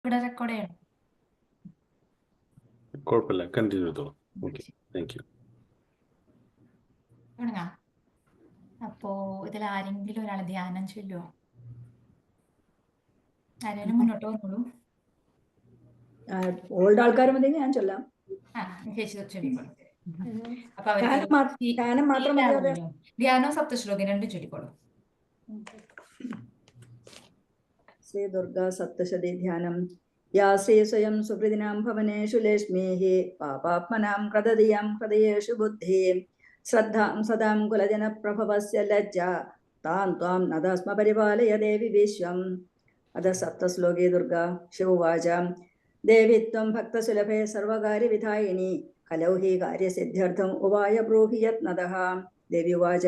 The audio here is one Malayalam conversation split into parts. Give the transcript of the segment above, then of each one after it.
ഇവിടെ റെക്കോർഡ് ചെയ്യണം. കുഴപ്പമില്ല, കണ്ടിന്യൂ ചെയ്തോളൂ. Okay, thank you. തുടങ്ങാം. അപ്പോ ഇതിൽ ആരെങ്കിലും ഒരാൾ ധ്യാനം ചൊല്ലുവോ? ആരെങ്കിലും മുന്നോട്ട് വന്നോളൂ. ഓൾഡ് ആൾക്കാർ മതി, ഞാൻ ചൊല്ലാം. ചേച്ചി ചൊല്ലിക്കോളൂ. അപ്പൊ ധ്യാനം മാത്രം മതി. ധ്യാനവും സപ്തശ്ലോകം രണ്ടും ചൊല്ലിക്കോളൂ. ശ്രീ ദുർഗാ സപ്തശതി ധ്യാനം. യാ ശ്രീ സ്വയം സുഹൃദിനാം ഭവനേഷു ലക്ഷ്മീഃ പാപാത്മനാം പ്രദദിയാം ഹൃദയേഷു ബുദ്ധിം ശ്രദ്ധാം സദാം കുലജന പ്രഭവസ്യ ലജ്ജ താം ത്വാം നദസ്മ പരിപാലയ ദേവി വിശ്വം. അത സപ്തശ്ലോകേ ദുർഗാ ശിവവാച. ദേവി ത്വം ഭക്തസുലഭേ സർവകാര്യവിധായിനി കലൗ ഹി കാര്യസിദ്ധ്യർത്ഥം ഉവായ ബ്രൂഹി യത്നതഃ. ദേവി ഉവാച.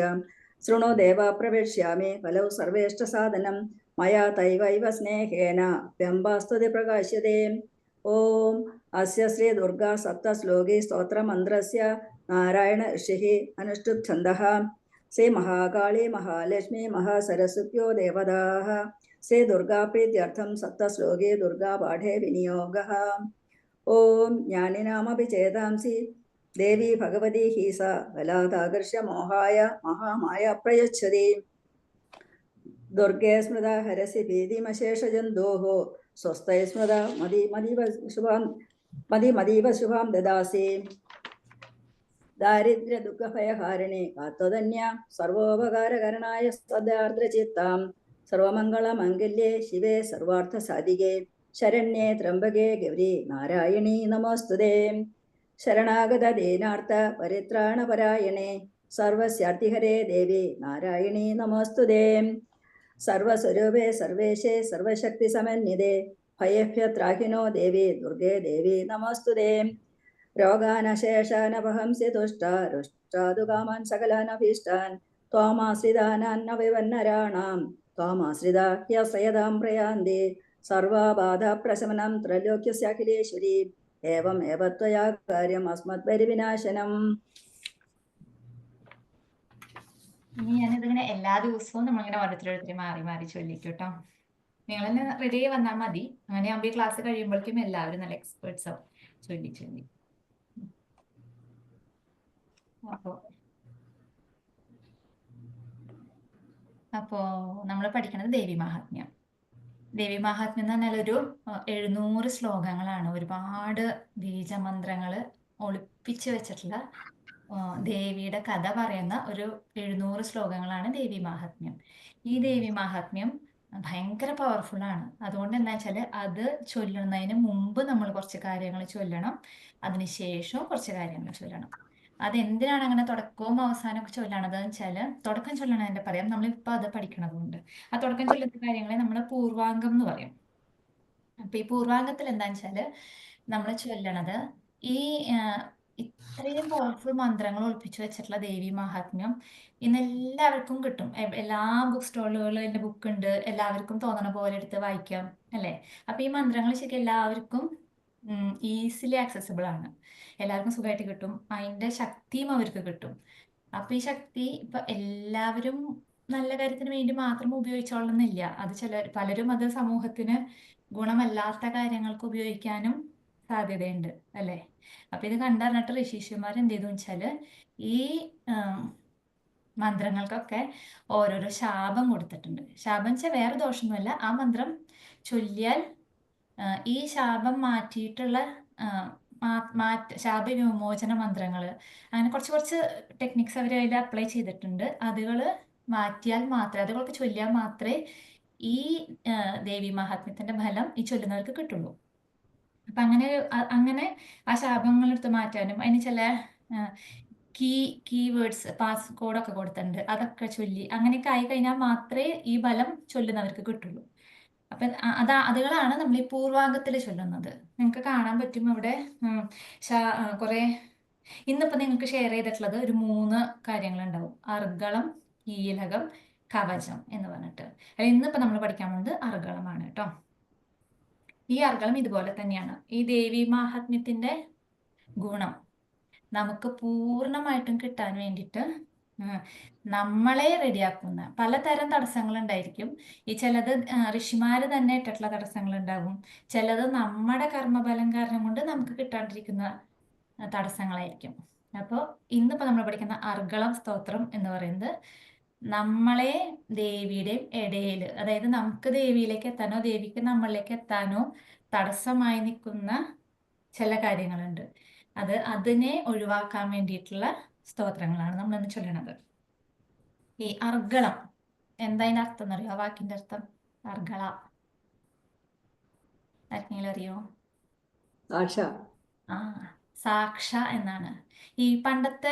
ശൃണു ദേവ പ്രവേക്ഷ്യാമി കലൗ സർവേഷ്ടസാധനം മയാ തൈവൈവ സ്നേഹേന ബിംബാസ്തുതി പ്രകാശ്യതേ. ഓം അസ്യ ശ്രീ ദുർഗാ സപ്തശ്ലോകി സ്തോത്രമന്ത്രസ്യ നാരായണ ഋഷിഃ അനുഷ്ഠുപ് ഛന്ദഃ. ശ്രീ മഹാകാളി മഹാലക്ഷ്മി മഹാസരസ്വത്യോ ദേവതാഃ. ശ്രീ ദുർഗാ പ്രീത്യർത്ഥം സപ്തശ്ലോകേ ദുർഗാ പാഠേ വിനിയോഗഃ. ഓം ജ്ഞാനിനാമപി ചേതാംസി ദേവി ഭഗവതി ഹി സ ബലാദാകർഷ്യ മോഹായ മഹാമായ പ്രയച്ഛതി. ദുർഗേ സ്മൃത ഹരസി ഭീതിമശേഷജന്തോഃ സ്വസ്തൈ സ്മൃത മതീവ ശുഭാം ദദാസി. ദാരിദ്ര്യ ദുഃഖഭയഹാരിണി കാത്വധന്യ സർവോപകാരകരണായ സദാർദ്രചിത്താം സർവമംഗളമംഗല്യേ ശിവേ സർവാർത്ഥസാധികേ ശരണ്യേ ത്രംബകേ ഗൗരി നാരായണീ നമോസ്തുതേ. ശരണാഗത ദീനാർത്ഥ പരിത്രാണപരായണേ സർവസ്യാർത്ഥിഹരേ ദേവി നാരായണീ നമോസ്തുതേ. സർവസ്വരൂപേ സർവേശേ സർവശക്തി സമന്വിതേ ഭയേഭ്യത്രാഹിനോ ദേവി ദുർഗേ ദേവി നമോസ്തുതേ. രോഗാനശേഷാനപഹംസി തുഷ്ടാദു കാമാൻ സകലാനഭീഷ്ടാൻ ത്വാമാശ്രിതാനാന്നവിവന്നരാണാം ത്വാമാശ്രിത ഹ്യശ്രയതാം പ്രയാന്തി സർവബാധപ്രശമനം ത്രൈലോക്യസ്യാഖിലേശ്വരി. ഏവം ഏവ ത്വയാ കാര്യം അസ്മദ്പരിവിനാശനം. ഇനി ഞാനിതിങ്ങനെ എല്ലാ ദിവസവും നമ്മളിങ്ങനെ ഓരോരുത്തരോരുത്തരും മാറി മാറി ചൊല്ലിക്കും കേട്ടോ. നിങ്ങൾ തന്നെ റെഡി ആയി വന്നാൽ മതി. അങ്ങനെ ആകുമ്പോൾ ഈ ക്ലാസ് കഴിയുമ്പോഴേക്കും എല്ലാവരും നല്ല എക്സ്പേർട്സ് ആവും ചൊല്ലി ചൊല്ലി. അപ്പോ നമ്മൾ പഠിക്കുന്നത് ദേവി മഹാത്മ്യം. ദേവി മഹാത്മ്യം എന്ന് പറഞ്ഞാൽ ഒരു 700 ശ്ലോകങ്ങളാണ്. ഒരുപാട് ബീജമന്ത്രങ്ങൾ ഒളിപ്പിച്ചു വെച്ചിട്ടുള്ള ദേവിയുടെ കഥ പറയുന്ന ഒരു 700 ശ്ലോകങ്ങളാണ് ദേവി മഹാത്മ്യം. ഈ ദേവി മഹാത്മ്യം ഭയങ്കര പവർഫുൾ ആണ്. അതുകൊണ്ട് എന്താ വെച്ചാൽ അത് ചൊല്ലുന്നതിന് മുമ്പ് നമ്മൾ കുറച്ച് കാര്യങ്ങൾ ചൊല്ലണം, അതിനുശേഷവും കുറച്ച് കാര്യങ്ങൾ ചൊല്ലണം. അതെന്തിനാണ് അങ്ങനെ തുടക്കവും അവസാനമൊക്കെ ചൊല്ലണത് വെച്ചാൽ, തുടക്കം ചൊല്ലണതിന്റെ പറയാം, നമ്മളിപ്പോൾ അത് പഠിക്കണതുകൊണ്ട് ആ തുടക്കം ചൊല്ലുന്ന കാര്യങ്ങളെ നമ്മൾ പൂർവാംഗം എന്ന് പറയും. അപ്പൊ ഈ പൂർവാംഗത്തിൽ എന്താന്ന് വെച്ചാല് നമ്മൾ ചൊല്ലണത് ഈ ഇത്രയും പവർഫുൾ മന്ത്രങ്ങൾ ഒളിപ്പിച്ചു വെച്ചിട്ടുള്ള ദേവി മഹാത്മ്യം ഇന്ന് എല്ലാവർക്കും കിട്ടും. എല്ലാ ബുക്ക് സ്റ്റോളുകളിലും എൻ്റെ ബുക്ക് ഉണ്ട്, എല്ലാവർക്കും തോന്നണ പോലെ എടുത്ത് വായിക്കാം അല്ലേ. അപ്പൊ ഈ മന്ത്രങ്ങൾ ശരിക്കും എല്ലാവർക്കും ഈസിലി ആക്സസിബിൾ ആണ്, എല്ലാവർക്കും സുഖമായിട്ട് കിട്ടും. അതിന്റെ ശക്തിയും അവർക്ക് കിട്ടും. അപ്പൊ ഈ ശക്തി ഇപ്പൊ എല്ലാവരും നല്ല കാര്യത്തിന് വേണ്ടി മാത്രം ഉപയോഗിച്ചോളണമെന്നില്ല. അത് പലരും അത് സമൂഹത്തിന് ഗുണമല്ലാത്ത കാര്യങ്ങൾക്ക് ഉപയോഗിക്കാനും സാധ്യതയുണ്ട് അല്ലേ. അപ്പൊ ഇത് കണ്ടറിഞ്ഞിട്ട് ഋഷീശ്വരന്മാർ എന്ത് ചെയ്തു വെച്ചാല് ഈ മന്ത്രങ്ങൾക്കൊക്കെ ഓരോരോ ശാപം കൊടുത്തിട്ടുണ്ട്. ശാപം വെച്ചാൽ വേറെ ദോഷമൊന്നുമല്ല, ആ മന്ത്രം ചൊല്ലിയാൽ ഈ ശാപം മാറ്റിയിട്ടുള്ള ശാപ വിമോചന മന്ത്രങ്ങൾ, അങ്ങനെ കുറച്ച് ടെക്നിക്സ് അവർ അതിൽ അപ്ലൈ ചെയ്തിട്ടുണ്ട്. അതുകൾ മാറ്റിയാൽ മാത്രമേ, അതുകളൊക്കെ ചൊല്ലിയാൽ മാത്രമേ ഈ ദേവി മഹാത്മ്യത്തിന്റെ ഫലം ഈ ചൊല്ലുന്നവർക്ക് കിട്ടുള്ളൂ. അപ്പൊ അങ്ങനെ ആ ശാപങ്ങളെടുത്ത് മാറ്റാനും അതിന് ചില കീവേഡ്സ് പാസ് കോഡൊക്കെ കൊടുത്തിട്ടുണ്ട്. അതൊക്കെ ചൊല്ലി അങ്ങനെയൊക്കെ ആയി കഴിഞ്ഞാൽ മാത്രമേ ഈ ഫലം ചൊല്ലുന്നവർക്ക് കിട്ടുള്ളൂ. അപ്പൊ അതുകളാണ് നമ്മൾ ഈ പൂർവാംഗത്തിൽ ചൊല്ലുന്നത്. നിങ്ങൾക്ക് കാണാൻ പറ്റും അവിടെ കുറെ. ഇന്നിപ്പോ നിങ്ങൾക്ക് ഷെയർ ചെയ്തിട്ടുള്ളത് ഒരു 3 കാര്യങ്ങളുണ്ടാവും: അർഗളം, കീലകം, കവചം എന്ന് പറഞ്ഞിട്ട്. ഇന്നിപ്പോ നമ്മൾ പഠിക്കാൻ പോകുന്നത് അർഗളമാണ് കേട്ടോ. ഈ അർഗളം ഇതുപോലെ തന്നെയാണ്. ഈ ദേവി മാഹാത്മ്യത്തിന്റെ ഗുണം നമുക്ക് പൂർണ്ണമായിട്ടും കിട്ടാൻ വേണ്ടിയിട്ട് നമ്മളെ റെഡിയാക്കുന്ന പലതരം തടസ്സങ്ങൾ ഉണ്ടായിരിക്കും. ഈ ചിലത് ഋഷിമാര് തന്നെ ഇട്ടിട്ടുള്ള തടസ്സങ്ങൾ ഉണ്ടാകും. ചിലത് നമ്മുടെ കർമ്മബലം കാരണം കൊണ്ട് നമുക്ക് കിട്ടാണ്ടിരിക്കുന്ന തടസ്സങ്ങളായിരിക്കും. അപ്പോൾ ഇന്നിപ്പോൾ നമ്മൾ പഠിക്കുന്ന അർഗളം സ്തോത്രം എന്ന് പറയുന്നത് നമ്മളെ ദേവിയുടെയും ഇടയിൽ, അതായത് നമുക്ക് ദേവിയിലേക്ക് എത്താനോ ദേവിക്ക് നമ്മളിലേക്ക് എത്താനോ തടസ്സമായി നിൽക്കുന്ന ചില കാര്യങ്ങളുണ്ട്. അതിനെ ഒഴിവാക്കാൻ വേണ്ടിയിട്ടുള്ള സ്തോത്രങ്ങളാണ് നമ്മളിന്ന് ചൊല്ലണത്. ഈ അർഗളം എന്താ അതിന്റെ അർത്ഥം എന്നറിയോ? ആ വാക്കിന്റെ അർത്ഥം അർഗള ആർക്കെങ്കിലും അറിയോ? സാക്ഷ. ആ, സാക്ഷ എന്നാണ്. ഈ പണ്ടത്തെ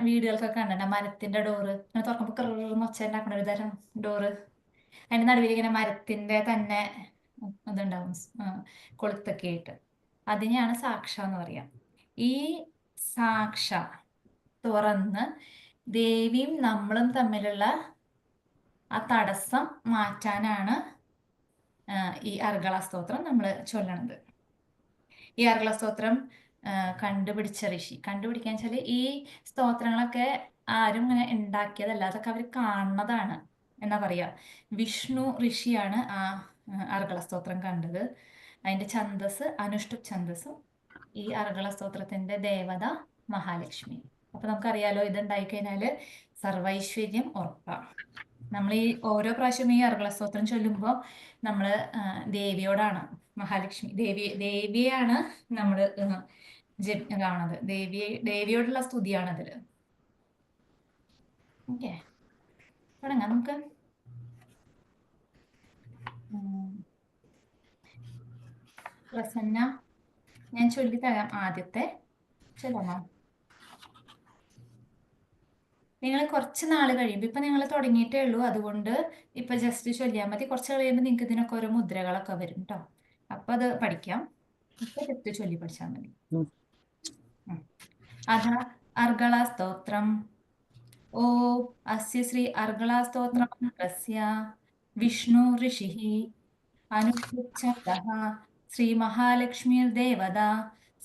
വീടുകൾക്കൊക്കെ കണ്ടിട്ടുണ്ട് മരത്തിന്റെ ഡോറ് ഇങ്ങനെ തുറക്കുമ്പോൾ കൃന്ന് ഒച്ച ഉണ്ടാക്കുന്ന ഒരു തരം ഡോറ്. അതിന്റെ നടുവിൽ ഇങ്ങനെ മരത്തിന്റെ തന്നെ ഇതുണ്ടാവും, കൊളുത്തൊക്കെ ആയിട്ട്. അതിനെയാണ് സാക്ഷ എന്ന് പറയാം. ഈ സാക്ഷ തുറന്ന് ദേവിയും നമ്മളും തമ്മിലുള്ള ആ തടസ്സം മാറ്റാനാണ് ഈ അർഗള സ്തോത്രം നമ്മൾ ചൊല്ലണത്. ഈ അർഗള സ്തോത്രം കണ്ടുപിടിച്ച ഋഷി, കണ്ടുപിടിക്കാൻ വെച്ചാൽ ഈ സ്തോത്രങ്ങളൊക്കെ ആരും ഇങ്ങനെ ഉണ്ടാക്കിയതല്ല, അതൊക്കെ അവർ കാണുന്നതാണ് എന്നാ പറയാ. വിഷ്ണു ഋഷിയാണ് ആ അർഗള സ്തോത്രം കണ്ടത്. അതിന്റെ ഛന്ദസ് അനുഷ്ടുപ് ഛന്ദസ്സും. ഈ അർഗള സ്തോത്രത്തിന്റെ ദേവത മഹാലക്ഷ്മി. അപ്പൊ നമുക്കറിയാലോ, ഇതുണ്ടായി കഴിഞ്ഞാല് സർവൈശ്വര്യം ഉറപ്പാണ്. നമ്മൾ ഈ ഓരോ പ്രാവശ്യം ഈ അർഗള സ്തോത്രം ചൊല്ലുമ്പോൾ നമ്മള് ദേവിയോടാണ്, മഹാലക്ഷ്മി ദേവിയെയാണ് നമ്മള് കാണുന്നത്. ദേവിയോടുള്ള സ്തുതിയാണ് അതില്. ഓക്കെ, തുടങ്ങാം നമുക്ക്. പ്രസന്ന, ഞാൻ ചൊല്ലിത്തരാം. ആദ്യത്തെ ചൊല്ലാമോ? നിങ്ങൾ കുറച്ച് നാൾ കഴിയുമ്പോൾ, ഇപ്പൊ നിങ്ങൾ തുടങ്ങിയിട്ടേ ഉള്ളൂ, അതുകൊണ്ട് ഇപ്പൊ ജസ്റ്റ് ചൊല്ലിയാൽ മതി. കുറച്ച് കഴിയുമ്പോൾ നിങ്ങൾക്ക് ഇതിനൊക്കെ ഓരോ മുദ്രകളൊക്കെ വരും കേട്ടോ. അപ്പൊ അത് പഠിക്കാം. ഇപ്പൊ ജസ്റ്റ് ചൊല്ലി പഠിച്ചാൽ മതി. അഥ അർഗള സ്തോത്രം. ഓ അസ്യ ശ്രീ അർഗള സ്തോത്രമന്ത്രസ്യ വിഷ്ണു ഋഷിഃ അനുഷ്ഠുച്ഛബ്ദഃ ശ്രീ മഹാലക്ഷ്മീർദേവത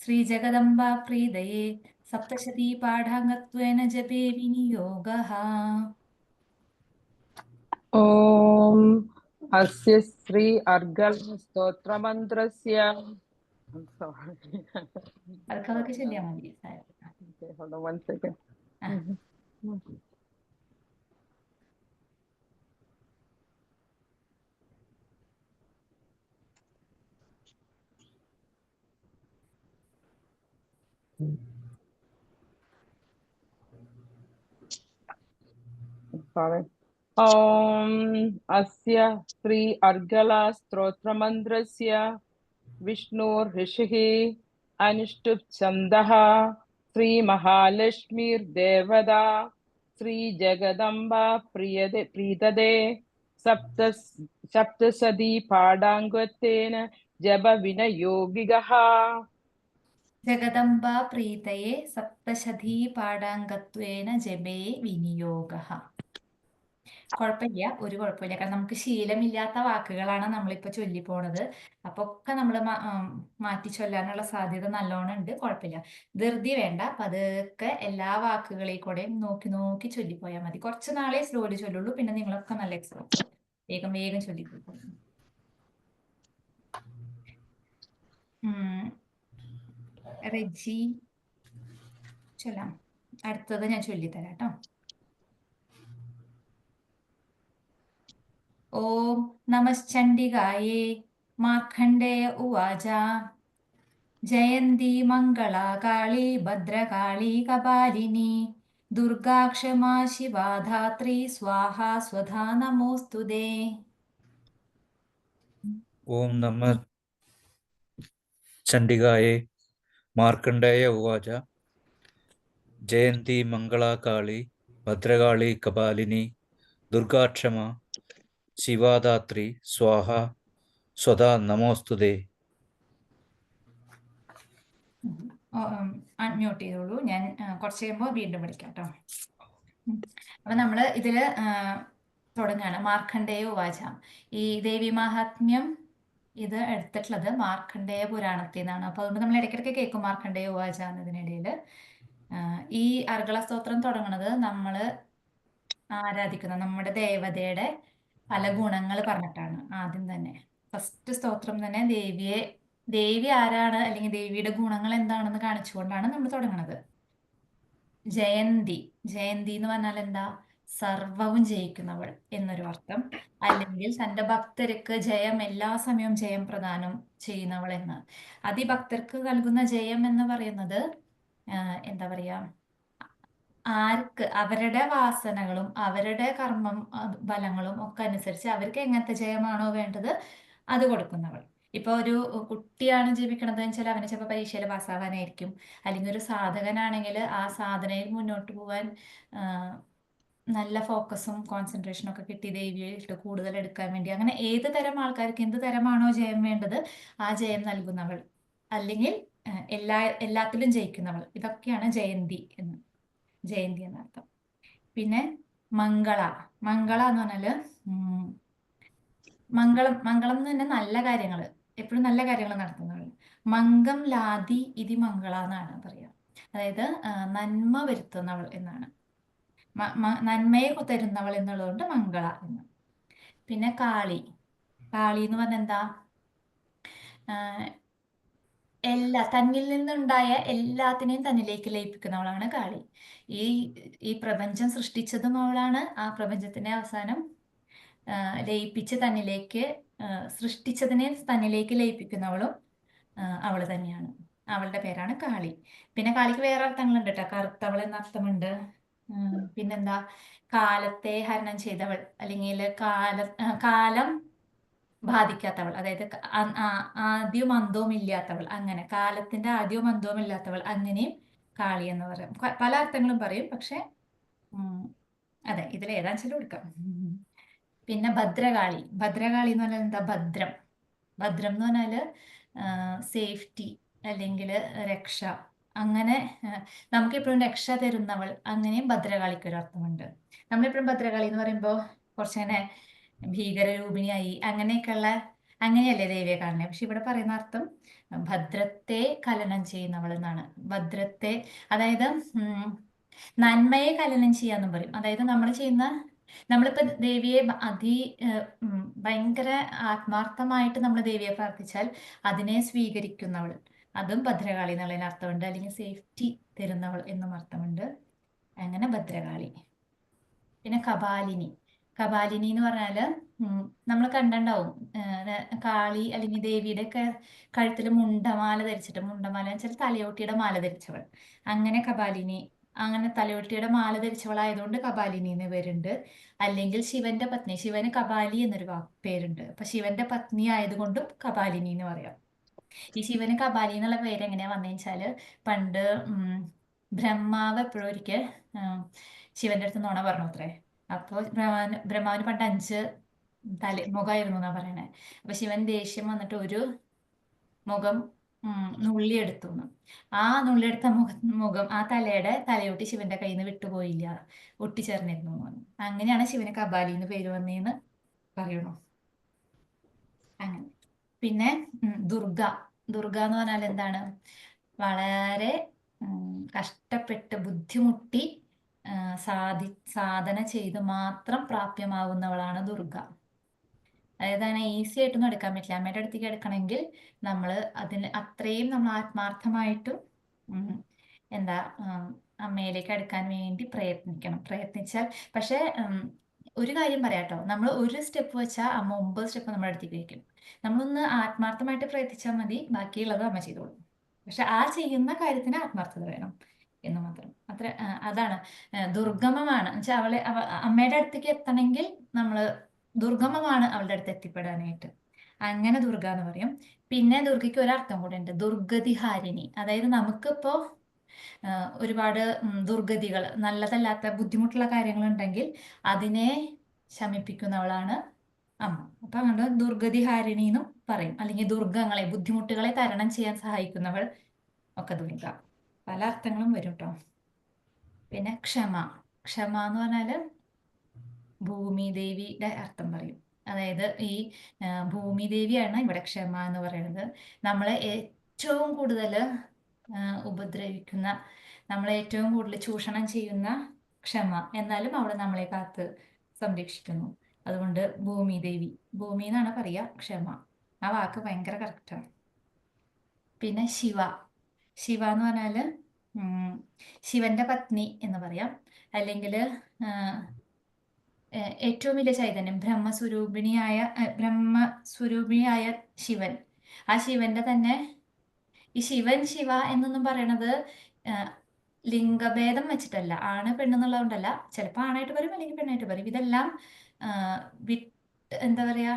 ശ്രീ ജഗദംബാ പ്രീതയേ സപ്തശതീ പാഠാംഗത്വേന ജപേ വിനിയോഗഃ. ഓം അസ്യ ശ്രീ അർഗള സ്തോത്രമന്ത്രസ്യ അതൊക്കെ ചൊല്ലിയാൽ മതി. Hold on 1 second. Sorry. Om asya Sri Argala Strotramandrasya Vishnur Rishih Anushtup Chandaha Sri Mahalashmir Devada Sri Jagadamba Priyade Saptasadi Padangvatena Jaba Vinayogigaha. ജഗദംബാ പ്രീതയെ സപ്തശതീ പാഠാംഗത്വേന ജപേ വിനിയോഗഃ. കുഴപ്പമില്ല, ഒരു കുഴപ്പമില്ല. കാരണം നമുക്ക് ശീലമില്ലാത്ത വാക്കുകളാണ് നമ്മളിപ്പോൾ ചൊല്ലിപ്പോണത്. അപ്പൊ ഒക്കെ നമ്മൾ മാറ്റി ചൊല്ലാനുള്ള സാധ്യത നല്ലോണം ഉണ്ട്. കുഴപ്പമില്ല, ധൃതി വേണ്ട. പതുക്കെ എല്ലാ വാക്കുകളെയും കൂടെ നോക്കി നോക്കി ചൊല്ലിപ്പോയാൽ മതി. കുറച്ച് നാളെ സ്ലോലി ചൊല്ലുള്ളൂ, പിന്നെ നിങ്ങളൊക്കെ നല്ല എക്സ്പെർട്ട്. വേഗം വേഗം ചൊല്ലിപ്പോയി. റെജി ചൊല്ലാം. അടുത്തത് ഞാൻ ചൊല്ലിത്തരാം കേട്ടോ. ഓം നമശ്ചണ്ഡികായേ മാർക്കണ്ഡേയ ഉവാച ജയന്തി മംഗളാ കാളി ഭദ്രകാളി കപാലിനി ദുർഗാ ക്ഷമാ ശിവാ ധാത്രി സ്വാഹ സ്വധാ നമോസ്തുതേ. ഓം നമ ചണ്ഡികായേ മാർക്കണ്ഡേയ ഉവാച ജയന്തി മംഗളാ കാളി ഭദ്രകാളി കപാലിനി ദുർഗാക്ഷമ ശിവാധാത്രി സ്വാഹ സ്വധാ നമോസ്തുതേ. അൺമ്യൂട്ട് ചെയ്തോളൂ. ഞാൻ കുറച്ച് കഴിയുമ്പോൾ വീണ്ടും വിളിക്കാം കേട്ടോ. അപ്പൊ നമ്മള് ഇതില് തുടങ്ങാണ്. മാർക്കണ്ഡേയ ഉവാച. ഈ ദേവി മഹാത്മ്യം ഇത് എടുത്തിട്ടുള്ളത് മാർക്കണ്ഡേയ പുരാണത്തിൽ നിന്നാണ്. അപ്പൊ അതുകൊണ്ട് നമ്മൾ ഇടയ്ക്കിടയ്ക്ക് കേൾക്കും മാർക്കണ്ഡേയ ഉവാച എന്നതിനിടയിൽ. ഈ അർഗള സ്തോത്രം തുടങ്ങുന്നത് നമ്മള് ആരാധിക്കുന്ന നമ്മുടെ ദേവതയുടെ പല ഗുണങ്ങൾ പറഞ്ഞിട്ടാണ് ആദ്യം തന്നെ. ഫസ്റ്റ് സ്തോത്രം തന്നെ ദേവി ആരാണ് അല്ലെങ്കിൽ ദേവിയുടെ ഗുണങ്ങൾ എന്താണെന്ന് കാണിച്ചുകൊണ്ടാണ് നമ്മൾ തുടങ്ങുന്നത്. ജയന്തി എന്ന് പറഞ്ഞാൽ എന്താ? സർവവും ജയിക്കുന്നവൾ എന്നൊരു അർത്ഥം. അല്ലെങ്കിൽ തന്റെ ഭക്തർക്ക് എല്ലാ സമയവും ജയം പ്രദാനം ചെയ്യുന്നവൾ എന്ന്. അതിഭക്തർക്ക് നൽകുന്ന ജയം എന്ന് പറയുന്നത് എന്താ പറയാ, ആർക്ക് അവരുടെ വാസനകളും അവരുടെ കർമ്മം ഫലങ്ങളും ഒക്കെ അനുസരിച്ച് അവർക്ക് എങ്ങനത്തെ ജയമാണോ വേണ്ടത് അത് കൊടുക്കുന്നവൾ. ഇപ്പൊ ഒരു കുട്ടിയാണ് ജപിക്കണത് വെച്ചാൽ അവന് ചിലപ്പോൾ പരീക്ഷയിൽ പാസ്സാവാനായിരിക്കും. അല്ലെങ്കിൽ ഒരു സാധകനാണെങ്കിൽ ആ സാധനയിൽ മുന്നോട്ട് പോകാൻ നല്ല ഫോക്കസും കോൺസെൻട്രേഷനും ഒക്കെ കിട്ടി ദേവിയായിട്ട് കൂടുതൽ എടുക്കാൻ വേണ്ടി. അങ്ങനെ ഏത് തരം ആൾക്കാർക്ക് എന്ത് തരമാണോ ജയം വേണ്ടത് ആ ജയം നൽകുന്നവൾ, അല്ലെങ്കിൽ എല്ലാത്തിലും ജയിക്കുന്നവൾ. ഇതൊക്കെയാണ് ജയന്തി എന്നർത്ഥം. പിന്നെ മംഗള എന്ന് പറഞ്ഞാല് മംഗളം എന്ന് തന്നെ നല്ല കാര്യങ്ങൾ, എപ്പോഴും നല്ല കാര്യങ്ങൾ നടത്തുന്നവൾ. മംഗം ലാതി ഇതി മംഗള എന്നാണ് പറയാ. അതായത് നന്മ വരുത്തുന്നവൾ എന്നാണ്. നന്മയെ തരുന്നവൾ എന്നുള്ളതുകൊണ്ട് മംഗള എന്ന്. പിന്നെ കാളി എന്ന് പറഞ്ഞാൽ എന്താ? തന്നിൽ നിന്നുണ്ടായ എല്ലാത്തിനെയും തന്നിലേക്ക് ലയിപ്പിക്കുന്നവളാണ് കാളി. ഈ പ്രപഞ്ചം സൃഷ്ടിച്ചതും അവളാണ്. ആ പ്രപഞ്ചത്തിന്റെ അവസാനം ലയിപ്പിച്ച് സൃഷ്ടിച്ചതിനെ തന്നിലേക്ക് ലയിപ്പിക്കുന്നവളും അവള് തന്നെയാണ്. അവളുടെ പേരാണ് കാളി. പിന്നെ കാളിക്ക് വേറെ അർത്ഥങ്ങളുണ്ട് കേട്ടോ. കറുത്തവൾ എന്ന അർത്ഥമുണ്ട്. പിന്നെന്താ? കാലത്തെ ഹരണം ചെയ്തവൾ, അല്ലെങ്കിൽ കാലം ബാധിക്കാത്തവൾ, അതായത് ആദ്യവും അന്തവും ഇല്ലാത്തവൾ. അങ്ങനെ കാലത്തിന്റെ ആദ്യവും അന്തവും ഇല്ലാത്തവൾ, അങ്ങനെയും കാളി എന്ന് പറയും. പല അർത്ഥങ്ങളും പറയും. പക്ഷെ അതെ, ഇതിൽ ഏതാണെന്ന് കൊടുക്കാം. പിന്നെ ഭദ്രകാളി എന്ന് പറഞ്ഞാൽ എന്താ? ഭദ്രം എന്ന് പറഞ്ഞാല് സേഫ്റ്റി അല്ലെങ്കിൽ രക്ഷ. അങ്ങനെ നമുക്കെപ്പോഴും രക്ഷ തരുന്നവൾ, അങ്ങനെയും ഭദ്രകാളിക്ക് ഒരു അർത്ഥമുണ്ട്. നമ്മളെപ്പോഴും ഭദ്രകാളി എന്ന് പറയുമ്പോൾ കുറച്ചങ്ങനെ ഭീകരരൂപിണിയായി അങ്ങനെയല്ലേ ദേവിയെ കാണുന്നത്. പക്ഷെ ഇവിടെ പറയുന്ന അർത്ഥം ഭദ്രത്തെ കലനം ചെയ്യുന്നവൾ എന്നാണ്. ഭദ്രത്തെ, അതായത് നന്മയെ കലനം ചെയ്യാന്നും പറയും. അതായത് നമ്മളിപ്പോ ദേവിയെ ഭയങ്കര ആത്മാർത്ഥമായിട്ട് നമ്മൾ ദേവിയെ പ്രാർത്ഥിച്ചാൽ അതിനെ സ്വീകരിക്കുന്നവൾ, അതും ഭദ്രകാളി എന്നുള്ളതിന് അർത്ഥമുണ്ട്. അല്ലെങ്കിൽ സേഫ്റ്റി തരുന്നവൾ എന്നും അർത്ഥമുണ്ട്. അങ്ങനെ ഭദ്രകാളി. പിന്നെ കപാലിനി എന്ന് പറഞ്ഞാല് നമ്മൾ കണ്ടിട്ടുണ്ടാവും, കാളി അല്ലെങ്കിൽ ദേവിയുടെ കഴുത്തിൽ മുണ്ടമാല ധരിച്ചിട്ട്, മുണ്ടമാല വെച്ചാൽ തലയോട്ടിയുടെ മാല ധരിച്ചവൾ. അങ്ങനെ കപാലിനി, അങ്ങനെ തലയോട്ടിയുടെ മാല ധരിച്ചവളായതുകൊണ്ട് കപാലിനി എന്ന് പേരുണ്ട്. അല്ലെങ്കിൽ ശിവന്റെ പത്നി, ശിവന് കപാലി എന്നൊരു പേരുണ്ട്. അപ്പൊ ശിവന്റെ പത്നി ആയതുകൊണ്ടും കപാലിനി എന്ന് പറയാം. ഈ ശിവന് കപാലി എന്നുള്ള പേര് എങ്ങനെയാ വന്നതെന്ന് വെച്ചാല്, പണ്ട് ബ്രഹ്മാവ് എപ്പോഴും ഒരിക്കൽ ശിവന്റെ അടുത്ത് നുണ പറഞ്ഞു അത്രേ. അപ്പോൾ ബ്രഹ്മാവിന് പണ്ട് 5 മുഖമായിരുന്നു എന്നാ പറയണേ. അപ്പൊ ശിവൻ ദേഷ്യം വന്നിട്ട് ഒരു മുഖം നുള്ളിയെടുത്തു. ആ നുള്ളിയെടുത്ത മുഖം ആ തലയോട്ടി ശിവന്റെ കയ്യിൽ നിന്ന് വിട്ടുപോയില്ല, ഒട്ടിച്ചേർന്നിരുന്നു. അങ്ങനെയാണ് ശിവന് കപാലി എന്ന് പേര് വന്നേന്ന് പറയണു. അങ്ങനെ. പിന്നെ ദുർഗ എന്ന് പറഞ്ഞാൽ എന്താണ്? വളരെ കഷ്ടപ്പെട്ട് ബുദ്ധിമുട്ടി സാധന ചെയ്ത് മാത്രം പ്രാപ്യമാവുന്നവളാണ് ദുർഗ. അതായത് അങ്ങനെ ഈസി ആയിട്ടൊന്നും എടുക്കാൻ പറ്റില്ല. അമ്മയുടെ അടുത്തേക്ക് എടുക്കണമെങ്കിൽ നമ്മൾ അത്രയും നമ്മൾ ആത്മാർത്ഥമായിട്ടും അമ്മയിലേക്ക് അടുക്കാൻ വേണ്ടി പ്രയത്നിച്ചാൽ. പക്ഷെ ഒരു കാര്യം പറയാട്ടോ, നമ്മൾ ഒരു സ്റ്റെപ്പ് വെച്ചാൽ അമ്മ 9 സ്റ്റെപ്പ് നമ്മുടെ അടുത്തേക്ക് വയ്ക്കും. നമ്മളൊന്ന് ആത്മാർത്ഥമായിട്ട് പ്രയത്നിച്ചാൽ മതി, ബാക്കിയുള്ളത് അമ്മ ചെയ്തോളും. പക്ഷെ ആ ചെയ്യുന്ന കാര്യത്തിന് ആത്മാർത്ഥത വേണം എന്ന് മാത്രം. അതാണ് ദുർഗമമാണ് എന്നുവെച്ചാൽ അമ്മയുടെ അടുത്തേക്ക് എത്തണമെങ്കിൽ ദുർഗമമാണ് അവളുടെ അടുത്ത് എത്തിപ്പെടാനായിട്ട്. അങ്ങനെ ദുർഗ എന്ന് പറയും. പിന്നെ ദുർഗയ്ക്ക് ഒരർത്ഥം കൂടെ ഉണ്ട്, ദുർഗതിഹാരിണി. അതായത് നമുക്കിപ്പോ ഒരുപാട് ദുർഗതികൾ, നല്ലതല്ലാത്ത ബുദ്ധിമുട്ടുള്ള കാര്യങ്ങൾ ഉണ്ടെങ്കിൽ അതിനെ ശമിപ്പിക്കുന്നവളാണ് അമ്മ. അപ്പൊ അങ്ങനെ ദുർഗതിഹാരിണി എന്നും പറയും. അല്ലെങ്കിൽ ദുർഗങ്ങളെ, ബുദ്ധിമുട്ടുകളെ തരണം ചെയ്യാൻ സഹായിക്കുന്നവൾ ഒക്കെ ദുർഗ. പല അർത്ഥങ്ങളും വരും കേട്ടോ. പിന്നെ ക്ഷമ എന്ന് പറഞ്ഞാല് ഭൂമി ദേവിയുടെ അർത്ഥം പറയും. അതായത് ഈ ഭൂമി ദേവിയാണ് ഇവിടെ ക്ഷമ എന്ന് പറയുന്നത്. നമ്മളെ ഏറ്റവും കൂടുതൽ ഉപദ്രവിക്കുന്ന, നമ്മളെ ഏറ്റവും കൂടുതൽ ചൂഷണം ചെയ്യുന്ന ക്ഷമ, എന്നാലും അവൾ നമ്മളെ കാത്ത് സംരക്ഷിക്കുന്നു. അതുകൊണ്ട് ഭൂമി ദേവി, ഭൂമി എന്നാണ് പറയുക, ക്ഷമ. ആ വാക്ക് ഭയങ്കര കറക്റ്റാണ്. പിന്നെ ശിവ, ശിവ എന്ന് പറഞ്ഞാൽ ശിവന്റെ പത്നി എന്ന് പറയാം, അല്ലെങ്കിൽ ഏറ്റവും വലിയ ചൈതന്യം, ബ്രഹ്മസ്വരൂപിണിയായ ശിവൻ. ആ ശിവന്റെ തന്നെ ഈ ശിവൻ ശിവ എന്നൊന്നും പറയണത് ലിംഗഭേദം വെച്ചിട്ടല്ല, ആണ് പെണ്ണെന്നുള്ളതുകൊണ്ടല്ല. ചിലപ്പോൾ ആണായിട്ട് വരും, അല്ലെങ്കിൽ പെണ്ണായിട്ട് വരും. ഇതെല്ലാം എന്താ പറയാ,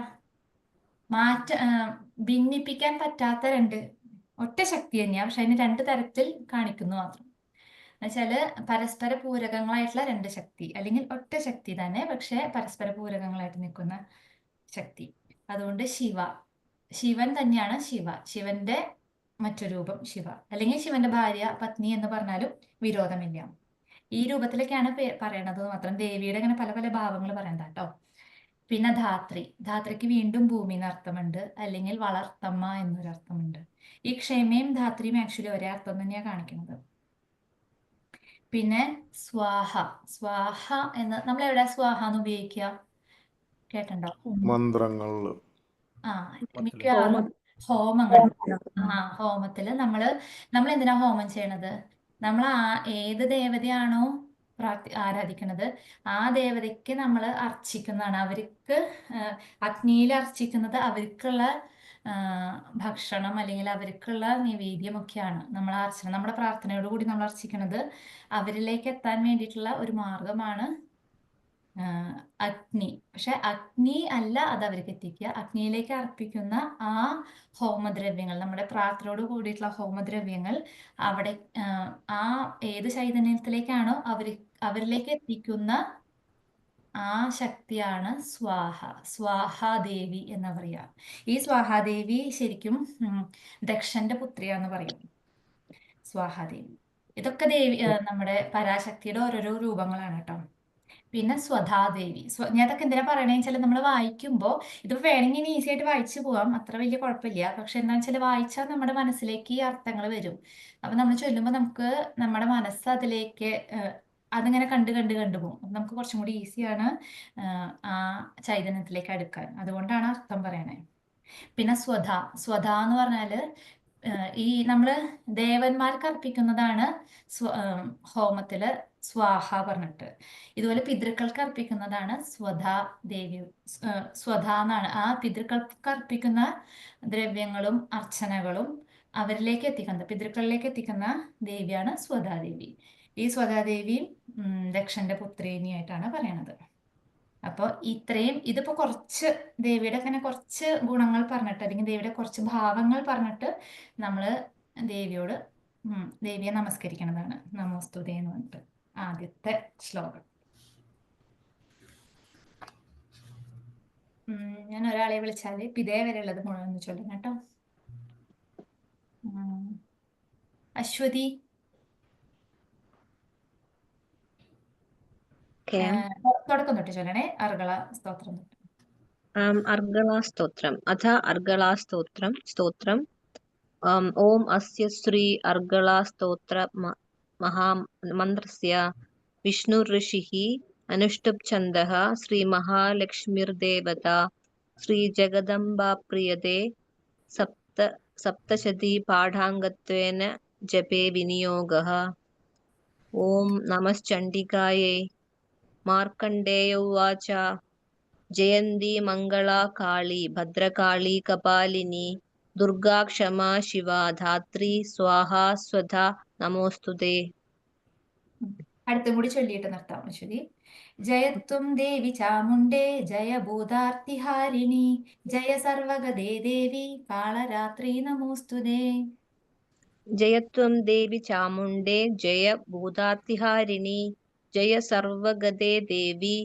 ഭിന്നിപ്പിക്കാൻ പറ്റാത്ത ഒറ്റ ശക്തി തന്നെയാണ്. പക്ഷെ അതിന് 2 തരത്തിൽ കാണിക്കുന്നു മാത്രം. എന്നുവെച്ചാല് പരസ്പര പൂരകങ്ങളായിട്ടുള്ള 2 ശക്തി, അല്ലെങ്കിൽ ഒറ്റ ശക്തി തന്നെ, പക്ഷെ പരസ്പര പൂരകങ്ങളായിട്ട് നിൽക്കുന്ന ശക്തി. അതുകൊണ്ട് ശിവൻ തന്നെയാണ് ശിവ, ശിവന്റെ മറ്റൊരു രൂപം ശിവ, അല്ലെങ്കിൽ ശിവന്റെ ഭാര്യ, പത്നി എന്ന് പറഞ്ഞാലും വിരോധമില്ല. ഈ രൂപത്തിലൊക്കെയാണ് പറയണത് മാത്രം. ദേവിയുടെ അങ്ങനെ പല പല ഭാവങ്ങൾ പറയണ്ട കേട്ടോ. പിന്നെ ധാത്രിക്ക് വീണ്ടും ഭൂമി എന്നർത്ഥമുണ്ട്, അല്ലെങ്കിൽ വളർത്തമ്മ എന്നൊരർത്ഥമുണ്ട്. ഈ ക്ഷമയും ധാത്രിയും ആക്ച്വലി ഒരേ അർത്ഥം തന്നെയാണ് കാണിക്കുന്നത്. പിന്നെ സ്വാഹ എന്ന് നമ്മൾ എവിടെ സ്വാഹ എന്ന് ഉപയോഗിക്കുക കേട്ടുണ്ടോ? മന്ത്രങ്ങളില് മിക്കവാറും ഹോമങ്ങൾ. ഹോമത്തില് നമ്മൾ എന്തിനാ ഹോമം ചെയ്യണത്? നമ്മൾ ഏത് ദേവതയാണോ ആരാധിക്കുന്നത് ആ ദേവതയ്ക്ക് നമ്മൾ അർച്ചിക്കുന്നതാണ്. അവർക്ക് അഗ്നിയിൽ അർച്ചിക്കുന്നത് അവർക്കുള്ള ഭക്ഷണം, അല്ലെങ്കിൽ അവർക്കുള്ള നിവേദ്യമൊക്കെയാണ് നമ്മൾ അർച്ചന. നമ്മുടെ പ്രാർത്ഥനയോട് കൂടി നമ്മൾ അർച്ചിക്കുന്നത് അവരിലേക്ക് എത്താൻ വേണ്ടിയിട്ടുള്ള ഒരു മാർഗമാണ് അഗ്നി. പക്ഷെ അഗ്നി അല്ല അത് അവർക്ക് എത്തിക്കുക. അഗ്നിയിലേക്ക് അർപ്പിക്കുന്ന ആ ഹോമദ്രവ്യങ്ങൾ, നമ്മുടെ പ്രാർത്ഥനയോട് കൂടിയിട്ടുള്ള ഹോമദ്രവ്യങ്ങൾ അവിടെ ആ ഏത് ചൈതന്യത്തിലേക്കാണോ അവരിലേക്ക് എത്തിക്കുന്ന ആ ശക്തിയാണ് സ്വാഹാദേവി എന്ന് പറയാ. ഈ സ്വാഹാദേവി ശരിക്കും ദക്ഷന്റെ പുത്രിയാന്ന് പറയും, സ്വാഹാദേവി. ഇതൊക്കെ ദേവി നമ്മുടെ പരാശക്തിയുടെ ഓരോരോ രൂപങ്ങളാണ് കേട്ടോ. പിന്നെ സ്വധാദേവി. ഞാൻ അതൊക്കെ എന്തിനാ പറയണേന്ന് വെച്ചാൽ നമ്മൾ വായിക്കുമ്പോൾ ഇത് വേണമെങ്കിൽ ഈസി ആയിട്ട് വായിച്ചു പോവാം, അത്ര വലിയ കുഴപ്പമില്ല. പക്ഷെ എന്താണെന്ന് വെച്ചാൽ വായിച്ചാൽ നമ്മുടെ മനസ്സിലേക്ക് ഈ അർത്ഥങ്ങൾ വരും. അപ്പൊ നമ്മൾ ചൊല്ലുമ്പോൾ നമുക്ക് നമ്മുടെ മനസ്സ് അതിലേക്ക് അതിങ്ങനെ കണ്ടു പോകും. അപ്പൊ നമുക്ക് കുറച്ചും കൂടി ഈസിയാണ് ആ ചൈതന്യത്തിലേക്ക് അടുക്കാൻ. അതുകൊണ്ടാണ് അർത്ഥം പറയണേ. പിന്നെ സ്വധ എന്ന് പറഞ്ഞാല് ഈ നമ്മള് ദേവന്മാർക്ക് അർപ്പിക്കുന്നതാണ് ഹോമത്തില് സ്വാഹ പറഞ്ഞിട്ട്. ഇതുപോലെ പിതൃക്കൾക്ക് അർപ്പിക്കുന്നതാണ് സ്വധ എന്നാണ്. ആ പിതൃക്കൾക്ക് അർപ്പിക്കുന്ന ദ്രവ്യങ്ങളും അർച്ചനകളും അവരിലേക്ക് എത്തിക്കുന്നത്, പിതൃക്കളിലേക്ക് എത്തിക്കുന്ന ദേവിയാണ് സ്വധാദേവി. ഈ സ്വധാദേവിയും ദക്ഷന്റെ പുത്രിയായിട്ടാണ് പറയണത്. അപ്പോൾ ഇതിപ്പോ കുറച്ച് ദേവിയുടെ തന്നെ കുറച്ച് ഗുണങ്ങൾ പറഞ്ഞിട്ട്, അല്ലെങ്കിൽ ദേവിയുടെ കുറച്ച് ഭാവങ്ങൾ പറഞ്ഞിട്ട് നമ്മൾ ദേവിയെ നമസ്കരിക്കുന്നതാണ്. നമോസ്തുതേ എന്ന് പറഞ്ഞിട്ട് ആദ്യത്തെ ശ്ലോകം. ഞാൻ ഒരാളെ വിളിച്ചാല് പിതേ വരെ ഉള്ളത് മുഴുവൻ ഒന്ന് ചൊല്ലും കേട്ടോ. അശ്വതി, തുടക്കം തൊട്ട് ചൊല്ലണേ, അർഗള സ്തോത്രം തൊട്ട്. अर्गलास्तोत्रम् अथ अर्गलास्तोत्रम् ओम अस्य श्री अर्गलास्तोत्र महामन्त्रस्य विष्णुऋषिः अनुष्टुप् छन्दः श्री महालक्ष्मीर्देवता श्री जगदम्बाप्रियते सप्तशती पाठाङ्गत्वेन जपे विनियोगः। ओम नमश्चण्डिकायै। मार्कण्डेय उवाच जयन्ती मंगला काली भद्रकाली कपालिनी दुर्गा क्षमा शिवा धात्री स्वाहा स्वधा नमोस्तुते। അടുത്തും കൂടി ചൊല്ലിയിട്ട് നിർത്താം അശ്വതി. ജയത്വം ദേവി ചാമുണ്ടേ ജയ ഭൂതാർത്തിഹാരിണി ജയ സർവഗദേ ദേവി കാളരാത്രി നമോസ്തുതേ. जयत्वं देवी चामुण्डे जय भूतार्तिहारिणी जय सर्वगदे देवी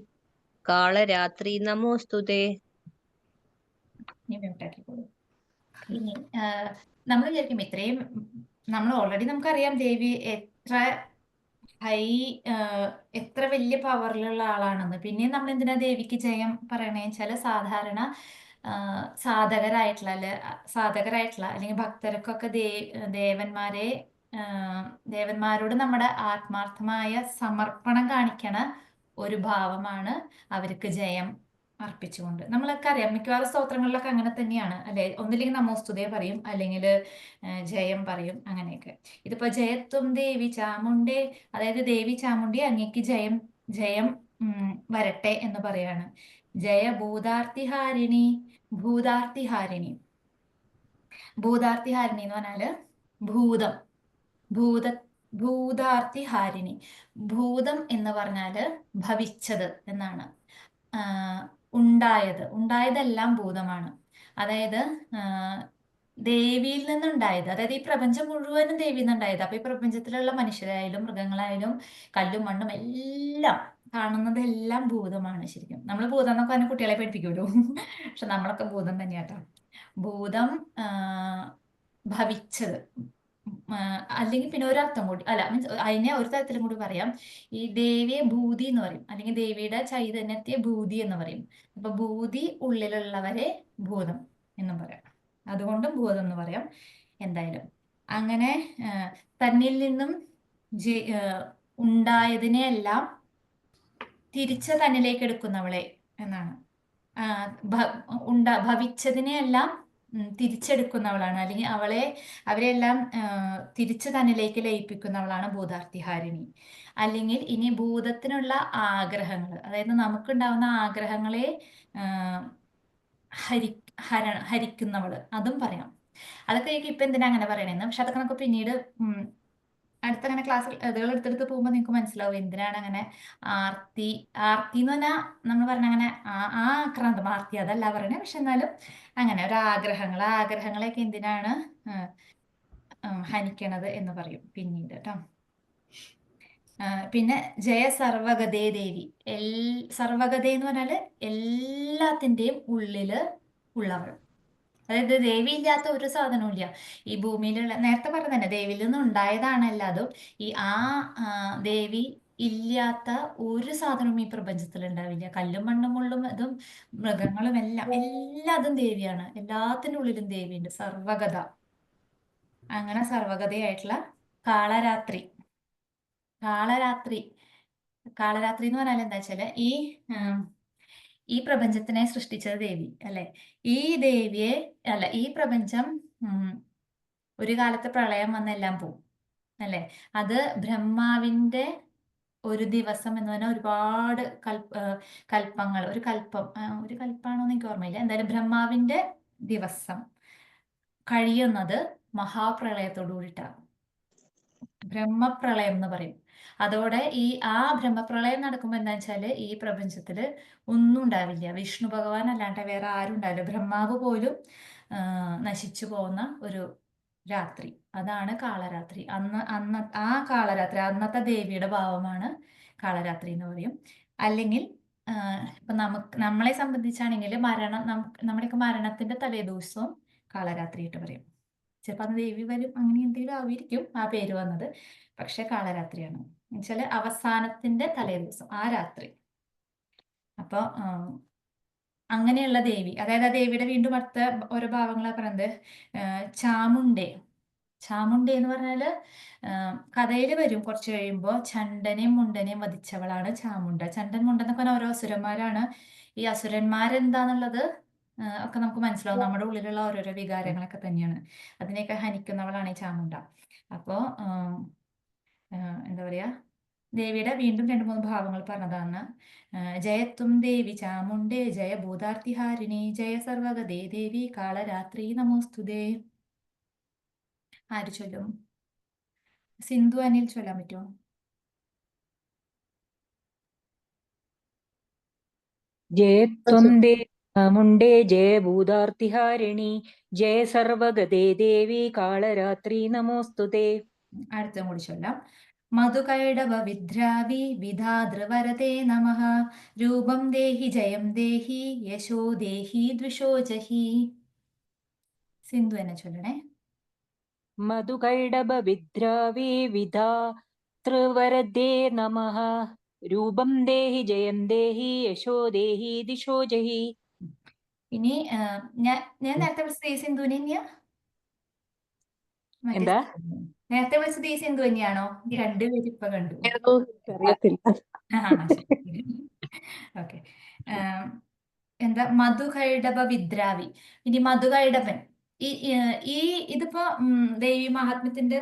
कालरात्रि नमोस्तुते. ഇനി നമ്മൾ വിചാരിക്കും ഇത്രയും നമ്മൾ ഓൾറെഡി നമുക്കറിയാം ദേവി എത്ര വലിയ പവറിലുള്ള ആളാണെന്ന്. പിന്നെയും നമ്മൾ എന്തിനാ ദേവിക്ക് ജയം പറയണേ വെച്ചാൽ സാധാരണ സാധകരായിട്ടുള്ള അല്ലെങ്കിൽ ഭക്തർക്കൊക്കെ ദേവന്മാരെ ദേവന്മാരോട് നമ്മുടെ ആത്മാർത്ഥമായ സമർപ്പണം കാണിക്കണ ഒരു ഭാവമാണ് അവർക്ക് ജയം അർപ്പിച്ചുകൊണ്ട്. നമ്മളൊക്കെ അറിയാം, മിക്കവാറും സ്തോത്രങ്ങളിലൊക്കെ അങ്ങനെ തന്നെയാണ് അല്ലെ. ഒന്നില്ലെങ്കിൽ നമോസ്തുതേ പറയും, അല്ലെങ്കിൽ ജയം പറയും, അങ്ങനെയൊക്കെ. ഇതിപ്പോ ജയത്വം ദേവി ചാമുണ്ടേ, അതായത് ദേവി ചാമുണ്ടി അങ്ങേക്ക് ജയം ജയം വരട്ടെ എന്ന് പറയാണ്. ജയ ഭൂതാർത്തിഹാരിണി, ഭൂതാർത്തിഹാരിണി. ഭൂതാർത്തിഹാരിണി എന്ന് പറഞ്ഞാല് ഭൂതം, ഭൂത ഭൂതാർത്തിഹാരിണി. ഭൂതം എന്ന് പറഞ്ഞാല് ഭവിച്ചത് എന്നാണ്. ഉണ്ടായതെല്ലാം ഭൂതമാണ്. അതായത് ദേവിയിൽ നിന്നുണ്ടായത്, അതായത് ഈ പ്രപഞ്ചം മുഴുവനും ദേവിയിൽ നിന്നുണ്ടായത്. അപ്പൊ ഈ പ്രപഞ്ചത്തിലുള്ള മനുഷ്യരായാലും മൃഗങ്ങളായാലും കല്ലും മണ്ണും എല്ലാം കാണുന്നതെല്ലാം ഭൂതമാണ്. ശരിക്കും നമ്മൾ ഭൂതം എന്നൊക്കെ പറഞ്ഞ കുട്ടികളെ പഠിപ്പിക്കുമല്ലോ, പക്ഷെ നമ്മളൊക്കെ ഭൂതം തന്നെയാട്ടോ. ഭൂതം ഭവിച്ചത്. അല്ലെങ്കിൽ പിന്നെ ഒരർത്ഥം കൂടി, അല്ല മീൻസ് അതിനെ ഒരു തരത്തിലും കൂടി പറയാം. ഈ ദേവിയെ ഭൂതി എന്ന് പറയും, അല്ലെങ്കിൽ ദേവിയുടെ ചൈതന്യത്തെ ഭൂതി എന്ന് പറയും. അപ്പൊ ഭൂതി ഉള്ളിലുള്ളവരെ ഭൂതം എന്നും പറയാം, അതുകൊണ്ടും ഭൂതം എന്ന് പറയാം. എന്തായാലും അങ്ങനെ തന്നിൽ നിന്നും ഉണ്ടായതിനെയെല്ലാം തിരിച്ച് തന്നിലേക്ക് എടുക്കുന്നവളെ എന്നാണ്. ഭവിച്ചതിനെയെല്ലാം തിരിച്ചെടുക്കുന്നവളാണ്, അല്ലെങ്കിൽ അവരെല്ലാം തിരിച്ച് തന്നിലേക്ക് ലയിപ്പിക്കുന്നവളാണ് ഭൂതാർത്തിഹാരിണി. അല്ലെങ്കിൽ ഇനി ഭൂതത്തിനുള്ള ആഗ്രഹങ്ങൾ, അതായത് നമുക്കുണ്ടാവുന്ന ആഗ്രഹങ്ങളെ ഹരിക്കുന്നവള്, അതും പറയാം. അതൊക്കെ എനിക്ക് ഇപ്പൊ എന്തിനാ അങ്ങനെ പറയണെന്ന്, പക്ഷെ അതൊക്കെ നമുക്ക് പിന്നീട് അടുത്തങ്ങനെ ക്ലാസ് ഇതുകൾ എടുത്തെടുത്ത് പോകുമ്പോൾ നിങ്ങൾക്ക് മനസ്സിലാവും എന്തിനാണ് അങ്ങനെ ആർത്തി എന്ന് പറഞ്ഞാൽ നമ്മൾ പറഞ്ഞ അങ്ങനെ ആക്രാന്തം, ആർത്തി അതല്ല പറയണേ. പക്ഷെ എന്നാലും അങ്ങനെ ഒരു ആഗ്രഹങ്ങളെയൊക്കെ എന്തിനാണ് ഹനിക്കണത് എന്ന് പറയും പിന്നീട് കേട്ടോ. പിന്നെ ജയ സർവഗതേ ദേവി. സർവഗത എന്ന് പറഞ്ഞാല് എല്ലാത്തിൻ്റെയും ഉള്ളില് ഉള്ളവൾ. അതായത് ദേവി ഇല്ലാത്ത ഒരു സാധനവും ഇല്ല ഈ ഭൂമിയിലുള്ള. നേരത്തെ പറഞ്ഞ തന്നെ ദേവിയിൽ നിന്ന് ഉണ്ടായതാണ് എല്ലാതും. ഈ ദേവി ഇല്ലാത്ത ഒരു സാധനവും ഈ പ്രപഞ്ചത്തിൽ ഉണ്ടാവില്ല. കല്ലും മണ്ണും മുള്ളും അതും മൃഗങ്ങളും എല്ലാതും ദേവിയാണ്. എല്ലാത്തിൻ്റെ ഉള്ളിലും ദേവിയുണ്ട്. സർവഗത. അങ്ങനെ സർവഗതയായിട്ടുള്ള കാളരാത്രി എന്ന് പറഞ്ഞാൽ എന്താ വെച്ചാല് ഈ പ്രപഞ്ചത്തിനെ സൃഷ്ടിച്ചത് ദേവി അല്ലെ. ഈ പ്രപഞ്ചം ഒരു കാലത്ത് പ്രളയം വന്നെല്ലാം പോവും അല്ലെ. അത് ബ്രഹ്മാവിന്റെ ഒരു ദിവസം എന്ന് പറഞ്ഞാൽ ഒരുപാട് കൽപ്പങ്ങൾ, ഒരു കൽപ്പാണോന്ന് എനിക്ക് ഓർമ്മയില്ല. എന്തായാലും ബ്രഹ്മാവിന്റെ ദിവസം കഴിയുന്നത് മഹാപ്രളയത്തോടു കൂടിയിട്ടാണ്. ബ്രഹ്മപ്രളയം എന്ന് പറയും. അതോടെ ബ്രഹ്മപ്രളയം നടക്കുമ്പോൾ എന്താ വെച്ചാല് ഈ പ്രപഞ്ചത്തില് ഒന്നും ഉണ്ടാവില്ല. വിഷ്ണു ഭഗവാൻ അല്ലാണ്ട് വേറെ ആരും ഉണ്ടാവില്ല. ബ്രഹ്മാവ് പോലും നശിച്ചു പോകുന്ന ഒരു രാത്രി, അതാണ് കാളരാത്രി. കാളരാത്രി അന്നത്തെ ദേവിയുടെ ഭാവമാണ് കാളരാത്രി എന്ന് പറയും. അല്ലെങ്കിൽ ഇപ്പൊ നമ്മളെ സംബന്ധിച്ചാണെങ്കിൽ നമ്മുടെയൊക്കെ മരണത്തിന്റെ തലേദിവസവും കാളരാത്രിയായിട്ട് പറയും. ചിലപ്പോൾ അന്ന് ദേവി വരും, അങ്ങനെ എന്തെങ്കിലും ആയിരിക്കും ആ പേര് വന്നത്. പക്ഷെ കാളരാത്രിയാണ് എന്നുവെച്ചാല് അവസാനത്തിന്റെ തലേദിവസം ആ രാത്രി. അപ്പൊ അങ്ങനെയുള്ള ദേവി, അതായത് ആ ദേവിയുടെ വീണ്ടും അടുത്ത ഓരോ ഭാവങ്ങളാ പറയുന്നത്. ചാമുണ്ഡേ എന്ന് പറഞ്ഞാല് കഥയിൽ വരും കുറച്ച് കഴിയുമ്പോൾ. ചണ്ടനെയും മുണ്ടനെയും വധിച്ചവളാണ് ചാമുണ്ട. ചണ്ടൻ മുണ്ടെന്നൊക്കെ പറഞ്ഞാൽ ഓരോ അസുരന്മാരാണ്. ഈ അസുരന്മാരെന്താന്നുള്ളത് ഒക്കെ നമുക്ക് മനസ്സിലാവും. നമ്മുടെ ഉള്ളിലുള്ള ഓരോരോ വികാരങ്ങളൊക്കെ തന്നെയാണ്. അതിനെയൊക്കെ ഹനിക്കുന്നവളാണ് ഈ ചാമുണ്ട. അപ്പോ എന്താ പറയാ, ദേവിയുടെ വീണ്ടും 2-3 ഭാവങ്ങൾ പറഞ്ഞതാണ്. ജയത്വം ദേവി ചാമുണ്ടേ, ജയ ഭൂതാർത്തിഹാരിണി, ജയ സർവഗതേ ദേവി കാളരാത്രി നമോസ്തുതേ. ആര് ചൊല്ലും? സിന്ധു, അനിൽ ചൊല്ലാൻ പറ്റുമോ? ജയത്വം മുണ്ടേ ജയ ഭൂതാർത്തിഹാരിണി, ജയ സർവഗതേ ദേവി കാളരാത്രി നമോസ്തുതേ. അടുത്തും കൂടി ചൊല്ലാം. മധുകൈടവ വിദ്രാവി വിധാതൃവരതേ നമഃ, രൂപം ദേഹി ജയം ദേഹി യശോ ദേഹി ദ്വിഷോ ജഹി. സിന്ധു എന്നെ ചൊല്ലണേ. മധുകൈടവ വിദ്രാവി വിധാതൃവരതേ നമഃ, രൂപം ദേഹി ജയം ദേഹി യശോ ദേഹി ദിശോ ജഹി. ഇനി ഞാൻ നേരത്തെ സ്ത്രീ സിന്ധുവിനെ എന്താ? നേരത്തെ വിളിച്ചത് ഈ സിന്ധു തന്നെയാണോ? ഈ രണ്ടുപേരും ഇപ്പൊ കണ്ടു. അറിയത്തില്ല. ശരി. ഓക്കെ. എന്താ മധുകൈടഭ വിദ്രാവി. ഇനി മധുകൈടഭൻ ഈ ഇതിപ്പോ ദേവി മഹാത്മ്യത്തിന്റെ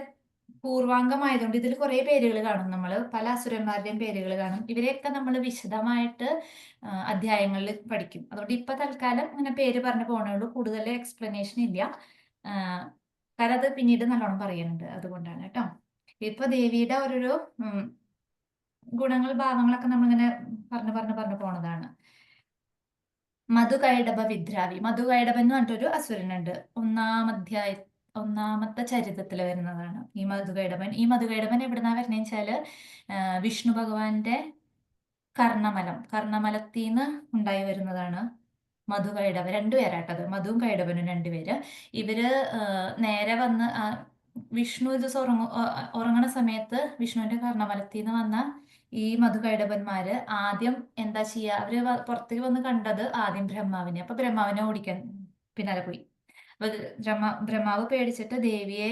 പൂർവാംഗമായതുകൊണ്ട് ഇതിൽ കുറെ പേരുകൾ കാണും. നമ്മൾ പല അസുരന്മാരുടെയും പേരുകൾ കാണും. ഇവരെയൊക്കെ നമ്മൾ വിശദമായിട്ട് അധ്യായങ്ങളിൽ പഠിക്കും. അതുകൊണ്ട് ഇപ്പൊ തൽക്കാലം ഇങ്ങനെ പേര് പറഞ്ഞു പോകണുള്ളൂ. കൂടുതൽ എക്സ്പ്ലനേഷൻ ഇല്ല. കാരണം അത് പിന്നീട് നല്ലോണം പറയുന്നുണ്ട്. അതുകൊണ്ടാണ് കേട്ടോ. ഇപ്പൊ ദേവിയുടെ ഓരോരോ ഗുണങ്ങൾ ഭാവങ്ങളൊക്കെ നമ്മളിങ്ങനെ പറഞ്ഞു പോണതാണ്. മധുകൈടഭ വിദ്രാവി. മധുകൈടഭൻ എന്ന് പറഞ്ഞിട്ടൊരു അസുരനുണ്ട്. ഒന്നാമത്തെ ചരിതത്തിൽ വരുന്നതാണ് ഈ മധുകൈടഭൻ. ഈ മധുകൈടഭൻ എവിടുന്നാ വരുന്നതെന്ന് വെച്ചാല് വിഷ്ണു ഭഗവാന്റെ കർണമലത്തിൽ നിന്ന് ഉണ്ടായി വരുന്നതാണ് മധുകൈടഭൻ. രണ്ടുപേരാട്ടത്, മധുവും കൈടഭനും രണ്ടുപേര്. ഇവര് നേരെ വന്ന് വിഷ്ണു ഒരു ദിവസം ഉറങ്ങണ സമയത്ത് വിഷ്ണുവിന്റെ കർണമലത്തിൽ നിന്ന് വന്ന ഈ മധുകൈടഭന്മാര് ആദ്യം എന്താ ചെയ്യുക, അവര് പുറത്തേക്ക് വന്ന് കണ്ടത് ആദ്യം ബ്രഹ്മാവിനെ. അപ്പൊ ബ്രഹ്മാവിനെ ഓടിക്കാൻ പിന്നാലെ പോയി. അപ്പൊ ബ്രഹ്മാവ് പേടിച്ചിട്ട് ദേവിയെ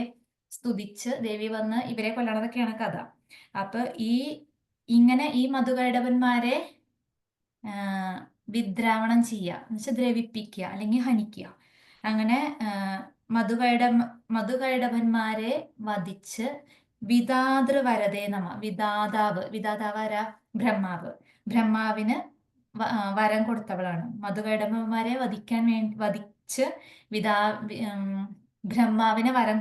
സ്തുതിച്ച് ദേവി വന്ന് ഇവരെ കൊല്ലണതൊക്കെയാണ് കഥ. അപ്പൊ ഇങ്ങനെ ഈ മധുകൈടഭന്മാരെ വിദ്രാവണം ചെയ്യുക എന്ന് വെച്ചാൽ ദ്രവിപ്പിക്കുക അല്ലെങ്കിൽ ഹനിക്കുക. അങ്ങനെ മധുകൈടഭന്മാരെ വധിച്ച് വിധാതൃവരതേ നമ. വിധാതാവ് ആരാ? ബ്രഹ്മാവിന് വരം കൊടുത്തവളാണ്. മധുകൈടഭന്മാരെ വധിച്ച് ബ്രഹ്മാവിന് വരം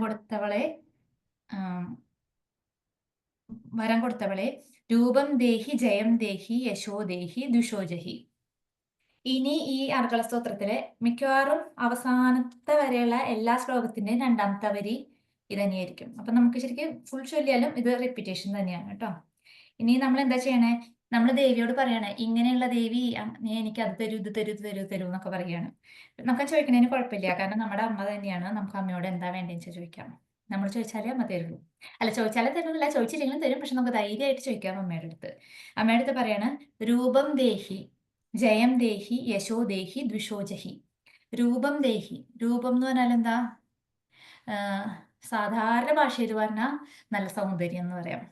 കൊടുത്തവളെ രൂപം ദേഹി ജയം ദേഹി യശോ ദേഹി ദുഷോജഹി. ഇനി ഈ അർഗള സ്തോത്രത്തിലെ മിക്കവാറും അവസാനത്തെ വരെയുള്ള എല്ലാ ശ്ലോകത്തിന്റെയും രണ്ടാമത്തെ വരി ഇതന്നെയായിരിക്കും. അപ്പൊ നമുക്ക് ശരിക്കും ഫുൾ ചൊല്ലിയാലും ഇത് റിപ്പീറ്റേഷൻ തന്നെയാണ് കേട്ടോ. ഇനി നമ്മൾ എന്താ ചെയ്യണേ? നമ്മൾ ദേവിയോട് പറയണേ, ഇങ്ങനെയുള്ള ദേവി നീ എനിക്ക് അത് തരൂ, ഇത് തരൂ, ഇത് തരൂ, തരൂ എന്നൊക്കെ പറയാണ്. നമുക്ക് ചോദിക്കണതിന് കുഴപ്പമില്ല. കാരണം നമ്മുടെ അമ്മ തന്നെയാണ്. നമുക്ക് അമ്മയോട് എന്താ വേണ്ടതെന്ന് വെച്ചാൽ ചോദിക്കാം. നമ്മൾ ചോദിച്ചാലേ അമ്മ തരുള്ളൂ. അല്ല, ചോദിച്ചാലേ തരുന്നില്ല, ചോദിച്ചില്ലെങ്കിലും തരും. പക്ഷെ നമുക്ക് ധൈര്യമായിട്ട് ചോദിക്കാം അമ്മയുടെ അടുത്ത് പറയാണ്, രൂപം ദേഹി ജയം ദേഹി യശോ ദേഹി ദ്വിഷോജഹി. രൂപം ദേഹി. രൂപം എന്ന് പറഞ്ഞാൽ എന്താ? സാധാരണ ഭാഷയിൽ പറഞ്ഞാൽ നല്ല സൗന്ദര്യം എന്ന് പറയാം.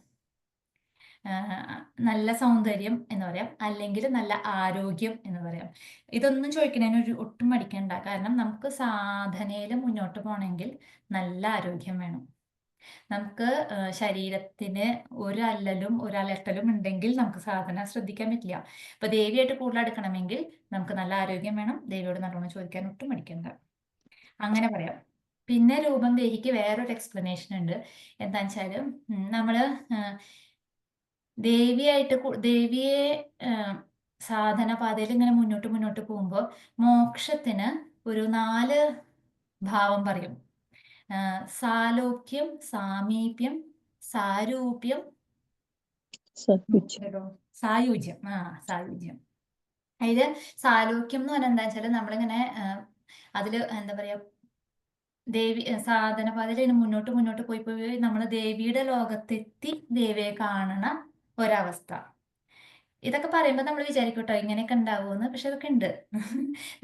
നല്ല സൗന്ദര്യം എന്ന് പറയാം, അല്ലെങ്കിൽ നല്ല ആരോഗ്യം എന്ന് പറയാം. ഇതൊന്നും ചോദിക്കുന്നതിന് ഒട്ടും മടിക്കണ്ട. കാരണം നമുക്ക് സാധനയിൽ മുന്നോട്ട് പോകണമെങ്കിൽ നല്ല ആരോഗ്യം വേണം. നമുക്ക് ശരീരത്തിന് ഒരു അല്ലലും ഒരലട്ടലും ഉണ്ടെങ്കിൽ നമുക്ക് സാധന ശ്രദ്ധിക്കാൻ പറ്റില്ല. അപ്പൊ ദേവിയായിട്ട് കൂടുതൽ അടുക്കണമെങ്കിൽ നമുക്ക് നല്ല ആരോഗ്യം വേണം. ദേവിയോട് നല്ലോണം ചോദിക്കാൻ ഒട്ടും മടിക്കണ്ട. അങ്ങനെ പറയാം. പിന്നെ രൂപം ദേഹിക്ക് വേറൊരു എക്സ്പ്ലനേഷൻ ഉണ്ട്. എന്താന്ന് വെച്ചാല് നമ്മള് ദേവിയെ സാധന പാതയിൽ ഇങ്ങനെ മുന്നോട്ട് പോകുമ്പോൾ മോക്ഷത്തിന് ഒരു 4 ഭാവം പറയും. സാലോക്യം, സാമീപ്യം, സാരൂപ്യം, സായുജ്യം. സായുജ്യം. അതില് സാലോക്യം എന്ന് പറഞ്ഞാൽ എന്താ വെച്ചാല് നമ്മളിങ്ങനെ അതില് എന്താ പറയാ, സാധനപാതയിൽ ഇങ്ങനെ മുന്നോട്ട് പോയി നമ്മൾ ദേവിയുടെ ലോകത്തെത്തി ദേവിയെ കാണണ ഒരവസ്ഥ. ഇതൊക്കെ പറയുമ്പോൾ നമ്മൾ വിചാരിക്കട്ടോ ഇങ്ങനെയൊക്കെ ഉണ്ടാവുമെന്ന്. പക്ഷെ അതൊക്കെ ഉണ്ട്.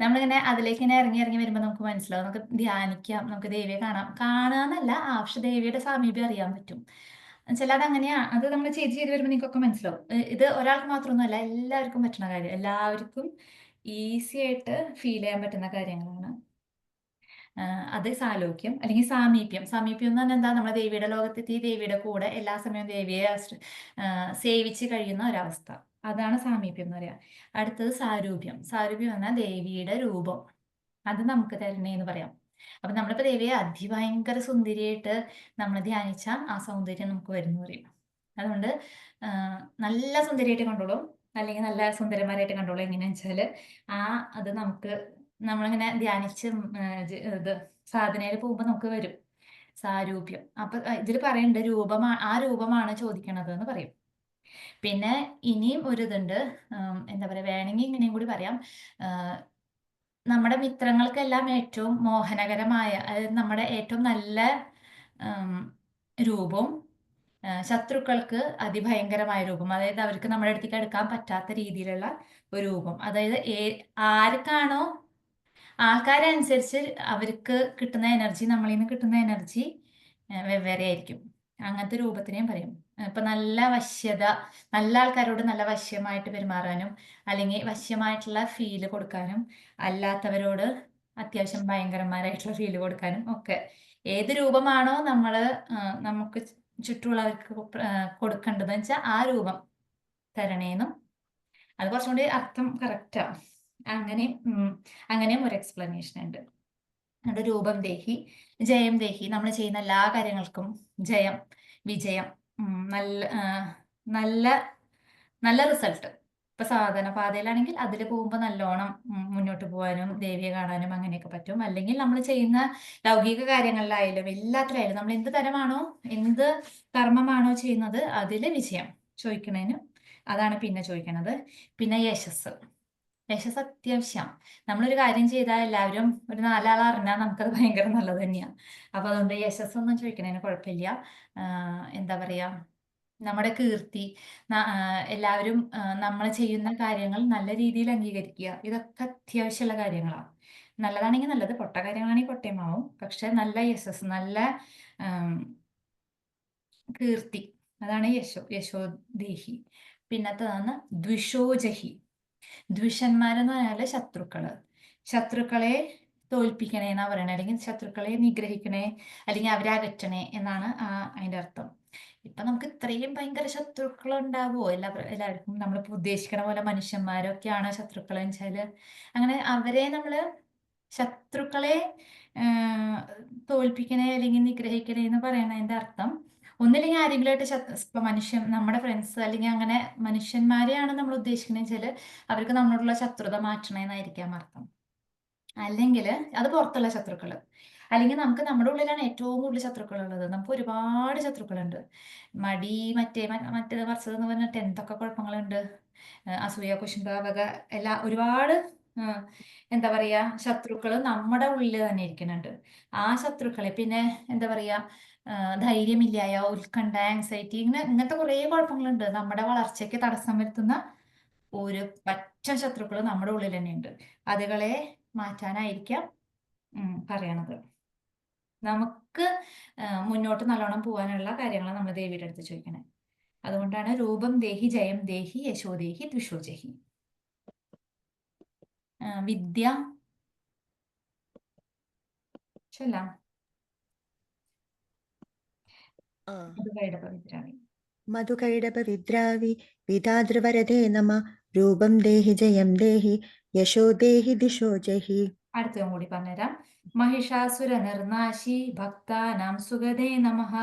നമ്മളിങ്ങനെ അതിലേക്ക് ഇങ്ങനെ ഇറങ്ങി വരുമ്പോൾ നമുക്ക് മനസ്സിലാവും. നമുക്ക് ധ്യാനിക്കാം, നമുക്ക് ദേവിയെ കാണാന്നല്ല, പക്ഷെ ദേവിയുടെ സാമീപ്യം അറിയാൻ പറ്റും. എന്നുവെച്ചാൽ അതങ്ങനെയാ. അത് നമ്മൾ ചെയ്ത് വരുമ്പോൾ നിങ്ങൾക്കൊക്കെ മനസ്സിലാവും. ഇത് ഒരാൾക്ക് മാത്രമൊന്നുമല്ല, എല്ലാവർക്കും പറ്റുന്ന കാര്യം. എല്ലാവർക്കും ഈസി ആയിട്ട് ഫീൽ ചെയ്യാൻ പറ്റുന്ന കാര്യങ്ങളാണ്. അത് സാലോക്യം അല്ലെങ്കിൽ സാമീപ്യം. സാമീപ്യം എന്ന് പറഞ്ഞാൽ എന്താ? നമ്മുടെ ദേവിയുടെ ലോകത്തെത്തി ദേവിയുടെ കൂടെ എല്ലാ സമയവും ദേവിയെ സേവിച്ച് കഴിയുന്ന ഒരവസ്ഥ. അതാണ് സാമീപ്യം എന്ന് പറയാം. അടുത്തത് സാരൂപ്യം. സാരൂപ്യം പറഞ്ഞാൽ ദേവിയുടെ രൂപം അത് നമുക്ക് തരണേന്ന് പറയാം. അപ്പൊ നമ്മളിപ്പോ ദേവിയെ അതിഭയങ്കര സുന്ദരിയായിട്ട് നമ്മൾ ധ്യാനിച്ച ആ സൗന്ദര്യം നമുക്ക് വരുന്നു പറയും. അതുകൊണ്ട് നല്ല സുന്ദരിയായിട്ട് കണ്ടോളും, അല്ലെങ്കിൽ നല്ല സുന്ദരന്മാരായിട്ട് കണ്ടോളും. എങ്ങനെയാന്ന് വെച്ചാല് അത് നമുക്ക് നമ്മളിങ്ങനെ ധ്യാനിച്ച് ഇത് സാധനയിൽ പോകുമ്പോൾ നമുക്ക് വരും സാരൂപ്യം. അപ്പൊ ഇതിൽ പറയുന്നുണ്ട് ആ രൂപമാണ് ചോദിക്കണത് എന്ന് പറയും. പിന്നെ ഇനിയും ഒരു ഇതുണ്ട്, എന്താ പറയാ, വേണമെങ്കിൽ ഇങ്ങനെയും കൂടി പറയാം. നമ്മുടെ മിത്രങ്ങൾക്കെല്ലാം ഏറ്റവും മോഹനകരമായ, അതായത് നമ്മുടെ ഏറ്റവും നല്ല രൂപവും ശത്രുക്കൾക്ക് അതിഭയങ്കരമായ രൂപം, അതായത് അവർക്ക് നമ്മുടെ അടുത്തേക്ക് അടുക്കാൻ പറ്റാത്ത രീതിയിലുള്ള ഒരു രൂപം. അതായത് ആർക്കാണോ ആൾക്കാരെ അനുസരിച്ച് അവർക്ക് കിട്ടുന്ന എനർജി, നമ്മളിൽ നിന്ന് കിട്ടുന്ന എനർജി വെവ്വേറെ ആയിരിക്കും. അങ്ങനത്തെ രൂപത്തിനെയും പറയും. ഇപ്പൊ നല്ല വശ്യത, നല്ല ആൾക്കാരോട് നല്ല വശ്യമായിട്ട് പെരുമാറാനും അല്ലെങ്കിൽ വശ്യമായിട്ടുള്ള ഫീല് കൊടുക്കാനും അല്ലാത്തവരോട് അത്യാവശ്യം ഭയങ്കരന്മാരായിട്ടുള്ള ഫീല് കൊടുക്കാനും ഒക്കെ ഏത് രൂപമാണോ നമുക്ക് ചുറ്റുമുള്ളവർക്ക് കൊടുക്കേണ്ടതെന്ന് വെച്ചാൽ ആ രൂപം തരണേന്നും, അത് കുറച്ചും കൂടി അർത്ഥം കറക്റ്റാ. അങ്ങനെയും ഒരു എക്സ്പ്ലനേഷൻ ഉണ്ട്. അത് രൂപം ദേഹി ജയം ദേഹി, നമ്മൾ ചെയ്യുന്ന എല്ലാ കാര്യങ്ങൾക്കും ജയം, വിജയം, നല്ല നല്ല റിസൾട്ട്. ഇപ്പൊ സാധന പാതയിലാണെങ്കിൽ അതിൽ പോകുമ്പോൾ നല്ലോണം മുന്നോട്ട് പോകാനും ദേവിയെ കാണാനും അങ്ങനെയൊക്കെ പറ്റും. അല്ലെങ്കിൽ നമ്മൾ ചെയ്യുന്ന ലൗകിക കാര്യങ്ങളിലായാലും എല്ലാത്തിലായാലും നമ്മൾ എന്ത് തരമാണോ, എന്ത് കർമ്മമാണോ ചെയ്യുന്നത് അതിൽ വിജയം ചോദിക്കണേന് അതാണ് പിന്നെ ചോദിക്കണത്. പിന്നെ യശസ് അത്യാവശ്യം. നമ്മളൊരു കാര്യം ചെയ്താൽ എല്ലാവരും ഒരു 4 ആൾ അറിഞ്ഞാൽ നമുക്കത് ഭയങ്കര നല്ലത് തന്നെയാണ്. അപ്പൊ അതുകൊണ്ട് യശസ്സൊന്നും ചോദിക്കണേന് കുഴപ്പമില്ല. എന്താ പറയാ, നമ്മുടെ കീർത്തി, എല്ലാവരും നമ്മൾ ചെയ്യുന്ന കാര്യങ്ങൾ നല്ല രീതിയിൽ അംഗീകരിക്കുക, ഇതൊക്കെ അത്യാവശ്യമുള്ള കാര്യങ്ങളാണ്. നല്ലതാണെങ്കിൽ നല്ലത്, പൊട്ട കാര്യങ്ങളാണെങ്കിൽ പൊട്ടയമാവും. പക്ഷെ നല്ല യശസ്, നല്ല കീർത്തി, അതാണ് യശോദേഹി. പിന്നത്തതാണ് ദ്വിഷോജഹി. ദ്വിഷന്മാരെന്ന് പറഞ്ഞാല് ശത്രുക്കളെ തോൽപ്പിക്കണേ എന്നാ പറയണേ, അല്ലെങ്കിൽ ശത്രുക്കളെ നിഗ്രഹിക്കണേ, അല്ലെങ്കിൽ അവരെ അകറ്റണേ എന്നാണ് അതിന്റെ അർത്ഥം. ഇപ്പൊ നമുക്ക് ഇത്രയും ഭയങ്കര ശത്രുക്കൾ ഉണ്ടാവുമോ? എല്ലാവർക്കും നമ്മളിപ്പോ ഉദ്ദേശിക്കണ പോലെ മനുഷ്യന്മാരൊക്കെയാണ് ശത്രുക്കൾ എന്ന് വെച്ചാല്, അങ്ങനെ ശത്രുക്കളെ തോൽപ്പിക്കണേ അല്ലെങ്കിൽ നിഗ്രഹിക്കണേ എന്ന് പറയണതിന്റെ അർത്ഥം ഒന്നില്ലെങ്കിൽ ആരെങ്കിലുമായിട്ട് നമ്മുടെ ഫ്രണ്ട്സ് അല്ലെങ്കിൽ അങ്ങനെ മനുഷ്യന്മാരെയാണ് നമ്മൾ ഉദ്ദേശിക്കുന്നത് വെച്ചാല് അവർക്ക് നമ്മളോടുള്ള ശത്രുത മാറ്റണേന്നായിരിക്കാം അർത്ഥം. അല്ലെങ്കിൽ അത് പുറത്തുള്ള ശത്രുക്കള്, അല്ലെങ്കിൽ നമ്മുടെ ഉള്ളിലാണ് ഏറ്റവും കൂടുതൽ ശത്രുക്കൾ ഉള്ളത്. നമുക്ക് ഒരുപാട് ശത്രുക്കളുണ്ട്. മറ്റേത് മറിച്ചതെന്ന് പറഞ്ഞിട്ട് എന്തൊക്കെ കുഴപ്പങ്ങളുണ്ട്. അസൂയ, കുശുമ്പ വക ഒരുപാട് എന്താ പറയാ ശത്രുക്കള് നമ്മുടെ ഉള്ളിൽ തന്നെ ഇരിക്കുന്നുണ്ട്. ആ ശത്രുക്കളെ പിന്നെ എന്താ പറയാ, ധൈര്യമില്ലായ, ഉത്കണ്ഠ, ആങ്സൈറ്റി, ഇങ്ങനത്തെ കുറേ കുഴപ്പങ്ങളുണ്ട്. നമ്മുടെ വളർച്ചയ്ക്ക് തടസ്സം വരുത്തുന്ന ഒരു പറ്റം ശത്രുക്കൾ നമ്മുടെ ഉള്ളിൽ തന്നെയുണ്ട്. അതുകളെ മാറ്റാനായിരിക്കാം പറയണത്. നമുക്ക് മുന്നോട്ട് നല്ലോണം പോകാനുള്ള കാര്യങ്ങളാണ് നമ്മൾ ദേവിയുടെ അടുത്ത് ചോദിക്കണേ. അതുകൊണ്ടാണ് രൂപം ദേഹി ജയം ദേഹി യശോദേഹി ദ്വിഷോജഹി. വിദ്യ ചൊല്ലാം. മധുകൈടപവിദ്രാവി വിധാതൃവരദേ നമ രൂപം ദേഹി ജയം ദേഹി യശോ ദേഹി ദിശോ ജഹി. അടുത്തതും കൂടി പറഞ്ഞുതരാം. മഹിഷാസുര നിർനാശി ഭക്താനാം സുഗതേ നമഃ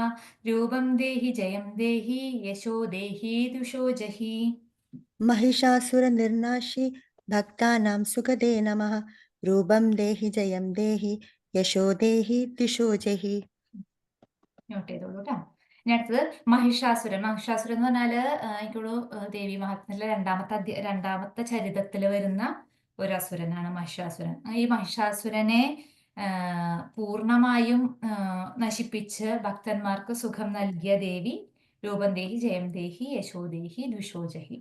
രൂപം ദേഹി ജയം ദേഹി യശോ ദേഹി ദിശോ ജഹി. മഹിഷാസുര നിർനാശി ഭക്താനാം സുഗതേ നമഃ രൂപം ദേഹി ജയം ദേഹി യശോ ദേഹി ദിശോ ജഹി. നോട്ട് ചെയ്തോളൂ കേട്ടോ. ഇനി അടുത്തത് മഹിഷാസുരൻ എന്ന് പറഞ്ഞാല് എനിക്കൊരു ദേവി മഹാത്മ്യത്തിലെ രണ്ടാമത്തെ ചരിതത്തിൽ വരുന്ന ഒരു അസുരനാണ് മഹിഷാസുരൻ. ഈ മഹിഷാസുരനെ പൂർണ്ണമായും നശിപ്പിച്ച് ഭക്തന്മാർക്ക് സുഖം നൽകിയ ദേവി രൂപം ദേഹി ജയം ദേഹി യശോദേഹി ദ്വിഷോജഹി.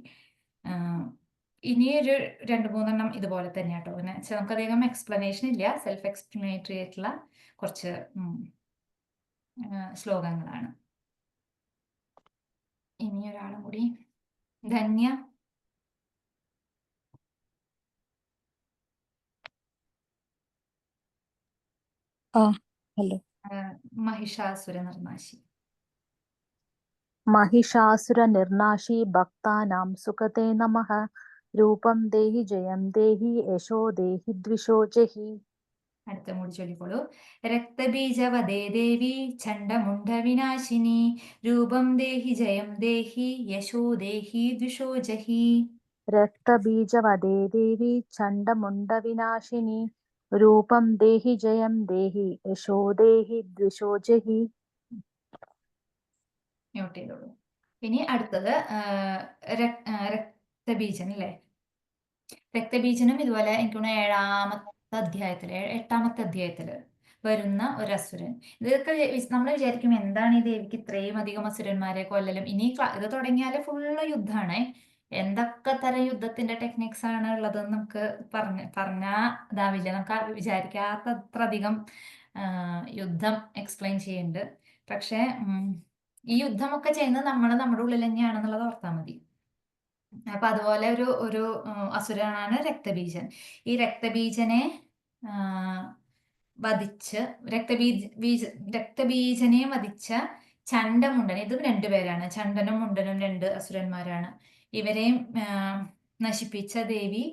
ഇനിയൊരു 2-3 ഇതുപോലെ തന്നെ കേട്ടോ. പിന്നെ നമുക്കധികം എക്സ്പ്ലനേഷൻ ഇല്ല, സെൽഫ് എക്സ്പ്ലനേറ്ററി ആയിട്ടുള്ള കുറച്ച് ശ്ലോകങ്ങളാണ്. ഇനി ഒരാളും കൂടി, ധന്യ. ഹലോ. മഹിഷാസുര നിർനാശി. महिषासुर निर्नाशी भक्तानां सुखते नमः रूपं देहि जयं देहि यशो देहि द्विषो जहि. അടുത്ത കൂടി ചൊല്ലിക്കോളൂ. രക്തബീജവദേ ദേവി ചണ്ഡമുണ്ഡ വിനാശിനി രൂപം ദേഹി ജയം ദേഹി യശോ ദേഹി ദ്വിഷോ ജഹി. രക്തബീജവദേ ദേവി ചണ്ഡമുണ്ഡ വിനാശിനി രൂപം ദേഹി ജയം ദേഹി യശോ ദേഹി ദ്വിഷോ ജഹി. നോട്ട് ചെയ്തോളൂ. ഇനി അടുത്തത് രക്തബീജൻ അല്ലേ. രക്തബീജനും ഇതുപോലെ എനിക്ക് തോന്നുന്നു 8ാമത്തെ അധ്യായത്തില് വരുന്ന ഒരു അസുരൻ. ഇതൊക്കെ നമ്മൾ വിചാരിക്കും എന്താണ് ഈ ദേവിക്ക് ഇത്രയും അധികം അസുരന്മാരെ കൊല്ലലും. ഇനി ഇത് തുടങ്ങിയാല് ഫുള്ള് യുദ്ധമാണ്. എന്തൊക്കെ തരം യുദ്ധത്തിന്റെ ടെക്നിക്സ് ആണ് ഉള്ളതെന്ന് നമുക്ക് പറഞ്ഞാ ഇതാവില്ല. നമുക്ക് വിചാരിക്കാത്തത്ര അധികം യുദ്ധം എക്സ്പ്ലെയിൻ ചെയ്യുന്നുണ്ട്. പക്ഷെ ഈ യുദ്ധമൊക്കെ ചെയ്യുന്നത് നമ്മുടെ ഉള്ളിൽ തന്നെയാണെന്നുള്ളത് ഓർത്താൽ മതി. അപ്പൊ അതുപോലെ ഒരു അസുരനാണ് രക്തബീജൻ. ഈ രക്തബീജനെ ആ, വധിച്ച് രക്തബീജനെ വധിച്ച ചണ്ഡമുണ്ടൻ, ഇതും രണ്ടുപേരാണ്. ചണ്ഡനും മുണ്ടനും രണ്ട് അസുരന്മാരാണ്. ഇവരെയും നശിപ്പിച്ച ദേവി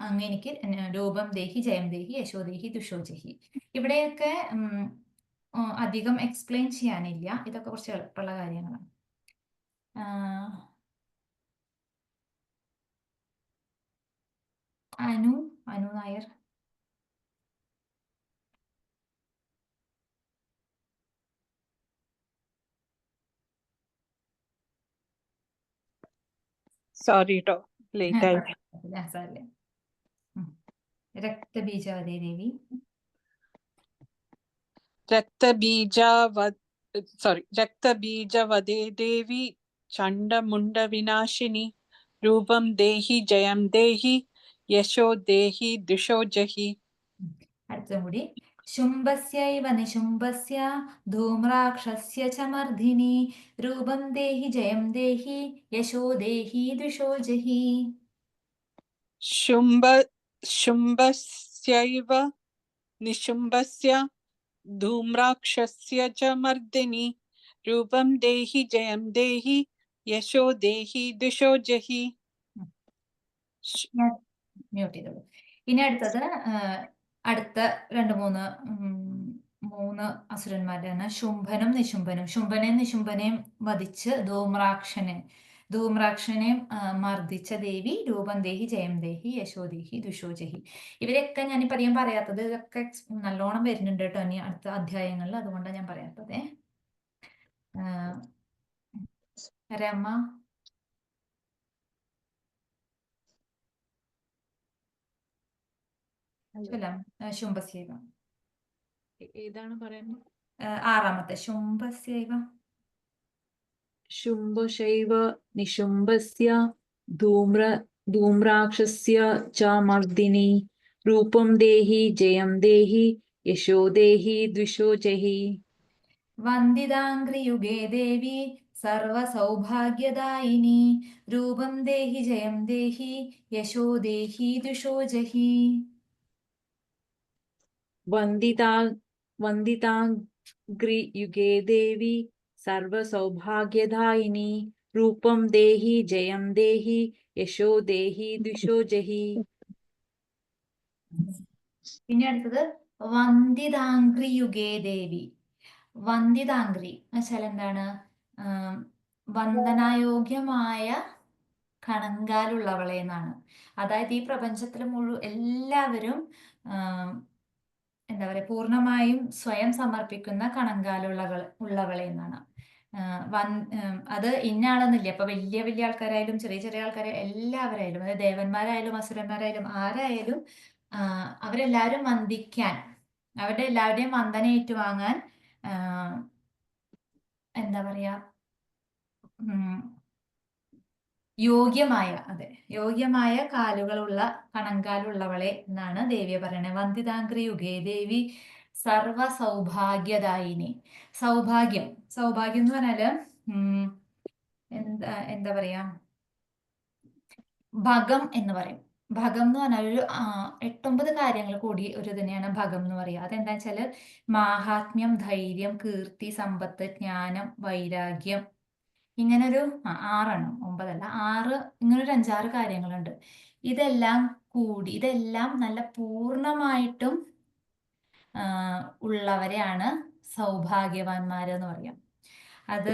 അങ്ങനെക്ക് രൂപം ദേഹി ജയം ദേഹി യശോദേഹി ദുഷോജഹി. ഇവിടെയൊക്കെ അധികം എക്സ്പ്ലെയിൻ ചെയ്യാനില്ല, ഇതൊക്കെ കുറച്ച് എളുപ്പമുള്ള കാര്യങ്ങളാണ്. അനു നായർ. സോറി കേട്ടോ, ലേറ്റ് ആയി. സാറില്ല. രക്തബീജവതേ ദേവി. രക്തബീജവദേ ദേവി ചണ്ഡമുണ്ട വിനാശിനി രൂപം ദേഹി ജയം ദേഹി യശോ ദേഹി ദിശോ ജഹി. അടുത്തും കൂടി. ശുംഭസ്യൈവ നിശുംഭസ്യ ധൂമ്രാക്ഷസ്യ ച മർദ്ദിനി രൂപം ദേഹി ജയം ദേഹി യശോ ദേഹി ദിശോ ജഹി. ശുംഭസ്യൈവ നിശുംഭസ്യ ധൂമ്രാക്ഷസ്യ ച മർദ്ദിനി രൂപം ദേഹി ജയം ദേഹി യശോ ദേഹി ദിശോ ജഹി. മ്യൂട്ട് ചെയ്തോളൂ. ഇനി അടുത്തത് അടുത്ത മൂന്ന് അസുരന്മാരാണ് ശുംഭനും നിശുംഭനും. ശുംഭനെയും നിശുംഭനെയും വധിച്ച് ധൂമ്രാക്ഷനെയും മർദ്ദിച്ച ദേവി രൂപം ദേഹി ജയം ദേഹി യശോ ദേഹി ദുഷോ ജഹി. ഇവരൊക്കെ ഞാനിപ്പോൾ അധികം പറയാത്തത്, ഇതൊക്കെ നല്ലോണം വരുന്നുണ്ട് കേട്ടോ ഇനി അടുത്ത അധ്യായങ്ങളിൽ, അതുകൊണ്ടാണ് ഞാൻ പറയാത്തത്. രമ. ശുംഭസ്യൈവ ഏതാണ് പറയുന്നത്? ആറാമത്തെ ശുംഭസ്യൈവ. ശുംഭശൈവ നിശുംഭസ്യ ധൂമ്രാക്ഷസ്യ ച മർദിനി രൂപം ദേഹി ജയം ദേഹി യശോ ദേഹി ദ്വിഷോ ജഹി. വന്ദിതാംഗ്രിയുഗേ ദേവി സർവസൗഭാഗ്യദായിനി രൂപം ദേഹി ജയം ദേഹി യശോ ദേഹി ദുഷോ ജഹി. വന്ദിതാംഗ്രിയുഗേ ദേവി സർവസൗഭാഗ്യദായിനി രൂപം ദേഹി ജയം ദേഹി യശോ ദേഹി ദ്വിഷോ ജഹി. പിന്നെ അടുത്തത് വന്ദിതാംഗ്രിയുഗേ ദേവി. വന്ദിതാംഗ്രി എന്ന് വെച്ചാൽ എന്താണ്? വന്ദനായോഗ്യമായ കണങ്കാലുള്ളവളെ എന്നാണ്. അതായത് ഈ പ്രപഞ്ചത്തിൽ എല്ലാവരും എന്താ പറയുക, പൂർണ്ണമായും സ്വയം സമർപ്പിക്കുന്ന ഉള്ളവളെ എന്നാണ്. അത് ഇന്ന ആളെന്നില്ല. അപ്പൊ വലിയ വലിയ ആൾക്കാരായാലും ചെറിയ ചെറിയ ആൾക്കാരായാലും എല്ലാവരായാലും, അതായത് ദേവന്മാരായാലും അസുരന്മാരായാലും ആരായാലും അവരെല്ലാവരും വന്ദിക്കാൻ, അവരുടെ എല്ലാവരുടെയും വന്ദന ഏറ്റുവാങ്ങാൻ എന്താ പറയാ, യോഗ്യമായ കാലുകളുള്ള കണങ്കാലുള്ളവളെ എന്നാണ് ദേവിയെ പറയണത്. വന്ദിതാംഗ്രിയുഗേ ദേവി സർവ സൗഭാഗ്യദായിനി. സൗഭാഗ്യം എന്ന് പറഞ്ഞാല് എന്താ പറയാ, ഭഗം എന്ന് പറയും. ഭഗം എന്ന് പറഞ്ഞാൽ ഒരു 8-9 കാര്യങ്ങൾ കൂടി ഒരു തന്നെയാണ് ഭഗം എന്ന് പറയുക. അതെന്താ വെച്ചാല് മാഹാത്മ്യം, ധൈര്യം, കീർത്തി, സമ്പത്ത്, ജ്ഞാനം, വൈരാഗ്യം, ഇങ്ങനൊരു 6 എണ്ണം, 9 അല്ല 6, ഇങ്ങനൊരു 5-6 കാര്യങ്ങളുണ്ട്. ഇതെല്ലാം നല്ല പൂർണ്ണമായിട്ടും ഉള്ളവരെയാണ് സൗഭാഗ്യവാന്മാര് എന്ന് പറയാം. അത്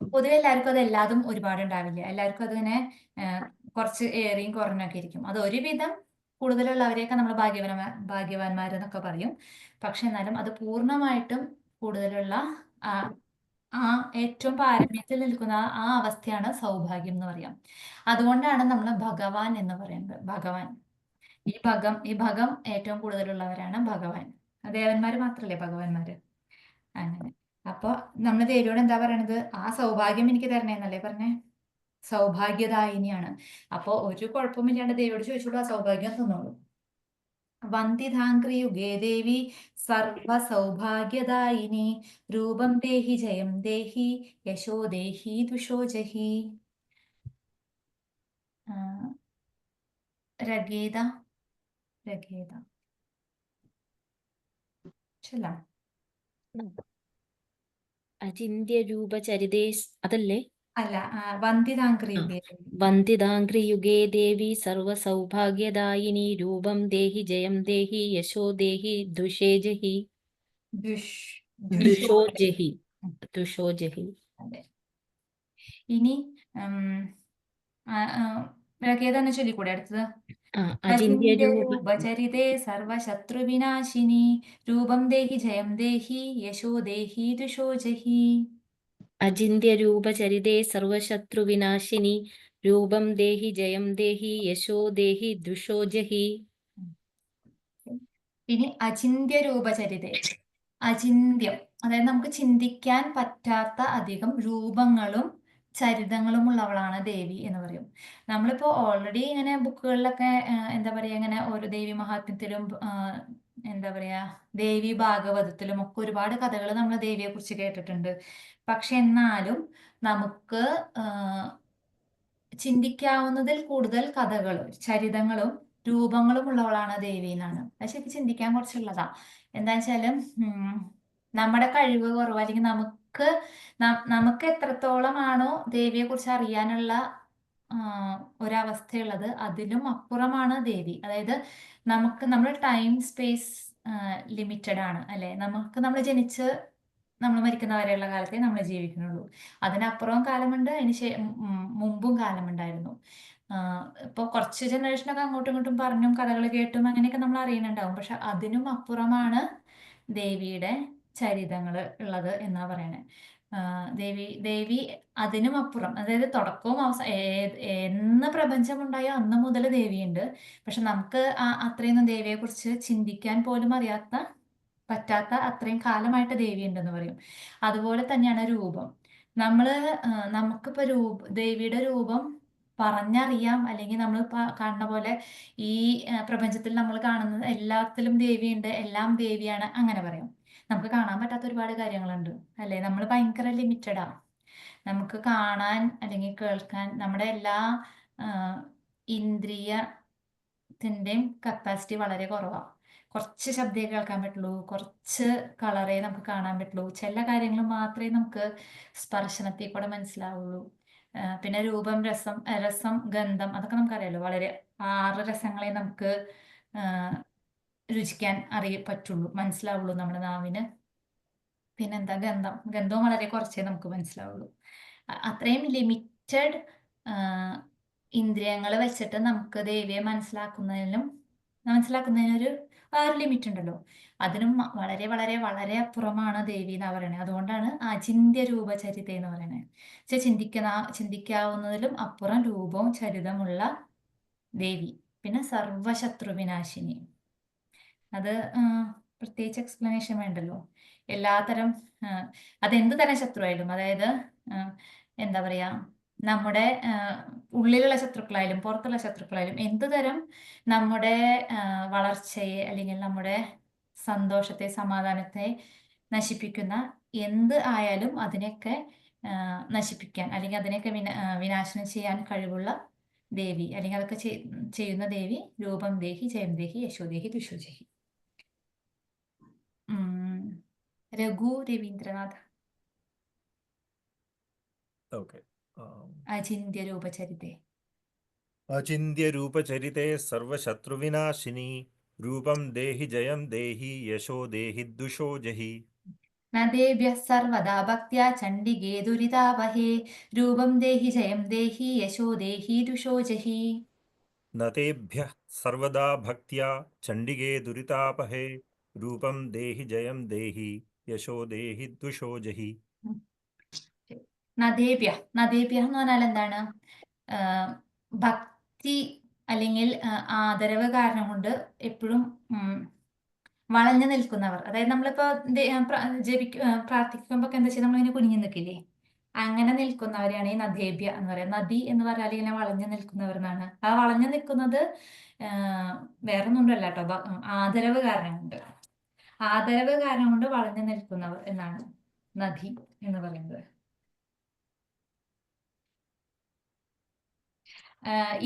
പൊതുവെ എല്ലാവർക്കും അത് എല്ലാതും ഒരുപാടുണ്ടാവില്ല. എല്ലാവർക്കും അതിങ്ങനെ കുറച്ച് ഏറിയും കുറഞ്ഞൊക്കെ ഇരിക്കും. അത് ഒരുവിധം കൂടുതലുള്ളവരെയൊക്കെ നമ്മൾ ഭാഗ്യവാന്മാരെന്നൊക്കെ പറയും. പക്ഷെ എന്നാലും അത് പൂർണ്ണമായിട്ടും കൂടുതലുള്ള ഏറ്റവും പാരമ്യത്തിൽ നിൽക്കുന്ന ആ അവസ്ഥയാണ് സൗഭാഗ്യം എന്ന് പറയാം. അതുകൊണ്ടാണ് നമ്മൾ ഭഗവാൻ എന്ന് പറയുന്നത്. ഭഗവാൻ, ഈ ഭഗം ഏറ്റവും കൂടുതലുള്ളവരാണ് ഭഗവാൻ. ദേവന്മാര് മാത്രല്ലേ ഭഗവാന്മാര്. അങ്ങനെ അപ്പൊ നമ്മൾ ദേവിയോട് എന്താ പറയണത്? ആ സൗഭാഗ്യം എനിക്ക് തരണേന്നല്ലേ പറഞ്ഞേ? സൗഭാഗ്യദായിനിയാണ്. അപ്പൊ ഒരു കുഴപ്പമില്ലാണ്ട് ദേവിയോട് ചോദിച്ചോളൂ, ആ സൗഭാഗ്യം തന്നോളൂ. വന്ദിതാംഗ്രിയുഗേ ദേവി സർവസൗഭാഗ്യദായിനി രൂപം ദേഹി ജയം ദേഹി യശോ ദേഹി ദുഷോ ജഹി. ആ, രഗേത രഗേത ചൊല്ലാം. അചിന്യരൂപചരിതേ അതല്ലേ? അല്ല, വന്ദിതാംഗ്രിയുഗേ ദേവി. വന്ദിതാംഗ്രിയുഗേ ദേവി സർവസൗഭാഗ്യദായിനി രൂപം ദേഹി ജയം ദേഹി യശോ ദേഹി ദുഷേ ജഹി. ദുഷോ ജഹി. ദുഷോ ജഹി. അതെ. ഇനി രഗേത എന്ന് ചൊല്ലിക്കൂടെ അടുത്തത്? അചിന്യരൂപ അചിന്യരൂപചരിതേ സർവശത്രുവിനാശിനി രൂപം ദേഹി ജയം ദേഹി യശോ ദേഹി ദുഷോ ജഹി. അചിന്യരൂപചരിതേ സർവശത്രുവിനാശിനി രൂപം ദേഹി ജയം ദേഹി യശോ ദേഹി ദുഷോ ജഹി. ഇനി അചിന്യരൂപചരിതേ. അചിന്യം, അതായത് നമുക്ക് ചിന്തിക്കാൻ പറ്റാത്ത അധികം രൂപങ്ങളും ചരിതങ്ങളും ഉള്ളവളാണ് ദേവി എന്ന് പറയും. നമ്മളിപ്പോ ഓൾറെഡി ഇങ്ങനെ ബുക്കുകളിലൊക്കെ എന്താ പറയാ, ഇങ്ങനെ ഓരോ ദേവി മഹാത്മ്യത്തിലും എന്താ പറയാ ദേവി ഭാഗവതത്തിലും ഒക്കെ ഒരുപാട് കഥകൾ നമ്മൾ ദേവിയെ കുറിച്ച് കേട്ടിട്ടുണ്ട്. പക്ഷെ എന്നാലും നമുക്ക് ചിന്തിക്കാവുന്നതിൽ കൂടുതൽ കഥകളും ചരിതങ്ങളും രൂപങ്ങളും ഉള്ളവളാണ് ദേവി എന്നാണ്. അത് ശരിക്കും ചിന്തിക്കാൻ കുറച്ചുള്ളതാ. എന്താ വെച്ചാലും നമ്മുടെ കഴിവ് കുറവ്, അല്ലെങ്കിൽ നമുക്ക് എത്രത്തോളമാണോ ദേവിയെ കുറിച്ച് അറിയാനുള്ള ഒരവസ്ഥയുള്ളത് അതിലും അപ്പുറമാണ് ദേവി. അതായത് നമ്മുടെ ടൈം സ്പേസ് ലിമിറ്റഡ് ആണ് അല്ലെ. നമ്മൾ ജനിച്ച് നമ്മൾ മരിക്കുന്ന വരെയുള്ള കാലത്തെ നമ്മൾ ജീവിക്കുന്നുള്ളൂ. അതിനപ്പുറവും കാലമുണ്ട്, മുമ്പും കാലമുണ്ടായിരുന്നു. ഇപ്പോൾ കുറച്ച് ജനറേഷനൊക്കെ അങ്ങോട്ടും ഇങ്ങോട്ടും പറഞ്ഞും കഥകൾ കേട്ടും അങ്ങനെയൊക്കെ നമ്മൾ അറിയുന്നുണ്ടാവും. പക്ഷെ അതിനും അപ്പുറമാണ് ദേവിയുടെ ചരിതങ്ങൾ ഉള്ളത് എന്നാ പറയണേ. ദേവി അതിനും അപ്പുറം, അതായത് തുടക്കവും എന്ന് പ്രപഞ്ചമുണ്ടായോ അന്ന് മുതൽ ദേവിയുണ്ട്. പക്ഷെ നമുക്ക് അത്രയൊന്നും ദേവിയെ കുറിച്ച് ചിന്തിക്കാൻ പോലും പറ്റാത്ത അത്രയും കാലമായിട്ട് ദേവി ഉണ്ടെന്ന് പറയും. അതുപോലെ തന്നെയാണ് രൂപം. നമുക്കിപ്പോ ദേവിയുടെ രൂപം പറഞ്ഞറിയാം, അല്ലെങ്കിൽ നമ്മൾ കാണുന്ന പോലെ ഈ പ്രപഞ്ചത്തിൽ നമ്മൾ കാണുന്നത് എല്ലാത്തിലും ദേവിയുണ്ട്, എല്ലാം ദേവിയാണ് അങ്ങനെ പറയാം. നമുക്ക് കാണാൻ പറ്റാത്ത ഒരുപാട് കാര്യങ്ങളുണ്ട് അല്ലെ. നമ്മൾ ഭയങ്കര ലിമിറ്റഡാ. നമുക്ക് കാണാൻ അല്ലെങ്കിൽ കേൾക്കാൻ നമ്മുടെ എല്ലാ ഇന്ദ്രിയത്തിൻ്റെയും കപ്പാസിറ്റി വളരെ കുറവാണ്. കുറച്ച് ശബ്ദമേ കേൾക്കാൻ പറ്റുള്ളൂ, കുറച്ച് കളറേ നമുക്ക് കാണാൻ പറ്റുള്ളൂ, ചില കാര്യങ്ങൾ മാത്രമേ നമുക്ക് സ്പർശനത്തിൽ കൂടെ മനസ്സിലാവുള്ളൂ. പിന്നെ രൂപം, രസം, ഗന്ധം അതൊക്കെ നമുക്കറിയാലോ. വളരെ 6 രസങ്ങളെ നമുക്ക് രുചിക്കാൻ പറ്റുള്ളൂ, മനസ്സിലാവുള്ളൂ നമ്മുടെ നാവിന്. പിന്നെന്താ ഗന്ധവും വളരെ കുറച്ചേ നമുക്ക് മനസ്സിലാവുള്ളൂ. അത്രയും ലിമിറ്റഡ് ഇന്ദ്രിയങ്ങൾ വെച്ചിട്ട് നമുക്ക് ദേവിയെ മനസ്സിലാക്കുന്നതിനൊരു ലിമിറ്റ് ഉണ്ടല്ലോ. അതിനും വളരെ വളരെ വളരെ അപ്പുറമാണ് ദേവി എന്നാ പറയണേ. അതുകൊണ്ടാണ് അചിന്യ രൂപചരിത എന്ന് പറയണേ. ചിന്തിക്കാവുന്നതിലും അപ്പുറം രൂപവും ചരിതമുള്ള ദേവി. പിന്നെ സർവശത്രുവിനാശിനി, അത് പ്രത്യേകിച്ച് എക്സ്പ്ലനേഷൻ വേണ്ടല്ലോ. എല്ലാത്തരം അതെന്ത് തരം ശത്രുവായാലും, അതായത് എന്താ പറയാ നമ്മുടെ ഉള്ളിലുള്ള ശത്രുക്കളായാലും പുറത്തുള്ള ശത്രുക്കളായാലും എന്ത് തരം നമ്മുടെ വളർച്ചയെ അല്ലെങ്കിൽ നമ്മുടെ സന്തോഷത്തെ, സമാധാനത്തെ നശിപ്പിക്കുന്ന എന്ത് ആയാലും അതിനെയൊക്കെ നശിപ്പിക്കാൻ അല്ലെങ്കിൽ അതിനെയൊക്കെ വിനാശനം ചെയ്യാൻ കഴിവുള്ള ദേവി, അല്ലെങ്കിൽ അതൊക്കെ ചെയ്യുന്ന ദേവി രൂപം ദേഹി ജയം ദേഹി യശോ ദേഹി ദുഷോ ജഹി. രഘു രവീന്ദ്രനാഥ്. അചിന്യ രൂപചരിതേ. അചിന്യരൂപചരിതേ സർവശത്രുവിനാശിനി രൂപം ദേഹി ജയം ദേഹി യശോ ദേഹി ദുഷോ ജഹി. നദേഭ്യഃ സർവദാ ഭക്ത്യാ ചണ്ഡികേ ദുരിതാവഹേ രൂപം ദേഹി ജയം ദേഹി യശോ ദേഹി ദുഷോ ജഹി. നതേഭ്യഃ സർവദാ ഭക്ത്യാ ചണ്ഡികേ ദുരിതാപഹേ രൂപം ദേഹി ജയം ദേഹി യശോ ദേഹി ദുഷോ ജഹി. നദേഭ്യഃ എന്ന് പറഞ്ഞാൽ എന്താണ്? ഭക്തി അല്ലെങ്കിൽ ആദരവ് കാരണം കൊണ്ട് എപ്പോഴും വളഞ്ഞു നിൽക്കുന്നവർ. അതായത് നമ്മളിപ്പോ പ്രാർത്ഥിക്കുമ്പോ എന്താ വെച്ചാൽ നമ്മളിങ്ങനെ കുനിഞ്ഞു നിൽക്കില്ലേ, അങ്ങനെ നിൽക്കുന്നവരെയാണ് ഈ നദേഭ്യ എന്ന് പറയുന്നത്. നദി എന്ന് പറഞ്ഞാൽ ഇങ്ങനെ വളഞ്ഞു നിൽക്കുന്നവരെന്നാണ്. ആ വളഞ്ഞു നിൽക്കുന്നത് വേറെ ഒന്നുമല്ല കേട്ടോ, ആദരവ് കാരണം കൊണ്ട്, ആദരവ് കാരണം കൊണ്ട് വളഞ്ഞു നിൽക്കുന്നവർ എന്നാണ് നദി എന്ന് പറയുന്നത്.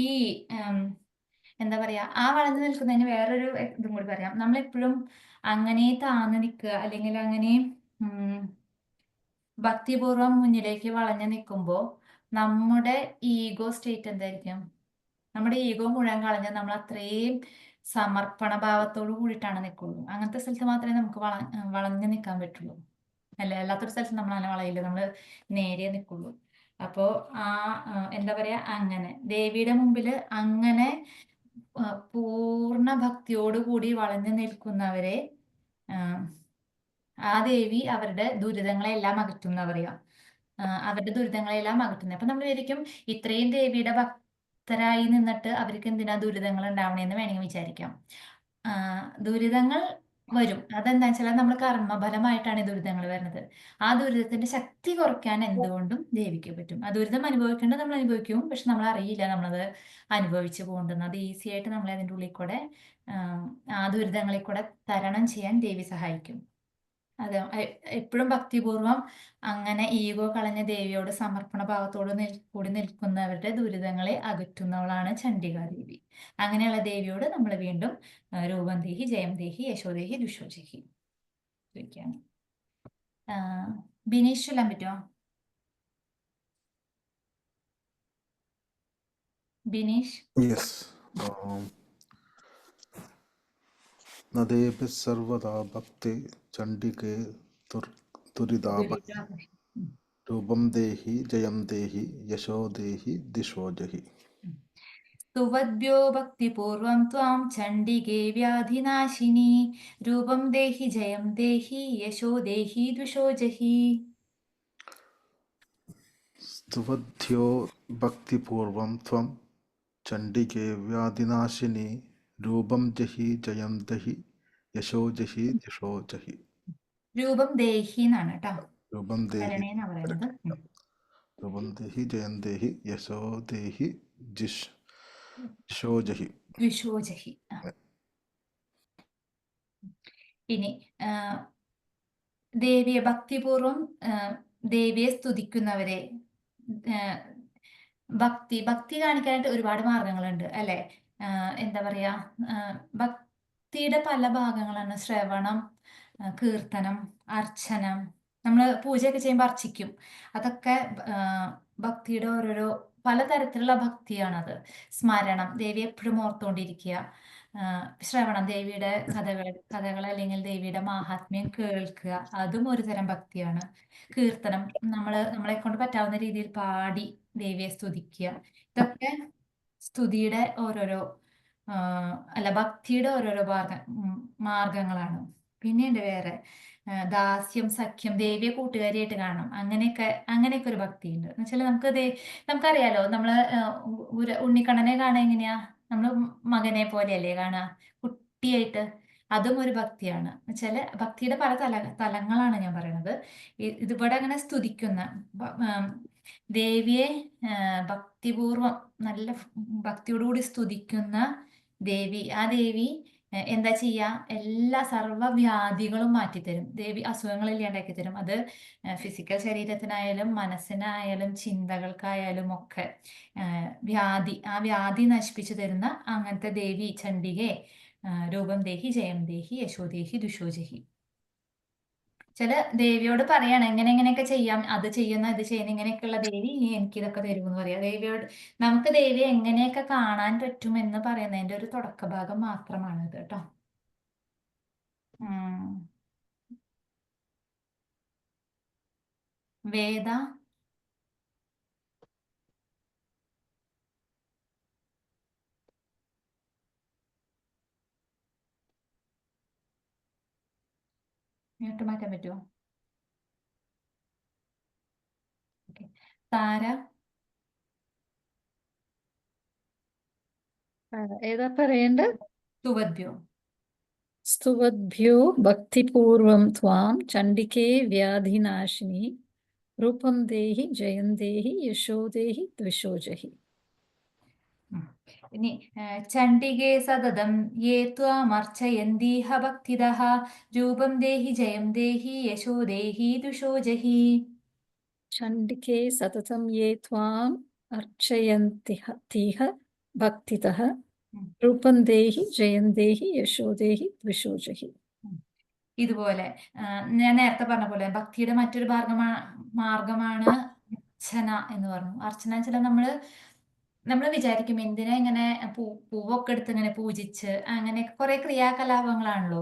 ഈ എന്താ പറയാ, ആ വളഞ്ഞു നിൽക്കുന്നതിന് വേറൊരു ഇതും കൂടി പറയാം. നമ്മളെപ്പോഴും അങ്ങനെ താന്ന് നിൽക്കുക അല്ലെങ്കിൽ അങ്ങനെ ഭക്തിപൂർവം മുന്നിലേക്ക് വളഞ്ഞു നിൽക്കുമ്പോൾ നമ്മുടെ ഈഗോ സ്റ്റേറ്റ് എന്തായിരിക്കും? നമ്മുടെ ഈഗോ മുഴുവൻ കളഞ്ഞ് നമ്മൾ അത്രയും സമർപ്പണ ഭാവത്തോട് കൂടിയിട്ടാണ് നിൽക്കുള്ളൂ. അങ്ങനത്തെ സ്ഥലത്ത് മാത്രമേ നമുക്ക് വളഞ്ഞു നിൽക്കാൻ പറ്റുള്ളൂ. അല്ലാത്തൊരു സ്ഥലത്ത് നമ്മൾ അങ്ങനെ വളയില്ല, നമ്മൾ നേരെ നിൽക്കുള്ളൂ. അപ്പോ എന്താ പറയാ, അങ്ങനെ ദേവിയുടെ മുമ്പിൽ അങ്ങനെ പൂർണ്ണ ഭക്തിയോട് കൂടി വളഞ്ഞു നിൽക്കുന്നവരെ ആ ദേവി അവരുടെ ദുരിതങ്ങളെല്ലാം അകറ്റും എന്നാ പറയാ. അവരുടെ ദുരിതങ്ങളെല്ലാം അകറ്റുന്നത്. അപ്പൊ നമ്മൾ വിചാരിക്കും ഇത്രയും ദേവിയുടെ ഭക്തരായി നിന്നിട്ട് അവർക്ക് എന്തിനാ ദുരിതങ്ങൾ ഉണ്ടാവണേന്ന് വേണമെങ്കിൽ വിചാരിക്കാം. ദുരിതങ്ങൾ വരും. അതെന്താ വെച്ചാൽ നമ്മൾ കർമ്മഫലമായിട്ടാണ് ഈ ദുരിതങ്ങൾ വരുന്നത്. ആ ദുരിതത്തിന്റെ ശക്തി കുറയ്ക്കാൻ എന്തുകൊണ്ടും ദേവിക്ക് പറ്റും. ആ ദുരിതം അനുഭവിക്കേണ്ടത് നമ്മൾ അനുഭവിക്കും, പക്ഷെ നമ്മൾ അറിയില്ല നമ്മളത് അനുഭവിച്ചു പോകണ്ടെന്ന്. അത് ഈസി ആയിട്ട് നമ്മളെ അതിൻ്റെ ഉള്ളിൽ കൂടെ ആ ദുരിതങ്ങളിൽ കൂടെ തരണം ചെയ്യാൻ ദേവി സഹായിക്കും. അതെ, എപ്പോഴും ഭക്തിപൂർവം അങ്ങനെ ഈഗോ കളഞ്ഞ ദേവിയോട് സമർപ്പണ ഭാവത്തോട് കൂടി നിൽക്കുന്നവരുടെ ദുരിതങ്ങളെ അകറ്റുന്നവളാണ് ചണ്ഡികാദേവി. അങ്ങനെയുള്ള ദേവിയോട് നമ്മൾ വീണ്ടും രൂപം ദേഹി, ജയം ദേഹി, യശോദേഹി, ദുഷോദേഹി ചോദിക്കുകയാണ്. ബിനീഷ് ചൊല്ലാൻ പറ്റുമോ? ബിനീഷ്. യെസ്. നദേഭ്യഃ സർവദാ ഭക്തി ചണ്ഡികേ തുരിതാപഹി രൂപം ദേഹി ജയം ദേഹി യശോ ദേഹി ദിശോ ജഹി. സ്തുവദ്ഭ്യോ ഭക്തിപൂർവം ത്വാം ചണ്ഡികേ വ്യാധിനാശിനി രൂപം ദേഹി ജയം ദേഹി യശോ ദേഹി ദുഷോ ജഹി. സ്തുവദ്ഭ്യോ ഭക്തിപൂർവം ത്വം ചണ്ഡികേ വ്യാധിനാശിനി രൂപം ജഹി ജയം ദഹി യശോ ജഹി ദിശോ ജഹി. രൂപം ദേഹി എന്നാണ് കേട്ടോ, രൂപം ദേഹി പറയുന്നത്. രൂപം ദേഹി ജയം ദേഹി യശോ ദേഹി ദിശോ ജഹി. ദിശോ ജഹി. ഇനി ദേവിയെ ഭക്തിപൂർവം ദേവിയെ സ്തുതിക്കുന്നവരെ, ഭക്തി കാണിക്കാനായിട്ട് ഒരുപാട് മാർഗങ്ങളുണ്ട് അല്ലെ. എന്താ പറയാ, ഭക്തിയുടെ പല ഭാഗങ്ങളാണ്. ശ്രവണം, കീർത്തനം, അർച്ചനം. നമ്മൾ പൂജയൊക്കെ ചെയ്യുമ്പോൾ അർച്ചിക്കും. അതൊക്കെ ഭക്തിയുടെ ഓരോരോ പലതരത്തിലുള്ള ഭക്തിയാണത്. സ്മരണം, ദേവിയെ എപ്പോഴും ഓർത്തുകൊണ്ടിരിക്കുക. ശ്രവണം, ദേവിയുടെ കഥകൾ അല്ലെങ്കിൽ ദേവിയുടെ മാഹാത്മ്യം കേൾക്കുക, അതും ഒരു തരം ഭക്തിയാണ്. കീർത്തനം, നമ്മളെ കൊണ്ട് പറ്റാവുന്ന രീതിയിൽ പാടി ദേവിയെ സ്തുതിക്കുക. ഇതൊക്കെ സ്തുതിയുടെ ഓരോരോ ഭക്തിയുടെ ഓരോരോ മാർഗങ്ങളാണ്. പിന്നെയുണ്ട് വേറെ ദാസ്യം, സഖ്യം, ദേവിയെ കൂട്ടുകാരിയായിട്ട് കാണണം. അങ്ങനെയൊക്കെ ഒരു ഭക്തിയുണ്ട്. എന്ന് വെച്ചാൽ നമുക്കറിയാലോ, നമ്മള് ഉണ്ണിക്കണ്ണനെ കാണാൻ എങ്ങനെയാ, നമ്മള് മകനെ പോലെയല്ലേ കാണുക, കുട്ടിയായിട്ട്. അതും ഒരു ഭക്തിയാണ്. വെച്ചാല് ഭക്തിയുടെ പല തലങ്ങളാണ് ഞാൻ പറയുന്നത്. ഇതിവിടെ അങ്ങനെ സ്തുതിക്കുന്ന ദേവിയെ ഭക്തിപൂർവം നല്ല ഭക്തിയോടുകൂടി സ്തുതിക്കുന്ന ദേവി, ആ ദേവി എന്താ ചെയ്യുക, എല്ലാ സർവ്വവ്യാധികളും മാറ്റിത്തരും. ദേവി അസുഖങ്ങൾ ഇല്ലാണ്ടാക്കി തരും. അത് ഫിസിക്കൽ ശരീരത്തിനായാലും മനസ്സിനായാലും ചിന്തകൾക്കായാലും ഒക്കെ ആ വ്യാധി നശിപ്പിച്ചു തരുന്ന അങ്ങനത്തെ ദേവി ചണ്ഡികെ രൂപം ദേഹി ജയം ദേഹി യശോ ദേഹി ദുഷോ ജഹി. ചില ദേവിയോട് പറയാണ് എങ്ങനെയൊക്കെ ചെയ്യാം, അത് ചെയ്യുന്ന ഇത് ചെയ്യുന്ന ഇങ്ങനെയൊക്കെയുള്ള ദേവി എനിക്ക് ഇതൊക്കെ തരുമെന്ന് പറയാം. ദേവിയോട് നമുക്ക് ദേവിയെ എങ്ങനെയൊക്കെ കാണാൻ പറ്റുമെന്ന് പറയുന്നതിന്റെ ഒരു തുടക്കഭാഗം മാത്രമാണ് ഇത് കേട്ടോ. വേദ. മ്യൂട്ട് മാറ്റാൻ പറ്റുമോ? താര. ഏതാ പറയണ്ടത്? സ്തുവദ്ഭ്യോ. സ്തുവദ്ഭ്യോ ഭക്തിപൂർവം ത്വാം ചണ്ഡികേ വ്യാധിനാശിനി रूपं देहि जयं देहि यशो देहि द्विषो जहि. ഇനി ചണ്ഡികേ സതതം യേ ത്വാമർച്ചയന്തീഹ ഭക്തിദഃ രൂപം ദേഹി ജയം ദേഹി യശോ ദേഹി ദുഷോ ജഹി. चण्डिके सततं ये त्वाम् अर्चयन्तिह भक्तितः रूपं देहि जयं देहि यशो देहि द्विषो जहि. ഇതുപോലെ ഞാൻ നേരത്തെ പറഞ്ഞ പോലെ ഭക്തിയുടെ മറ്റൊരു മാർഗമാണ് അർച്ചന എന്ന് പറഞ്ഞു. അർച്ചന വെച്ചാൽ നമ്മൾ വിചാരിക്കും എന്തിനാ ഇങ്ങനെ പൂവൊക്കെ എടുത്ത് ഇങ്ങനെ പൂജിച്ച് അങ്ങനെ കുറെ ക്രിയാകലാപങ്ങളാണല്ലോ,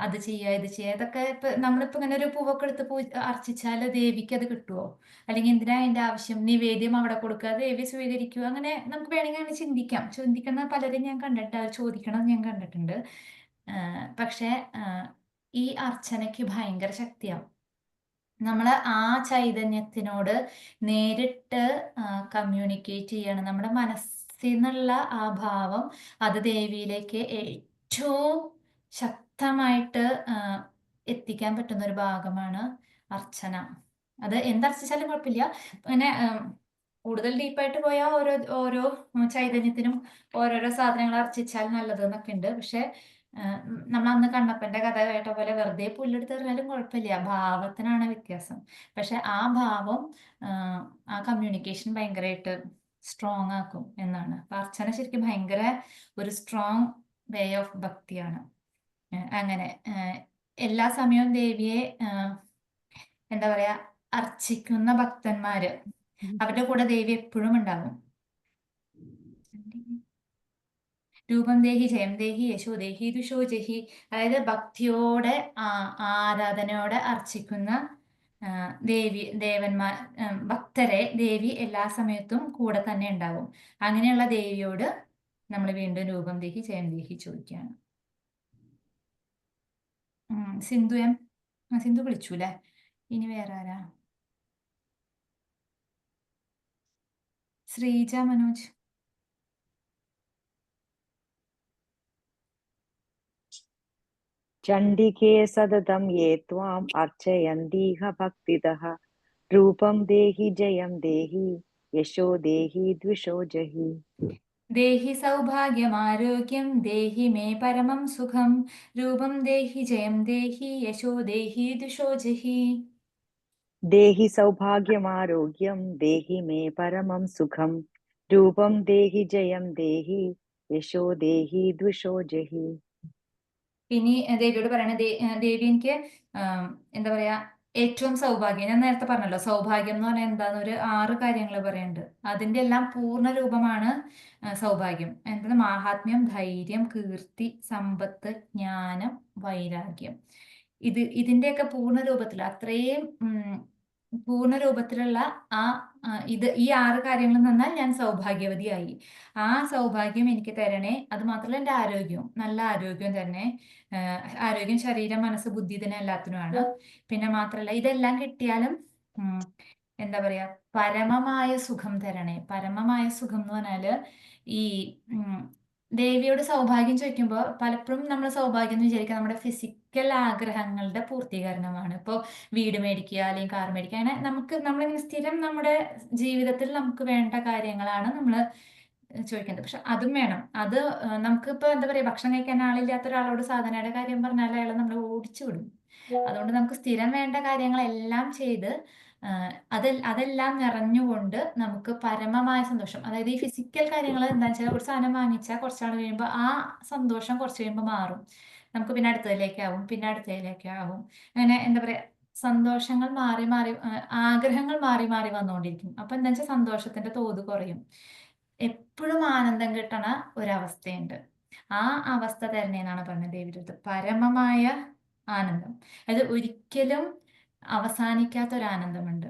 അത് ചെയ്യുക ഇത് ചെയ്യുക. ഇതൊക്കെ നമ്മളിപ്പോ ഇങ്ങനെ ഒരു പൂവൊക്കെ എടുത്ത് അർച്ചിച്ചാൽ ദേവിക്ക് അത് കിട്ടുമോ? അല്ലെങ്കിൽ എന്തിനാ അതിന്റെ ആവശ്യം? നിവേദ്യം അവിടെ കൊടുക്കുക, ദേവി സ്വീകരിക്കുക. അങ്ങനെ നമുക്ക് വേണമെങ്കിൽ അങ്ങനെ ചിന്തിക്കുന്ന പലരും ഞാൻ കണ്ടിട്ട് ചോദിക്കണം ഞാൻ കണ്ടിട്ടുണ്ട്. പക്ഷെ ഈ അർച്ചനയ്ക്ക് ഭയങ്കര ശക്തിയാവും. നമ്മൾ ആ ചൈതന്യത്തിനോട് നേരിട്ട് കമ്മ്യൂണിക്കേറ്റ് ചെയ്യണം. നമ്മുടെ മനസ്സിൽ നിന്നുള്ള ആ ഭാവം അത് ദേവിയിലേക്ക് ഏറ്റവും ശക്തമായിട്ട് എത്തിക്കാൻ പറ്റുന്ന ഒരു ഭാഗമാണ് അർച്ചന. അത് എന്തർച്ചിച്ചാലും കുഴപ്പമില്ല. പിന്നെ കൂടുതൽ ഡീപ്പായിട്ട് പോയാൽ ഓരോ ചൈതന്യത്തിനും ഓരോരോ സാധനങ്ങൾ അർച്ചിച്ചാൽ നല്ലത് എന്നൊക്കെ ഉണ്ട്. പക്ഷെ നമ്മൾ അന്ന് കണ്ണപ്പന്റെ കഥ കേട്ട പോലെ വെറുതെ പുല്ലെടുത്ത് എറിഞ്ഞാലും കുഴപ്പമില്ല, ഭാവത്തിനാണ് വ്യത്യാസം. പക്ഷെ ആ ഭാവം ആ കമ്മ്യൂണിക്കേഷൻ ഭയങ്കരമായിട്ട് സ്ട്രോങ് ആക്കും എന്നാണ്. അപ്പൊ അർച്ചന ശരിക്കും ഭയങ്കര ഒരു സ്ട്രോങ് വേ ഓഫ് ഭക്തിയാണ്. അങ്ങനെ എല്ലാ സമയവും ദേവിയെ എന്താ പറയാ അർച്ചിക്കുന്ന ഭക്തന്മാര് അവരുടെ കൂടെ ദേവി എപ്പോഴും ഉണ്ടാകും. രൂപം ദേഹി ജയം ദേഹി യശോ ദേഹി ദുഷോ ജഹി. അതായത് ഭക്തിയോടെ ആരാധനയോടെ അർച്ചിക്കുന്ന ഭക്തരെ ദേവി എല്ലാ സമയത്തും കൂടെ തന്നെ ഉണ്ടാവും. അങ്ങനെയുള്ള ദേവിയോട് നമ്മൾ വീണ്ടും രൂപം ദേഹി ജയം ദേഹി ചോദിക്കുകയാണ്. സിന്ധു വിളിച്ചൂല്ലേ? ഇനി വേറെ ആരാ? ശ്രീജ മനോജ്. ചണ്ഡികേ സതതം യേ ത്വാം അർച്ചയന്തീഹ ഭക്തിതഃ രൂപം ദേഹി ജയം ദേഹി യശോ ദേഹി ദ്വിഷോ ജഹി. ദേഹി സൗഭാഗ്യമാരോഗ്യം ദേഹി മേ പരമം സുഖം രൂപം ദേഹി ജയം ദേഹി യശോ ദേഹി ദുഷോ ജഹി. ദേഹി സൗഭാഗ്യമാരോഗ്യം ദേഹി മേ പരമം സുഖം രൂപം ദേഹി ജയം ദേഹി യശോ ദേഹി ദ്വിഷോ ജഹി. ഇനി ദേവിയോട് പറയണ ദേവി എനിക്ക് എന്താ പറയാ ഏറ്റവും സൗഭാഗ്യം. ഞാൻ നേരത്തെ പറഞ്ഞല്ലോ സൗഭാഗ്യം എന്ന് പറഞ്ഞാൽ എന്താന്ന് ഒരു 6 കാര്യങ്ങൾ പറയുന്നുണ്ട്. അതിന്റെ എല്ലാം പൂർണ്ണ രൂപമാണ് സൗഭാഗ്യം. എന്താ? മാഹാത്മ്യം, ധൈര്യം, കീർത്തി, സമ്പത്ത്, ജ്ഞാനം, വൈരാഗ്യം. ഇതിന്റെയൊക്കെ പൂർണ്ണ രൂപത്തിൽ അത്രയും പൂർണ്ണ രൂപത്തിലുള്ള ഈ 6 കാര്യങ്ങളിൽ നിന്നാൽ ഞാൻ സൗഭാഗ്യവതിയായി. ആ സൗഭാഗ്യം എനിക്ക് തരണേ. അത് മാത്രമല്ല എൻ്റെ ആരോഗ്യവും നല്ല ആരോഗ്യം തരണേ. ആരോഗ്യം ശരീരം മനസ്സ് ബുദ്ധി ഇതിന് എല്ലാത്തിനുമാണ്. പിന്നെ മാത്രമല്ല ഇതെല്ലാം കിട്ടിയാലും എന്താ പറയാ പരമമായ സുഖം തരണേ. പരമമായ സുഖം എന്ന് പറഞ്ഞാല് ഈ ദേവിയോട് സൗഭാഗ്യം ചോദിക്കുമ്പോൾ പലപ്പോഴും നമ്മൾ സൗഭാഗ്യം എന്ന് വിചാരിക്കുക നമ്മുടെ ഫിസിക്കൽ ആഗ്രഹങ്ങളുടെ പൂർത്തീകരണമാണ്. ഇപ്പോൾ വീട് മേടിക്കുക അല്ലെങ്കിൽ കാർ മേടിക്കുക, അങ്ങനെ നമ്മളിങ്ങനെ സ്ഥിരം നമ്മുടെ ജീവിതത്തിൽ നമുക്ക് വേണ്ട കാര്യങ്ങളാണ് നമ്മൾ ചോദിക്കേണ്ടത്. പക്ഷെ അതും വേണം. അത് നമുക്കിപ്പോൾ എന്താ പറയുക ഭക്ഷണം കഴിക്കാൻ ആളില്ലാത്ത ഒരാളോട് സാധനയുടെ കാര്യം പറഞ്ഞാൽ അയാൾ നമ്മൾ ഓടിച്ചു വിടും. അതുകൊണ്ട് നമുക്ക് സ്ഥിരം വേണ്ട കാര്യങ്ങളെല്ലാം ചെയ്ത് അതെല്ലാം നിറഞ്ഞുകൊണ്ട് നമുക്ക് പരമമായ സന്തോഷം. അതായത് ഈ ഫിസിക്കൽ കാര്യങ്ങൾ എന്താ വെച്ചാൽ ഒരു സാധനം വാങ്ങിച്ചാൽ കുറച്ചാൾ കഴിയുമ്പോൾ ആ സന്തോഷം കുറച്ച് കഴിയുമ്പോൾ മാറും. നമുക്ക് പിന്നെ അടുത്തതിലേക്കാവും, പിന്നെ അടുത്തതിലേക്കാവും. അങ്ങനെ എന്താ പറയാ സന്തോഷങ്ങൾ മാറി മാറി ആഗ്രഹങ്ങൾ മാറി മാറി വന്നുകൊണ്ടിരിക്കും. അപ്പൊ എന്താ വെച്ചാൽ സന്തോഷത്തിന്റെ തോത് കുറയും. എപ്പോഴും ആനന്ദം കിട്ടണ ഒരവസ്ഥയുണ്ട്. ആ അവസ്ഥ തരണേന്നാണ് പറഞ്ഞത് ദേവിയുടെ അടുത്ത്. പരമമായ ആനന്ദം, അത് ഒരിക്കലും അവസാനിക്കാത്ത ഒരു ആനന്ദമുണ്ട്.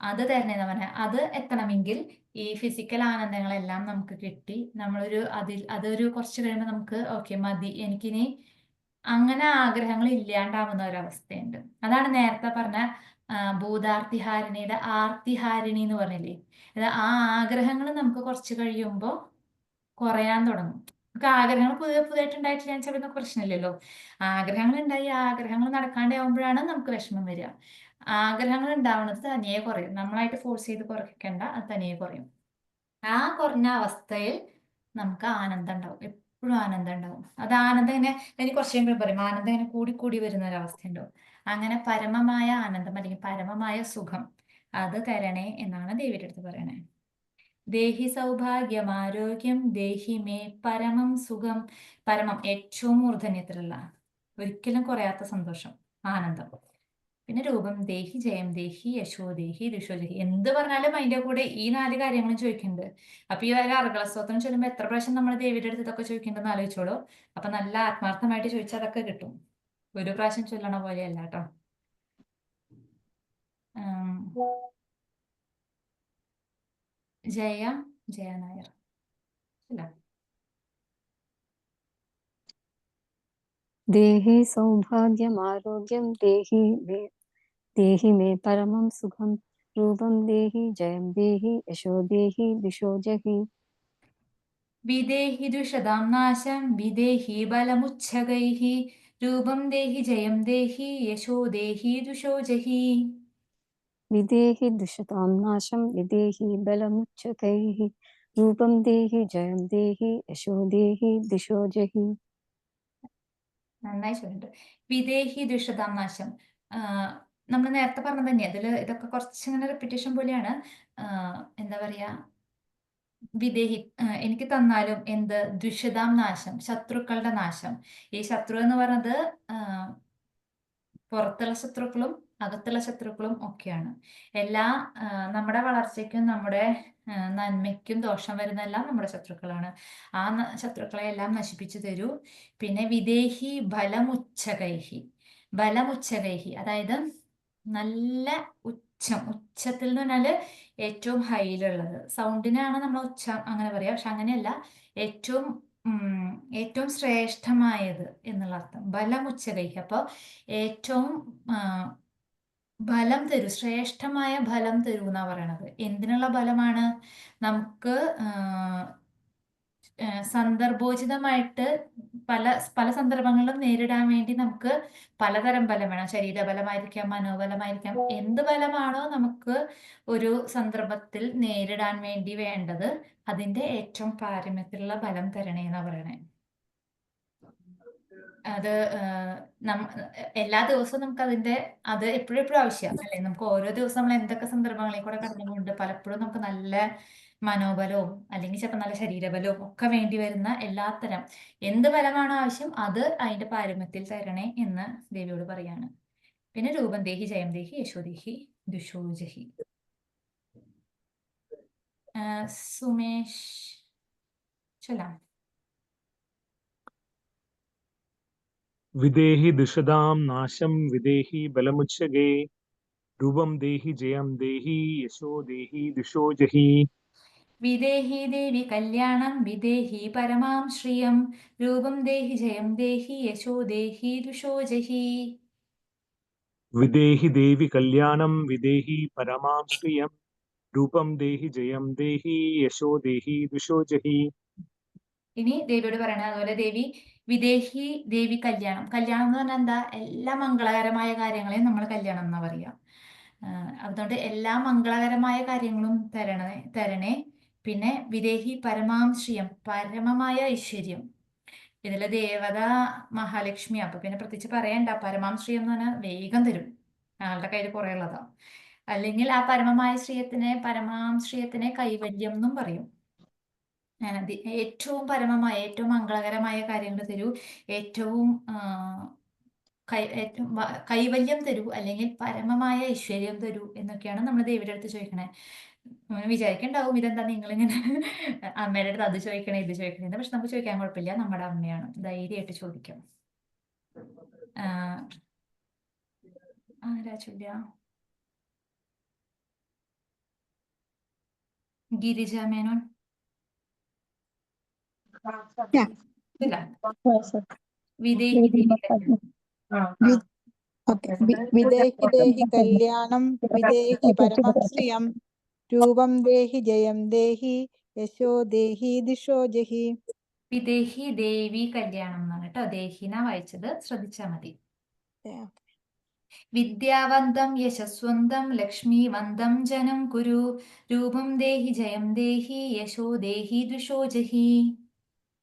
അത് തരണേന്ന് പറഞ്ഞാൽ അത് എത്തണമെങ്കിൽ ഈ ഫിസിക്കൽ ആനന്ദങ്ങളെല്ലാം നമുക്ക് കിട്ടി അതൊരു കുറച്ച് കഴിയുമ്പോൾ നമുക്ക് ഓക്കെ മതി, എനിക്കിനി അങ്ങനെ ആഗ്രഹങ്ങൾ ഇല്ലാണ്ടാവുന്ന ഒരവസ്ഥയുണ്ട്. അതാണ് നേരത്തെ പറഞ്ഞ ഭൂതാർത്തിഹാരിണിയുടെ ആർത്തിഹാരിണി എന്ന് പറഞ്ഞില്ലേ. ആ ആഗ്രഹങ്ങൾ നമുക്ക് കുറച്ച് കഴിയുമ്പോൾ കുറയാൻ തുടങ്ങും. നമുക്ക് ആഗ്രഹങ്ങൾ പുതിയതായിട്ട് ഉണ്ടായിട്ടില്ല വെച്ചാൽ പിന്നെ പ്രശ്നമില്ലല്ലോ. ആഗ്രഹങ്ങൾ ഉണ്ടായി ആഗ്രഹങ്ങൾ നടക്കാണ്ടാവുമ്പോഴാണ് നമുക്ക് വിഷമം വരിക. ആഗ്രഹങ്ങൾ ഉണ്ടാവുന്നത് തനിയെ കുറയും. നമ്മളായിട്ട് ഫോഴ്സ് ചെയ്ത് കുറയ്ക്കണ്ട, അത് തനിയെ കുറയും. ആ കുറഞ്ഞ അവസ്ഥയിൽ നമുക്ക് ആനന്ദം ഉണ്ടാവും, എപ്പോഴും ആനന്ദം ഉണ്ടാവും. അത് ആനന്ദം ഇങ്ങനെ എനിക്ക് കുറച്ച് കഴിയുമ്പോൾ പറയും, ആനന്ദം ഇങ്ങനെ കൂടി വരുന്ന ഒരു അവസ്ഥ ഉണ്ടാവും. അങ്ങനെ പരമമായ ആനന്ദം അല്ലെങ്കിൽ പരമമായ സുഖം അത് തരണേ എന്നാണ് ദേവിയുടെ അടുത്ത് പറയണേ. ദേഹി സൗഭാഗ്യം ആരോഗ്യം ദേഹി മേ പരമം സുഖം. പരമം ഏറ്റവും മൂർധന്യത്തിലുള്ള, ഒരിക്കലും കുറയാത്ത സന്തോഷം, ആനന്ദം. പിന്നെ രൂപം ദേഹി ജയം ദേഹി യശോ ദേഹി ദുഷോ ദേഹി. എന്ത് പറഞ്ഞാലും അതിന്റെ കൂടെ ഈ 4 കാര്യങ്ങളും ചോദിക്കുന്നുണ്ട്. അപ്പൊ ഈ ഒരു അർഗ്ഗളസ്തോത്രം ചൊല്ലുമ്പോൾ എത്ര പ്രാവശ്യം നമ്മൾ ദേവിയുടെ അടുത്ത് ഇതൊക്കെ ചോദിക്കേണ്ടെന്ന് ആലോചിച്ചോളൂ. അപ്പൊ നല്ല ആത്മാർത്ഥമായിട്ട് ചോദിച്ചാൽ അതൊക്കെ കിട്ടും. ഒരു പ്രാവശ്യം ചൊല്ലണ പോലെയല്ല കേട്ടോ. ജയ നായർ അല്ല. देहि सौभाग्यमारोग्यं देहि मे परमं सुखं रूपं देहि जयं देहि यशो देहि दिशो जहि. വിദേഹി ദുഷതാം നാശം വിദേഹി ബലമുച്ഛകൈഃ രൂപം ദേഹി ജയം ദേഹി യശോ ദേഹി ദുഷോ ജഹി. विदेहि दुषतां नाशं विदेहि बलमुच्चकैः रूपं देहि जयं देहि यशो देहि दिशो जहि. നന്നായി ചൊല്ലുന്നുണ്ട്. വിദേഹി ദുഷതാം നാശം. നമ്മൾ നേരത്തെ പറഞ്ഞത് തന്നെയാണ്. അതിൽ ഇതൊക്കെ കുറച്ചിങ്ങനെ റിപ്പീറ്റേഷൻ പോലെയാണ്. എന്താ പറയാ, വിദേഹി എനിക്ക് തന്നാലും എന്ത് ദുഷിതാം നാശം, ശത്രുക്കളുടെ നാശം. ഈ ശത്രു എന്ന് പറയുന്നത് പുറത്തുള്ള ശത്രുക്കളും അകത്തുള്ള ശത്രുക്കളും ഒക്കെയാണ്. എല്ലാ നമ്മുടെ വളർച്ചയ്ക്കും നമ്മുടെ നന്മയ്ക്കും ദോഷം വരുന്നതെല്ലാം നമ്മുടെ ശത്രുക്കളാണ്. ആ ശത്രുക്കളെ എല്ലാം നശിപ്പിച്ചു തരൂ. പിന്നെ വിദേഹി ബലമുച്ഛകൈഹി. ബലമുച്ഛകൈഹി അതായത് നല്ല ഉച്ചത്തിൽ എന്ന് പറഞ്ഞാല് ഏറ്റവും ഹൈയിലുള്ളത്. സൗണ്ടിനാണ് നമ്മൾ ഉച്ചം അങ്ങനെ പറയാം, പക്ഷെ അങ്ങനെയല്ല, ഏറ്റവും ശ്രേഷ്ഠമായത് എന്നുള്ള അർത്ഥം. ബലമുച്ഛകൈഹി. അപ്പോൾ ഏറ്റവും ബലം തരൂ, ശ്രേഷ്ഠമായ ബലം തരൂ എന്നാ പറയണത്. എന്തിനുള്ള ബലമാണ്? നമുക്ക് സന്ദർഭോചിതമായിട്ട് പല സന്ദർഭങ്ങളിലും നേരിടാൻ വേണ്ടി നമുക്ക് പലതരം ബലം വേണം. ശരീരബലമായിരിക്കാം, മനോബലമായിരിക്കാം. എന്ത് ബലമാണോ നമുക്ക് ഒരു സന്ദർഭത്തിൽ നേരിടാൻ വേണ്ടി വേണ്ടത്, അതിന്റെ ഏറ്റവും പാരമ്യത്തിലുള്ള ബലം തരണേ എന്നാ പറയണേ. അത് എല്ലാ ദിവസവും നമുക്ക് അത് എപ്പോഴും ആവശ്യമാണ് അല്ലെ. നമുക്ക് ഓരോ ദിവസം നമ്മൾ എന്തൊക്കെ സന്ദർഭങ്ങളിൽ കൂടെ കടന്നുകൊണ്ട് പലപ്പോഴും നമുക്ക് നല്ല മനോബലവും അല്ലെങ്കിൽ ചിലപ്പോൾ നല്ല ശരീരബലവും ഒക്കെ വേണ്ടി വരുന്ന എല്ലാത്തരം എന്ത് ബലമാണോ ആവശ്യം അത് അതിന്റെ പാരമ്യത്തിൽ തരണേ എന്ന് ദേവിയോട് പറയാണ്. പിന്നെ രൂപം ദേഹി ജയം ദേഹി യശോ ദേഹി ദുഷോ ജഹി. സുമേഷ് ചൊല്ലാം. വിദേഹി ദുഷതാം നാശം വിദേഹി ബലമുച്ഛകേ രൂപം ദേഹി ജയം ദേഹി യശോ ദേഹി ദുഷോ ജഹി. വിദേഹി ദേവി കല്യാണം വിദേഹി പരമാം ശ്രിയം രൂപം ദേഹി ജയം ദേഹി യശോ ദേഹി ദുഷോ ജഹി. വിദേഹി ദേവി കല്യാണം വിദേഹി പരമാം ശ്രിയം രൂപം ദേഹി ജയം ദേഹി യശോ ദേഹി ദുഷോ ജഹി. ഇനി ദേവിയോട് പറയണത് അതുപോലെ വിദേഹി ദേവി കല്യാണം. കല്യാണം എന്ന് പറഞ്ഞാൽ എന്താ? എല്ലാ മംഗളകരമായ കാര്യങ്ങളെയും നമ്മൾ കല്യാണം എന്നാ പറയാ. അതുകൊണ്ട് എല്ലാ മംഗളകരമായ കാര്യങ്ങളും തരണേ. പിന്നെ വിദേഹി പരമാം ശ്രിയം, പരമമായ ഐശ്വര്യം. ഇതിലെ ദേവത മഹാലക്ഷ്മി. അപ്പൊ പിന്നെ പ്രത്യേകിച്ച് പറയണ്ട, പരമാം ശ്രിയം എന്ന് പറഞ്ഞാൽ വേഗം തരും, ആളുടെ കയ്യിൽ കുറെ ഉള്ളതാ. അല്ലെങ്കിൽ ആ പരമമായ പരമാം ശ്രിയത്തിനെ കൈവല്യം എന്നും പറയും. ഏറ്റവും പരമമായ ഏറ്റവും മംഗളകരമായ കാര്യങ്ങൾ തരൂ, ഏറ്റവും കൈവല്യം തരൂ, അല്ലെങ്കിൽ പരമമായ ഐശ്വര്യം തരൂ എന്നൊക്കെയാണ് നമ്മൾ ദേവിയുടെ അടുത്ത് ചോദിക്കണേ. വിചാരിക്കണ്ടാവും ഇതെന്താ നിങ്ങളിങ്ങനെ അമ്മയുടെ അടുത്ത് അത് ചോദിക്കണേ ഇത് ചോദിക്കണേ എന്ന്. പക്ഷെ നമുക്ക് ചോദിക്കാൻ കുഴപ്പമില്ല, നമ്മുടെ അമ്മയാണ്, ധൈര്യമായിട്ട് ചോദിക്കാം. ആരാ ചൊല്ലുക? ഗിരിജ മേനോൻ. വിദേഹി ദേഹി കല്യാണം വിദേഹി പരമം ശ്രിയം രൂപം ദേഹി ജയം ദേഹി യശോ ദേഹി ദിശോ ജഹി. വിദേഹി ദേവി കല്യാണം എന്നാണ് കേട്ടോ. ദേഹിന വായിച്ചത്, ശ്രദ്ധിച്ചാൽ മതി. വിദ്യാവന്തം യശസ്വന്തം ലക്ഷ്മീവന്തം ജനം കുരു രൂപം ദേഹി ജയം ദേഹി യശോ ദേഹി ദുഷോ ജഹി.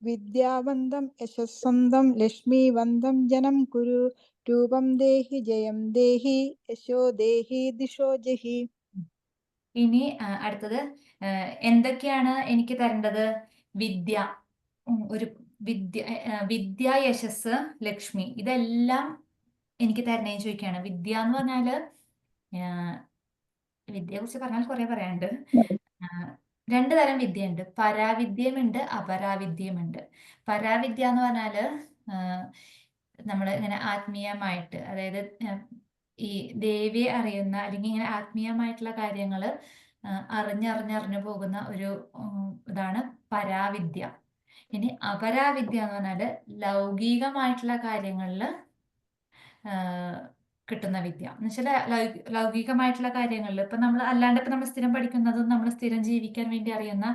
വിദ്യാവന്തം യശസ്വന്തം ലക്ഷ്മീവന്തം ജനം കുരു രൂപം ദേഹി ജയം ദേഹി യശോ ദേഹി ദിശോ ജഹി. ഇനി അടുത്തത് എന്തൊക്കെയാണ് എനിക്ക് തരേണ്ടത്? വിദ്യ, ഒരു വിദ്യ, യശസ്, ലക്ഷ്മി, ഇതെല്ലാം എനിക്ക് തരണേന്ന് ചോദിക്കുകയാണ്. വിദ്യ എന്ന് പറഞ്ഞാല് വിദ്യയെ കുറിച്ച് പറഞ്ഞാൽ കുറെ പറയാനുണ്ട്. രണ്ട് തരം വിദ്യയുണ്ട്. പരാവിദ്യയുമുണ്ട്, അപരാവിദ്യയുമുണ്ട്. പരാവിദ്യ എന്ന് പറഞ്ഞാല് നമ്മൾ ഇങ്ങനെ ആത്മീയമായിട്ട്, അതായത് ഈ ദേവിയെ അറിയുന്ന അല്ലെങ്കിൽ ഇങ്ങനെ ആത്മീയമായിട്ടുള്ള കാര്യങ്ങൾ അറിഞ്ഞറിഞ്ഞു പോകുന്ന ഒരു ഇതാണ് പരാവിദ്യ. ഇനി അപരാവിദ്യ എന്ന് പറഞ്ഞാല് ലൗകികമായിട്ടുള്ള കാര്യങ്ങളിൽ കിട്ടുന്ന വിദ്യ എന്ന് വെച്ചാൽ ലൗകികമായിട്ടുള്ള കാര്യങ്ങളിൽ ഇപ്പൊ നമ്മൾ അല്ലാണ്ട് ഇപ്പൊ നമ്മൾ സ്ഥിരം പഠിക്കുന്നതും നമ്മൾ സ്ഥിരം ജീവിക്കാൻ വേണ്ടി അറിയുന്ന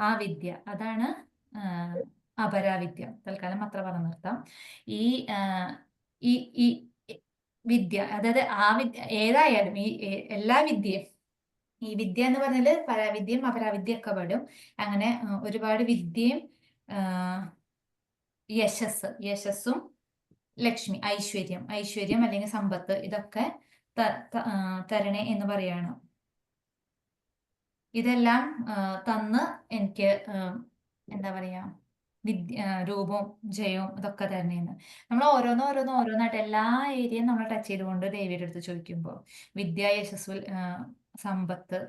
ആ വിദ്യ, അതാണ് അപരാവിദ്യ. തൽക്കാലം അത്ര പറഞ്ഞു നിർത്താം. ഈ ഈ വിദ്യ, അതായത് ആ വിദ്യ ഏതായാലും ഈ എല്ലാ വിദ്യയും, ഈ വിദ്യ എന്ന് പറഞ്ഞാല് പരാവിദ്യയും അപരാവിദ്യയും ഒക്കെ പെടും. അങ്ങനെ ഒരുപാട് വിദ്യയും യശസ്സും ലക്ഷ്മി, ഐശ്വര്യം അല്ലെങ്കിൽ സമ്പത്ത്, ഇതൊക്കെ തരണേ എന്ന് പറയാണ്. ഇതെല്ലാം തന്ന് എനിക്ക് എന്താ പറയാ, രൂപവും ജയവും ഇതൊക്കെ തരണേന്ന്. നമ്മൾ ഓരോന്നായിട്ട് എല്ലാ ഏരിയയും നമ്മൾ ടച്ച് ചെയ്തുകൊണ്ട് ദേവിയുടെ അടുത്ത് ചോദിക്കുമ്പോൾ വിദ്യ, യശസ്, സമ്പത്ത്,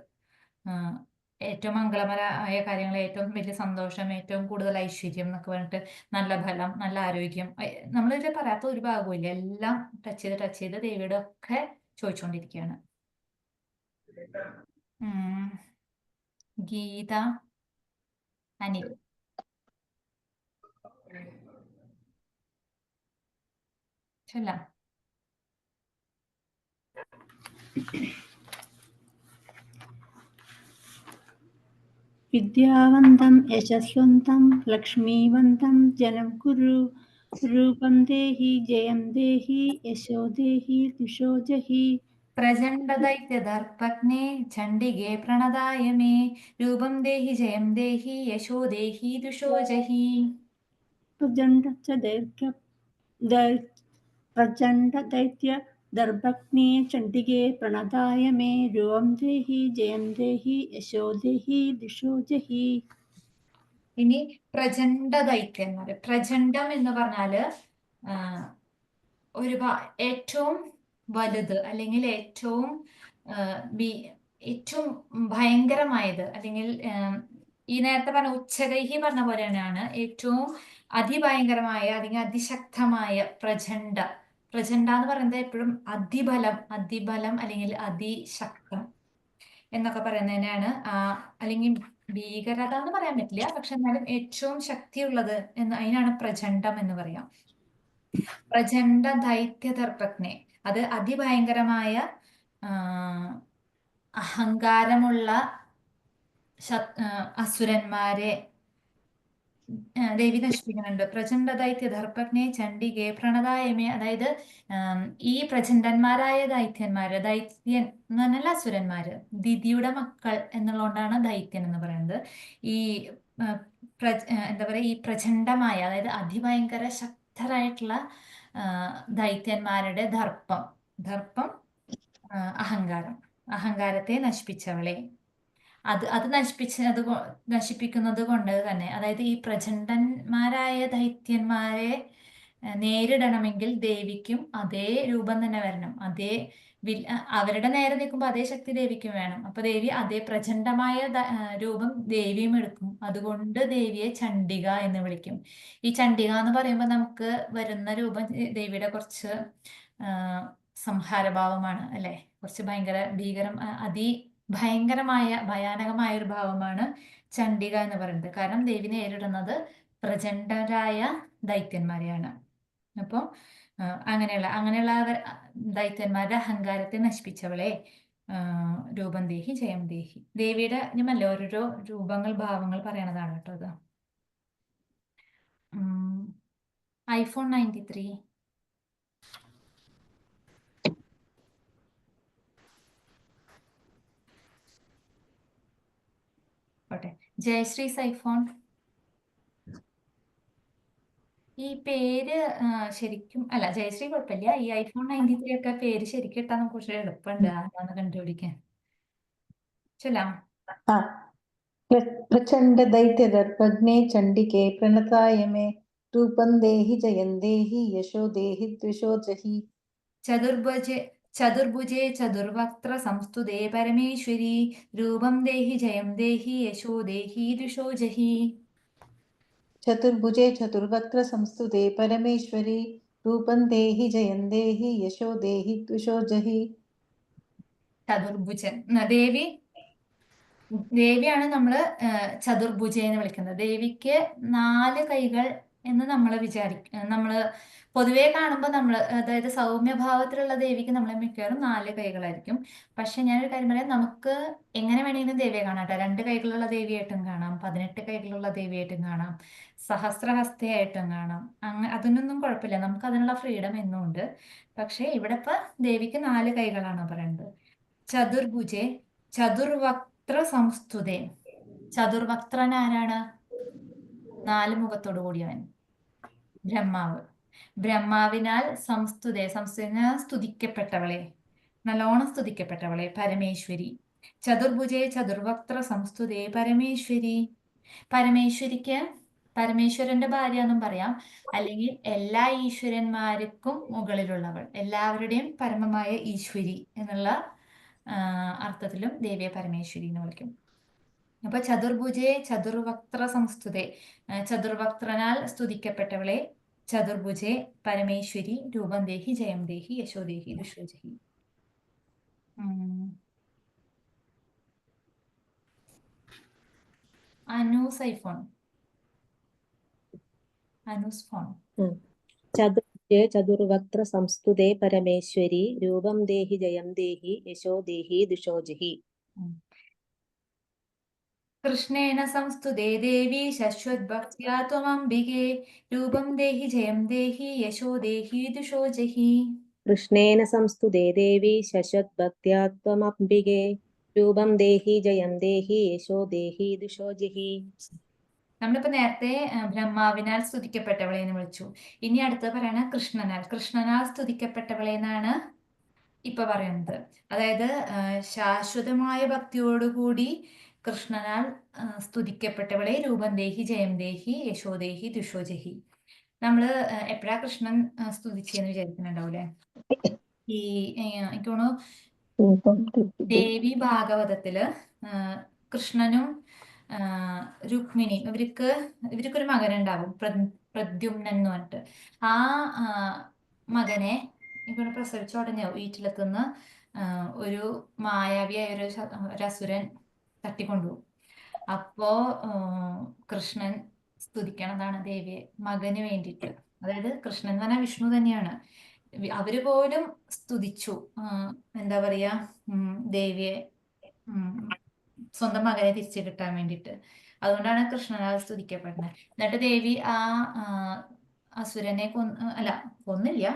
ഏറ്റവും മംഗളകരമായ കാര്യങ്ങൾ, ഏറ്റവും വലിയ സന്തോഷം, ഏറ്റവും കൂടുതൽ ഐശ്വര്യം എന്നൊക്കെ പറഞ്ഞിട്ട് നല്ല ഫലം, നല്ല ആരോഗ്യം, നമ്മളിത് പറയാത്ത ഒരു ഭാഗവും എല്ലാം ടച്ച് ചെയ്ത് ദേവിയുടെ ഒക്കെ ചോദിച്ചുകൊണ്ടിരിക്കുകയാണ്. ഗീത, അനിൽ. ചൊല്ലാം. വിദ്യാവന്തം യശസ്വന്തം ലക്ഷ്മീവന്തം ജനം കുരു രൂപം ദേഹി ജയം ദേഹി യശോ ദേഹി ദിശോ ജഹി. പ്രചണ്ഡദൈത്യദർപ്പഗ്നേ ചണ്ഡികേ പ്രണതായ മേ രൂപം ദേഹി ജയം ദേഹി യശോ ദേഹി ദിശോ ജഹി. പ്രചണ്ഡദൈത്യ ദർഭഗ്നേ ചണ്ഡികേ പ്രണതായ മേ രൂപം ദേഹി ജയം ദേഹി യശോ ദേഹി ദിശോ ജഹി. ഇനി പ്രചണ്ഡദൈത്യന്മാര്. പ്രചണ്ഡം എന്ന് പറഞ്ഞാല് ഏറ്റവും വലുത് അല്ലെങ്കിൽ ഏറ്റവും ഭയങ്കരമായത്, അല്ലെങ്കിൽ ഈ നേരത്തെ പറഞ്ഞ ഉച്ചകൈഹി പറഞ്ഞ പോലെ തന്നെയാണ് ഏറ്റവും അതിഭയങ്കരമായ അല്ലെങ്കിൽ അതിശക്തമായ പ്രചണ്ഡ എന്ന് പറയുന്നത് എപ്പോഴും അതിബലം അല്ലെങ്കിൽ അതിശക്തം എന്നൊക്കെ പറയുന്നതിനാണ്. അല്ലെങ്കിൽ ഭീകരത എന്ന് പറയാൻ പറ്റില്ല, പക്ഷെ എന്നാലും ഏറ്റവും ശക്തിയുള്ളത് അതിനാണ് പ്രചണ്ഡം എന്ന് പറയാം. പ്രചണ്ഡ ദൈത്യദർപ്പഗ്നേ, അത് അതിഭയങ്കരമായ അഹങ്കാരമുള്ള അസുരന്മാരെ ദേവി നശിപ്പിക്കുന്നുണ്ട്. പ്രചണ്ഡ ദൈത്യ ദർപ്പഗ്നേ ചണ്ഡികേ പ്രണതായമേ, അതായത് ഈ പ്രചണ്ഡന്മാരായ ദൈത്യൻ എന്ന് പറഞ്ഞാൽ അസുരന്മാര്, ദിതിയുടെ മക്കൾ എന്നുള്ളതുകൊണ്ടാണ് ദൈത്യൻ എന്ന് പറയുന്നത്. ഈ എന്താ പറയാ, ഈ പ്രചണ്ഡമായ, അതായത് അതിഭയങ്കര ശക്തരായിട്ടുള്ള ദൈത്യന്മാരുടെ ദർപ്പം അഹങ്കാരത്തെ നശിപ്പിച്ചവളെ, അത് നശിപ്പിക്കുന്നത് കൊണ്ട് തന്നെ, അതായത് ഈ പ്രചണ്ഡന്മാരായ ദൈത്യന്മാരെ നേരിടണമെങ്കിൽ ദേവിക്കും അതേ രൂപം തന്നെ വരണം. അവരുടെ നേരെ നിൽക്കുമ്പോൾ അതേ ശക്തി ദേവിക്കും വേണം. അപ്പൊ ദേവി അതേ പ്രചണ്ഡമായ രൂപം ദേവിയും എടുക്കും. അതുകൊണ്ട് ദേവിയെ ചണ്ഡിക എന്ന് വിളിക്കും. ഈ ചണ്ഡിക എന്ന് പറയുമ്പോൾ നമുക്ക് വരുന്ന രൂപം ദേവിയുടെ കുറച്ച് സംഹാരഭാവമാണ് അല്ലെ, കുറച്ച് ഭയാനകമായ ഒരു ഭാവമാണ് ചണ്ഡിക എന്ന് പറയുന്നത്. കാരണം ദേവി നേരിടുന്നത് പ്രചണ്ഡരായ ദൈത്യന്മാരെയാണ്. അപ്പോൾ അങ്ങനെയുള്ള ദൈത്യന്മാരുടെ അഹങ്കാരത്തെ നശിപ്പിച്ചവളെ രൂപം ദേഹി ജയം ദേഹി. ദേവിയുടെ ഞമല്ല ഓരോരോ രൂപങ്ങൾ, ഭാവങ്ങൾ പറയണതാണ് കേട്ടോ അത്. iPhone 93. ജയശ്രീ സൈഫോൺ. ഈ പേര് ശരിക്കും അല്ല, ജയശ്രീ കുഴപ്പമില്ല. ഈ iPhone 93 ഒക്കെ പേര് ശരിക്കും ഇട്ടാൽ നമുക്ക് കുറച്ച് എളുപ്പമുണ്ട് ആരാന്ന് കണ്ടുപിടിക്കാൻ. ചൊല്ലാം. प्रचंड दैत्य दर्पग्ने चंडिके प्रणताय मे रूपं देहि जयं देहि यशो देहि द्विषो जहि ചതുർഭുജേ ചതുർവക്ത്ര സംസ്തുതേ പരമേശ്വരി രൂപം ദേഹി ജയം ദേഹി യശോ ദേഹി ദുഷോ ജഹി. चतुर्भुजे चतुर्वक्त्र संस्तुते परमेश्वरी रूपं देहि जयं देहि यशो देहि द्विषो जहि. ചതുർഭുജൻ ദേവിയാണ് നമ്മള് ചതുർഭുജ എന്ന് വിളിക്കുന്നത്. ദേവിക്ക് 4 കൈകൾ എന്ന് നമ്മള് പൊതുവെ കാണുമ്പോൾ അതായത് സൗമ്യഭാവത്തിലുള്ള ദേവിക്ക് നമ്മൾ മിക്കവാറും 4 കൈകളായിരിക്കും. പക്ഷെ ഞാനൊരു കാര്യം പറയാം, നമുക്ക് എങ്ങനെ വേണമെങ്കിലും ദേവിയെ കാണാം കേട്ടോ. 2 കൈകളുള്ള ദേവിയായിട്ടും കാണാം, 18 കൈകളുള്ള ദേവിയായിട്ടും കാണാം, സഹസ്രഹസ്തയായിട്ടും കാണാം. അതിനൊന്നും കുഴപ്പമില്ല, നമുക്ക് അതിനുള്ള ഫ്രീഡം എന്നും ഉണ്ട്. പക്ഷെ ഇവിടെ ഇപ്പൊ ദേവിക്ക് 4 കൈകളാണ് പറയുന്നത്. ചതുർഭുജെ ചതുർവക്ത്ര സംസ്തുതേ. ചതുർവക്ത്രൻ ആരാണ്? 4 മുഖത്തോടു കൂടിയവൻ, ബ്രഹ്മാവ്. ബ്രഹ്മാവിനാൽ സ്തുതിക്കപ്പെട്ടവളെ, നല്ലോണം സ്തുതിക്കപ്പെട്ടവളെ, പരമേശ്വരി. ചതുർഭുജേ ചതുർവക്ത്ര സംസ്തുതേ പരമേശ്വരി. പരമേശ്വരന്റെ ഭാര്യ എന്നും പറയാം, അല്ലെങ്കിൽ എല്ലാ ഈശ്വരന്മാർക്കും മുകളിലുള്ളവൾ, എല്ലാവരുടെയും പരമമായ ഈശ്വരി എന്നുള്ള അർത്ഥത്തിലും ദേവിയെ പരമേശ്വരി എന്ന് വിളിക്കും. അപ്പൊ ചതുർഭുജേ ചതുർവക്ത്ര സംസ്തുതേ, ചതുർവക്ത്രനാൽ സ്തുതിക്കപ്പെട്ടവളെ, ചതുർഭുജേ പരമേശ്വരി, രൂപം ദേഹി ജയം ദേഹി യശോ ദേഹി ദുഷോ ജഹി. അനൂസ് ഫോൺ. ചതുർഭുജേ ചതുർവക്ത്ര സംസ്തുതേ പരമേശ്വരി രൂപം ദേഹി ജയം ദേഹി യശോ ദേഹി ദുഷോ ജഹി. കൃഷ്ണേന സംസ്തുതേ ദേവി ശശ്വത്ഭക്ത്യാ ത്വമംബികേ രൂപം ദേഹി ജയം ദേഹി യശോ ദേഹി ദുഷോ ജഹി. കൃഷ്ണേന സംസ്തുതേ ദേവി ശശ്വത്ഭക്ത്യാ ത്വമംബികേ രൂപം ദേഹി ജയം ദേഹി യശോ ദേഹി ദുഷോ ജഹി. നമ്മളിപ്പോ നേരത്തെ ബ്രഹ്മാവിനാൽ സ്തുതിക്കപ്പെട്ടവളെ എന്ന് വിളിച്ചു. ഇനി അടുത്ത് പറയണ കൃഷ്ണനാൽ സ്തുതിക്കപ്പെട്ടവളെ എന്നാണ് ഇപ്പൊ പറയുന്നത്. അതായത് ശാശ്വതമായ ഭക്തിയോടുകൂടി കൃഷ്ണനാൽ സ്തുതിക്കപ്പെട്ടവളെ, രൂപം ദേഹി ജയം ദേഹി യശോ ദേഹി ദുഷോ ജഹി. നമ്മള് എപ്പോഴാ കൃഷ്ണൻ സ്തുതിച്ചെന്ന് വിചാരിക്കുന്നുണ്ടാവൂലേ? എനിക്ക് തോന്നുന്നു ദേവി ഭാഗവതത്തില് കൃഷ്ണനും രുക്മിണി ഇവർക്കൊരു മകനുണ്ടാവും, പ്രദ്യുമ്നൻ എന്ന് പറഞ്ഞിട്ട്. ആ മകനെ ഇവിടെ പ്രസവിച്ച ഉടനെ വീട്ടിലെത്തുന്ന ഒരു മായാവിയായ ഒരു അസുരൻ തട്ടിക്കൊണ്ടുപോകും. അപ്പോ കൃഷ്ണൻ സ്തുതിക്കണതാണ് ദേവിയെ മകന് വേണ്ടിയിട്ട്. അതായത് കൃഷ്ണൻ എന്ന് പറഞ്ഞാൽ വിഷ്ണു തന്നെയാണ്. അവര് പോലും സ്തുതിച്ചു, എന്താ പറയാ, ദേവിയെ, സ്വന്തം മകനെ തിരിച്ചു കിട്ടാൻ വേണ്ടിയിട്ട്. അതുകൊണ്ടാണ് കൃഷ്ണനാൽ സ്തുതിക്കപ്പെടുന്നത്. എന്നിട്ട് ദേവി ആ അസുരനെ കൊന്നില്ല.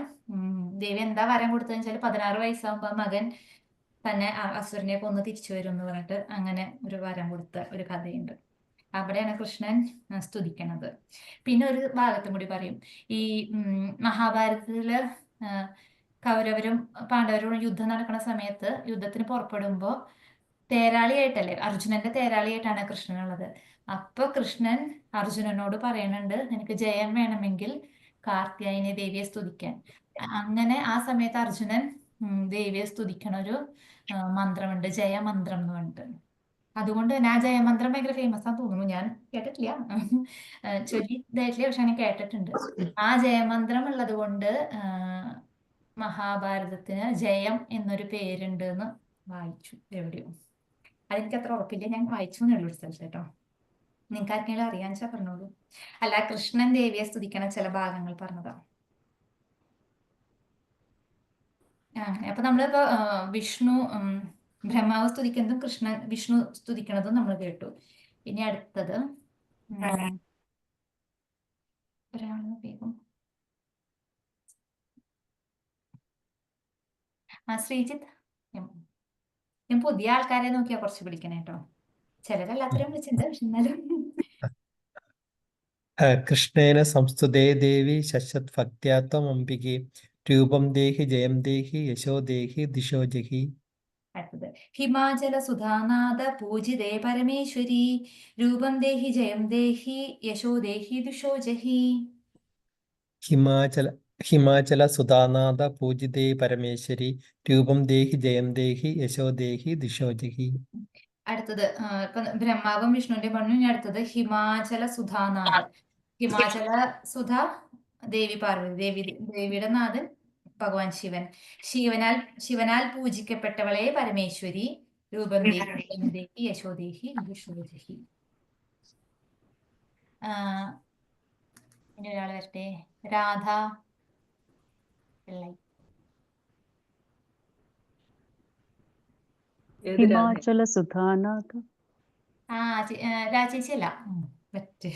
ദേവി എന്താ വരം കൊടുത്തതെന്ന് വെച്ചാൽ 16 വയസ്സാകുമ്പോ മകൻ തന്നെ അസുരനെ കൊന്ന് തിരിച്ചു വരും എന്ന് പറഞ്ഞിട്ട് അങ്ങനെ ഒരു വരം കൊടുത്ത ഒരു കഥയുണ്ട്. അവിടെയാണ് കൃഷ്ണൻ സ്തുതിക്കണത്. പിന്നെ ഒരു ഭാഗത്തും കൂടി പറയും, ഈ മഹാഭാരതത്തില് കൗരവരും പാണ്ഡവരും യുദ്ധം നടക്കുന്ന സമയത്ത് യുദ്ധത്തിന് പുറപ്പെടുമ്പോ തേരാളിയായിട്ടല്ലേ, അർജുനന്റെ തേരാളിയായിട്ടാണ് കൃഷ്ണനുള്ളത്. അപ്പൊ കൃഷ്ണൻ അർജുനനോട് പറയുന്നുണ്ട്, നിനക്ക് ജയം വേണമെങ്കിൽ കാർത്യായനി ദേവിയെ സ്തുതിക്കാൻ. അങ്ങനെ ആ സമയത്ത് അർജുനൻ ദേവിയെ സ്തുതിക്കണ ഒരു മന്ത്രമുണ്ട്, ജയമന്ത്രം എന്ന് പറഞ്ഞിട്ട്. അതുകൊണ്ട് തന്നെ ആ ജയമന്ത്രം ഭയങ്കര ഫേമസ് ആണെന്ന് തോന്നുന്നു. ഞാൻ കേട്ടിട്ടില്ല, ചൊല്ലിയിട്ടില്ല, പക്ഷെ ഞാൻ കേട്ടിട്ടുണ്ട്. ആ ജയമന്ത്രം ഉള്ളത് കൊണ്ട് മഹാഭാരതത്തിന് ജയം എന്നൊരു പേരുണ്ട് എന്ന് വായിച്ചു എവിടെയോ. അതെനിക്ക് അത്ര ഉറപ്പില്ല, ഞാൻ വായിച്ചു എന്നുള്ള ഒരു സ്ഥലത്ത് കേട്ടോ. നിങ്ങൾക്ക് ആർക്കെങ്കിലും അറിയാൻ വെച്ചാൽ പറഞ്ഞോളൂ. അല്ല, കൃഷ്ണൻ ദേവിയെ സ്തുതിക്കണ ചില ഭാഗങ്ങൾ പറഞ്ഞതാ. അപ്പൊ നമ്മളിപ്പോ വിഷ്ണു ബ്രഹ്മാവ് സ്തുതിക്കുന്നതും വിഷ്ണു സ്തുതിക്കണതും നമ്മൾ കേട്ടു. ഇനി അടുത്തത് വേഗം ശ്രീജിത്ത്. ഞാൻ പുതിയ ആൾക്കാരെ നോക്കിയാ കുറച്ച് പിടിക്കണേ കേട്ടോ. ചിലരെല്ലാത്തരും വിളിച്ചിട്ടുണ്ട്, പക്ഷെ എന്നാലും കൃഷ്ണേന സംസ്തുതേ ദേവി ശശ്വത് ഭക്ത്യാ ത്വം അംബികേ രൂപം ദേഹി ജയം ദേഹി യശോ ദേഹി ദിശോ ജഹി. അടുത്തത് ഹിമാചല സുധാനാഥ പൂജിതേ പരമേശ്വരി രൂപം ദേഹി ജയം ദേഹി യശോ ദേഹി ദിശോ ജഹി. ഹിമാചല സുധാനാഥ പൂജിതേ പരമേശ്വരി രൂപം ദേഹി ജയം ദേഹി യശോ ദേഹി ദിശോ ജഹി. അടുത്തത് ഇപ്പൊ ബ്രഹ്മാവും വിഷ്ണുവിന്റെ പറഞ്ഞു. ഇനി അടുത്തത് ഹിമാചല സുധാനാഥൻ. ഹിമാചല സുധ ദേവി പാർവതി, ദേവിയുടെ നാഥൻ ഭഗവാൻ ശിവൻ. ശിവനാൽ പൂജിക്കപ്പെട്ടവളെ പരമേശ്വരി രൂപം ദേഹി ജയം ദേഹി യശോ ദേഹി ദിശോ ജഹി. ഇനി ഒരാൾ വരട്ടെ, രാധ പിള്ളൈ. ഹിമാചല സുധാനാഥ. രാജേച്ചി അല്ല, മറ്റേ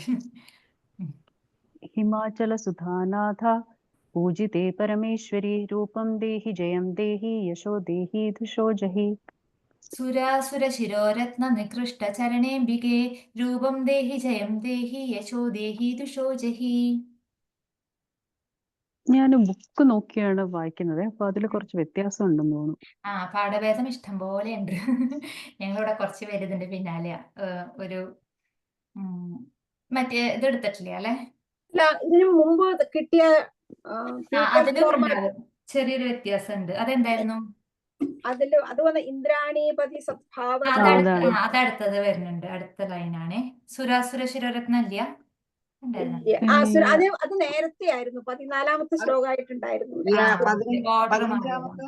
ഹിമാചല സുധാനാഥ പൂജിതേ പരമേശ്വരി രൂപം ദേഹി ജയം ദേഹി യശോ ദേഹി ദിശോ ജഹി. സുരാസുര ശിരോരത്ന നികൃഷ്ട ചരണേംബികേ രൂപം ദേഹി ജയം ദേഹി യശോ ദേഹി ദിശോ ജഹി. ഞാൻ ബുക്ക് നോക്കിയാണ് വായിക്കുന്നത്, അപ്പൊ അതിൽ കുറച്ച് വ്യത്യാസം ഉണ്ടെന്ന് തോന്നുന്നു. പാഠഭേദം ഇഷ്ടം പോലെ ഉണ്ട്. ഞങ്ങളിവിടെ കുറച്ച് പേര് ഇതിന്റെ പിന്നാലെ ഒരു മറ്റേ ഇത് എടുത്തിട്ടില്ല അല്ലെ? ഇതിനു മുമ്പ് കിട്ടിയ അതിലും ചെറിയൊരു വ്യത്യാസം ഉണ്ട്. അതെന്തായിരുന്നു? അത് വന്ന ഇന്ദ്രാണീപതി സദ്ഭാവ. അതടുത്തത് വരുന്നുണ്ട്, അടുത്ത ലൈനാണ്. സുരാസുര ശിരോരത്ന ഇല്ല, അത് നേരത്തെ ആയിരുന്നു, 14ാമത്തെ ശ്ലോകമായിട്ടുണ്ടായിരുന്നു. 15ാമത്തെ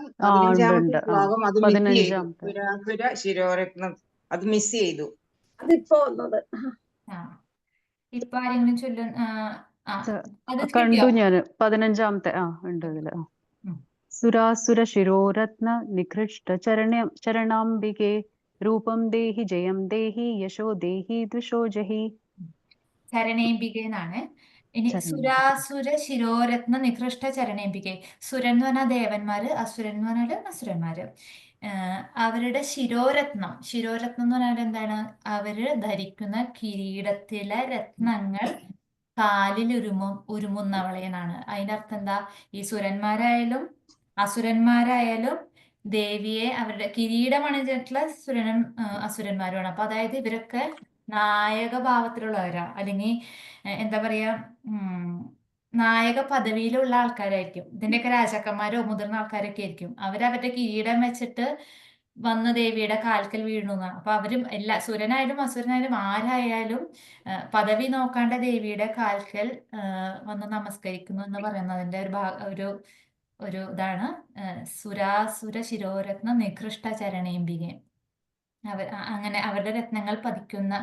ശ്ലോകം അത് മിസ് ചെയ്തു. സുരാസുര ശിരോരത്നം അത് മിസ് ചെയ്തു. അതിപ്പോ വന്നത്. ഇപ്പൊ ആരെങ്കിലും ചൊല്ലും? കണ്ടു ഞാൻ 15ാമത്തെ ഉണ്ട് ഇതില്. സുരാസുര ശിരോരത്ന നികൃഷ്ട ചരണാംബികേ രൂപം ദേഹി ജയം ദേഹി യശോ ദേഹി ദിശോ ജഹി. ചരണേംബിക എന്നാണ്. ഇനി സുരാസുര ശിരോരത്ന നികൃഷ്ട ചരണേംബിക. സുരൻ എന്ന് പറഞ്ഞാൽ ദേവന്മാര്, അസുരൻ എന്ന് പറഞ്ഞാല് അസുരന്മാര്. അവരുടെ ശിരോരത്നം എന്ന് പറഞ്ഞാൽ എന്താണ്? അവര് ധരിക്കുന്ന കിരീടത്തിലെ രത്നങ്ങൾ കാലിൽ ഉരുമുന്നവളെന്നാണ്. അതിന്റെ അർത്ഥം എന്താ? ഈ സുരന്മാരായാലും അസുരന്മാരായാലും ദേവിയെ അവരുടെ കിരീടം അണിഞ്ഞിട്ടുള്ള സുരനും അസുരന്മാരുമാണ്. അപ്പൊ അതായത് ഇവരൊക്കെ നായക ഭാവത്തിലുള്ളവരാ, അല്ലെങ്കിൽ എന്താ പറയാ, നായക പദവിയിലുള്ള ആൾക്കാരായിരിക്കും. ഇതിന്റെയൊക്കെ രാജാക്കന്മാരോ മുതിർന്ന ആൾക്കാരൊക്കെ ആയിരിക്കും. അവരവരുടെ കിരീടം വെച്ചിട്ട് വന്ന് ദേവിയുടെ കാൽക്കൽ വീഴുന്ന. അപ്പൊ അവരും സുരനായാലും അസുരനായാലും ആരായാലും പദവി നോക്കാണ്ട് ദേവിയുടെ കാൽക്കൽ വന്ന് നമസ്കരിക്കുന്നു എന്ന് പറയുന്നതിന്റെ ഒരു ഇതാണ് സുരാസുര ശിരോരത്ന നികൃഷ്ട ചരണേംബിക. അങ്ങനെ അവരുടെ രത്നങ്ങൾ പതിക്കുന്ന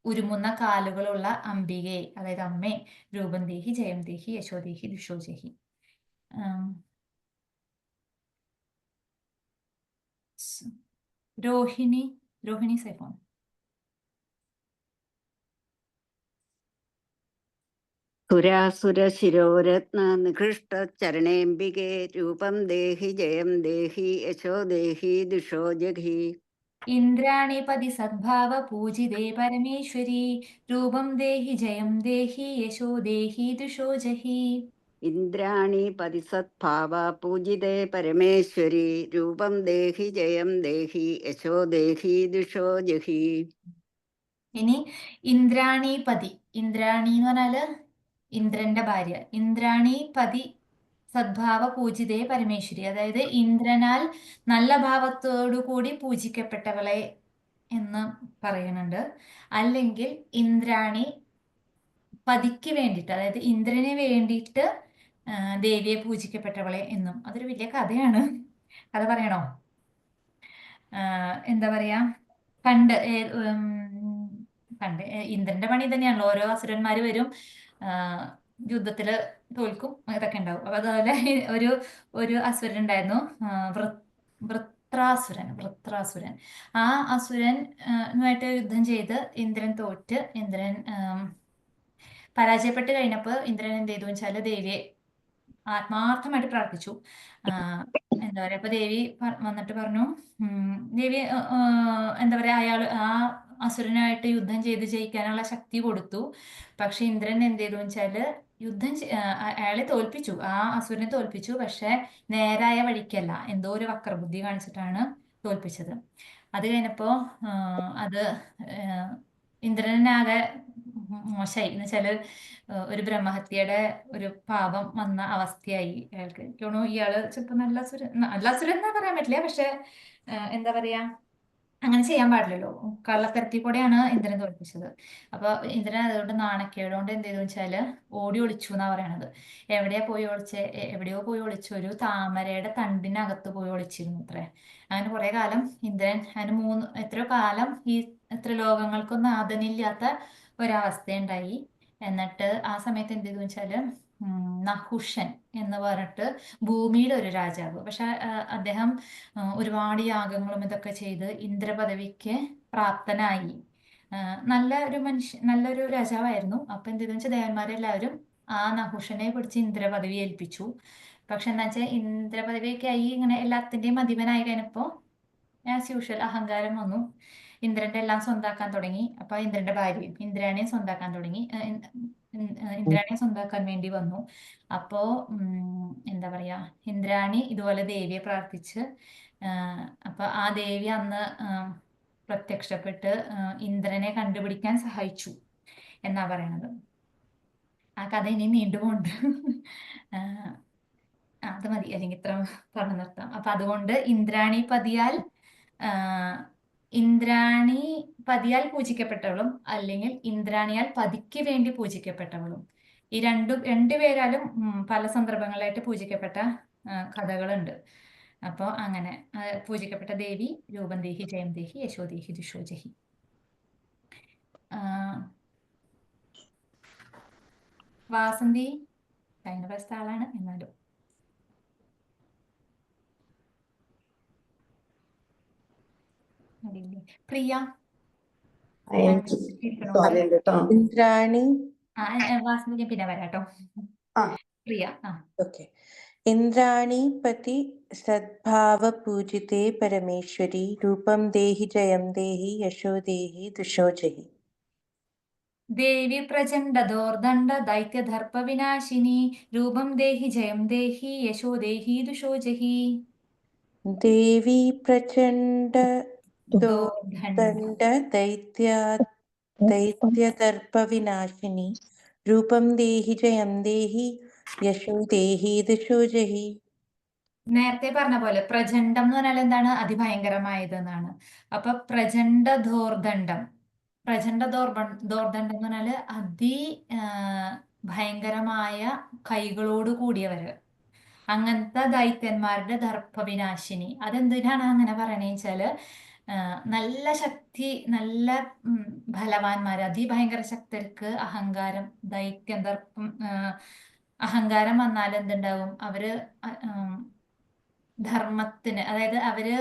ഉരുമുന്ന കാലുകളുള്ള അംബികയെ, അതായത് അമ്മേ, രൂപം ദേഹി ജയം ദേഹി യശോ ദേഹി ദിശോ ജഹി. രോഹിണി സൈഫോൺ. സുരാസുര ശിരോരത്ന നികൃഷ്ട ചരണേംബികേ രൂപം ദേഹി ജയം ദേഹി യശോ ദേഹി ദിശോ ജഹി. ഇന്ദ്രാണിപതി സദ്ഭാവ പൂജിതേ പരമേശ്വരി രൂപം ദേഹി ജയം ദേഹി യശോ ദേഹി ദിശോ ജഹി. ഇന്ദ്രാണിപതി സദ്ഭാവ പൂജിതേ പരമേശ്വരി രൂപം ദേഹി ജയം ദേഹി യശോ ദേഹി ദിശോ ജഹി. ഇനി ഇന്ദ്രാണിപതി. ഇന്ദ്രാണി എന്ന് പറഞ്ഞാല് ഇന്ദ്രന്റെ ഭാര്യ. ഇന്ദ്രാണിപതി സദ്ഭാവ പൂജിതേ പരമേശ്വരി, അതായത് ഇന്ദ്രനാൽ നല്ല ഭാവത്തോടു കൂടി പൂജിക്കപ്പെട്ടവളെ എന്ന് പറയുന്നുണ്ട്. അല്ലെങ്കിൽ ഇന്ദ്രാണി പതിക്ക് വേണ്ടിയിട്ട്, അതായത് ഇന്ദ്രന് വേണ്ടിയിട്ട് ദേവിയെ പൂജിക്കപ്പെട്ടവളെ എന്നും. അതൊരു വലിയ കഥയാണ്. കഥ പറയണോ? എന്താ പറയാ, പണ്ട് ഇന്ദ്രന്റെ പണി തന്നെയാണല്ലോ. ഓരോ അസുരന്മാര് വരും, യുദ്ധത്തില് തോൽക്കും, ഇതൊക്കെ ഉണ്ടാവും. അപ്പൊ അതുപോലെ ഒരു അസുരൻ ഉണ്ടായിരുന്നു, വൃത്രാസുരൻ. ആ അസുരനുമായിട്ട് യുദ്ധം ചെയ്ത് ഇന്ദ്രൻ തോറ്റ്, ഇന്ദ്രൻ പരാജയപ്പെട്ട് കഴിഞ്ഞപ്പോൾ ഇന്ദ്രൻ എന്ത് ചെയ്തു വെച്ചാല് ദേവിയെ ആത്മാർത്ഥമായിട്ട് പ്രാർത്ഥിച്ചു. എന്താ പറയാ, അപ്പൊ ദേവി വന്നിട്ട് പറഞ്ഞു, ദേവി എന്താ പറയാ, ആ അസുരനായിട്ട് യുദ്ധം ചെയ്ത് ജയിക്കാനുള്ള ശക്തി കൊടുത്തു. പക്ഷെ ഇന്ദ്രൻ എന്ത് ചെയ്തു വെച്ചാല് അയാളെ തോൽപ്പിച്ചു, ആ അസുരനെ തോൽപ്പിച്ചു. പക്ഷെ നേരായ വഴിക്കല്ല, എന്തോ ഒരു വക്രബുദ്ധി കാണിച്ചിട്ടാണ് തോൽപ്പിച്ചത്. അത് കഴിഞ്ഞപ്പോ അത് ഇന്ദ്രനാകെ മോശമായി. എന്ന് വെച്ചാല് ഒരു ബ്രഹ്മഹത്യയുടെ ഒരു പാപം വന്ന അവസ്ഥയായി അയാൾക്ക്. തോന്നുന്നു ഇയാള് ചിലപ്പോ നല്ല അസുരൻ എന്നാ പറയാൻ പറ്റില്ല. പക്ഷെ എന്താ പറയാ, അങ്ങനെ ചെയ്യാൻ പാടില്ലല്ലോ. കള്ളത്തരത്തിൽ കൂടെയാണ് ഇന്ദ്രൻ തോൽപ്പിച്ചത്. അപ്പൊ ഇന്ദ്രൻ അതുകൊണ്ട് നാണക്കേടുകൊണ്ട് എന്ത് ചെയ്തു വെച്ചാല് ഓടി ഒളിച്ചു എന്നാ പറയണത്. എവിടെയോ പോയി ഒളിച്ചു, ഒരു താമരയുടെ തണ്ടിനകത്ത് പോയി ഒളിച്ചിരുന്നു അത്രേ. അങ്ങനെ കുറെ കാലം ഇന്ദ്രൻ എത്രയോ കാലം എത്ര ലോകങ്ങൾക്കൊന്നും നാഥനില്ലാത്ത ഒരവസ്ഥയുണ്ടായി. എന്നിട്ട് ആ സമയത്ത് എന്ത് ചെയ്തു വെച്ചാല് നഹുഷൻ എന്ന് പറഞ്ഞിട്ട് ഭൂമിയിലെ ഒരു രാജാവ്. പക്ഷെ അദ്ദേഹം ഒരുപാട് യാഗങ്ങളും ഇതൊക്കെ ചെയ്ത് ഇന്ദ്രപദവിക്ക് പ്രാപ്തനായി. നല്ലൊരു രാജാവായിരുന്നു. അപ്പൊ എന്ത് ചെയ്തെന്ന് വെച്ചാൽ ദേവന്മാരെല്ലാവരും ആ നഹുഷനെ പിടിച്ച് ഇന്ദ്രപദവി ഏൽപ്പിച്ചു. പക്ഷെ എന്താ വെച്ചാൽ ഇന്ദ്രപദവിയൊക്കെ ആയി ഇങ്ങനെ എല്ലാത്തിന്റെയും അധിപനായി കഴിഞ്ഞപ്പോ ആസ് യൂഷ്വൽ അഹങ്കാരം വന്നു. ഇന്ദ്രന്റെ എല്ലാം സ്വന്താക്കാൻ തുടങ്ങി. അപ്പൊ ഇന്ദ്രന്റെ ഭാര്യയും ഇന്ദ്രാണിയെ സ്വന്താക്കാൻ തുടങ്ങി. ഇന്ദ്രാണിയെ സ്വന്താക്കാൻ വേണ്ടി വന്നു. അപ്പോ എന്താ പറയാ, ഇന്ദ്രാണി ഇതുപോലെ ദേവിയെ പ്രാർത്ഥിച്ച് അപ്പൊ ആ ദേവി അന്ന് പ്രത്യക്ഷപ്പെട്ട് ഇന്ദ്രനെ കണ്ടുപിടിക്കാൻ സഹായിച്ചു എന്നാ പറയണത്. ആ കഥ ഇനി നീണ്ടുപോണ്ട്. അത് മതി, അല്ലെങ്കിൽ ഇത്ര പറഞ്ഞു നിർത്താം. അപ്പൊ അതുകൊണ്ട് ഇന്ദ്രാണി പതിയാൽ പൂജിക്കപ്പെട്ടവളും അല്ലെങ്കിൽ ഇന്ദ്രാണിയാൽ പതിക്ക് വേണ്ടി പൂജിക്കപ്പെട്ടവളും, ഈ രണ്ടുപേരാലും പല സന്ദർഭങ്ങളിലായിട്ട് പൂജിക്കപ്പെട്ട കഥകളുണ്ട്. അപ്പോൾ അങ്ങനെ പൂജിക്കപ്പെട്ട ദേവി രൂപം ദേഹി ജയം ദേഹി യശോ ദേഹി ദുഷോ ജഹി. വാസന്തി കഴിഞ്ഞ പ്രാവശ്യത്തെ ആളാണ്, എന്നാലും പ്രിയ ഇന്ദ്രാണി വാസന്തി പിന്നെ വരാട്ടോ. പ്രിയ ഓക്കെ. ഇന്ദ്രാണി പതി സദ്ഭാവ പൂജിതേ പരമേശ്വരി രൂപം ദേഹി ജയം ദേഹി യശോ ദേഹി ദുഷോ ജഹി. ദേവി പ്രചണ്ഡ ദോർദണ്ഡ ദൈത്യദർപ്പ വിനാശിനി രൂപം ദേഹി ജയം ദേഹി യശോ ദേഹി ദുഷോ ജഹി. ദേവി പ്രചണ്ഡ ദോർദണ്ഡ ദൈത്യദർപ്പ വിനാശിനി രൂപം ദേഹി ജയം ദേഹി യശോ ദേഹി ദുഷോ ജഹി. നേരത്തെ പറഞ്ഞ പോലെ പ്രചണ്ഡം എന്ന് പറഞ്ഞാൽ എന്താണ്? അതിഭയങ്കരമായത് എന്നാണ്. അപ്പൊ പ്രചണ്ഡ ദോർദണ്ഡം എന്ന് പറഞ്ഞാല് ഭയങ്കരമായ കൈകളോട് കൂടിയവര്, അങ്ങനത്തെ ദൈത്യന്മാരുടെ ദർപ്പവിനാശിനി. അതെന്തിനാണ് അങ്ങനെ പറയണേ വെച്ചാല് നല്ല ശക്തി, നല്ല ബലവാന്മാര്, അതിഭയങ്കര ശക്തർക്ക് അഹങ്കാരം, അഹങ്കാരം വന്നാൽ എന്തുണ്ടാവും? അവര് ധർമ്മത്തിന്, അതായത് അവര്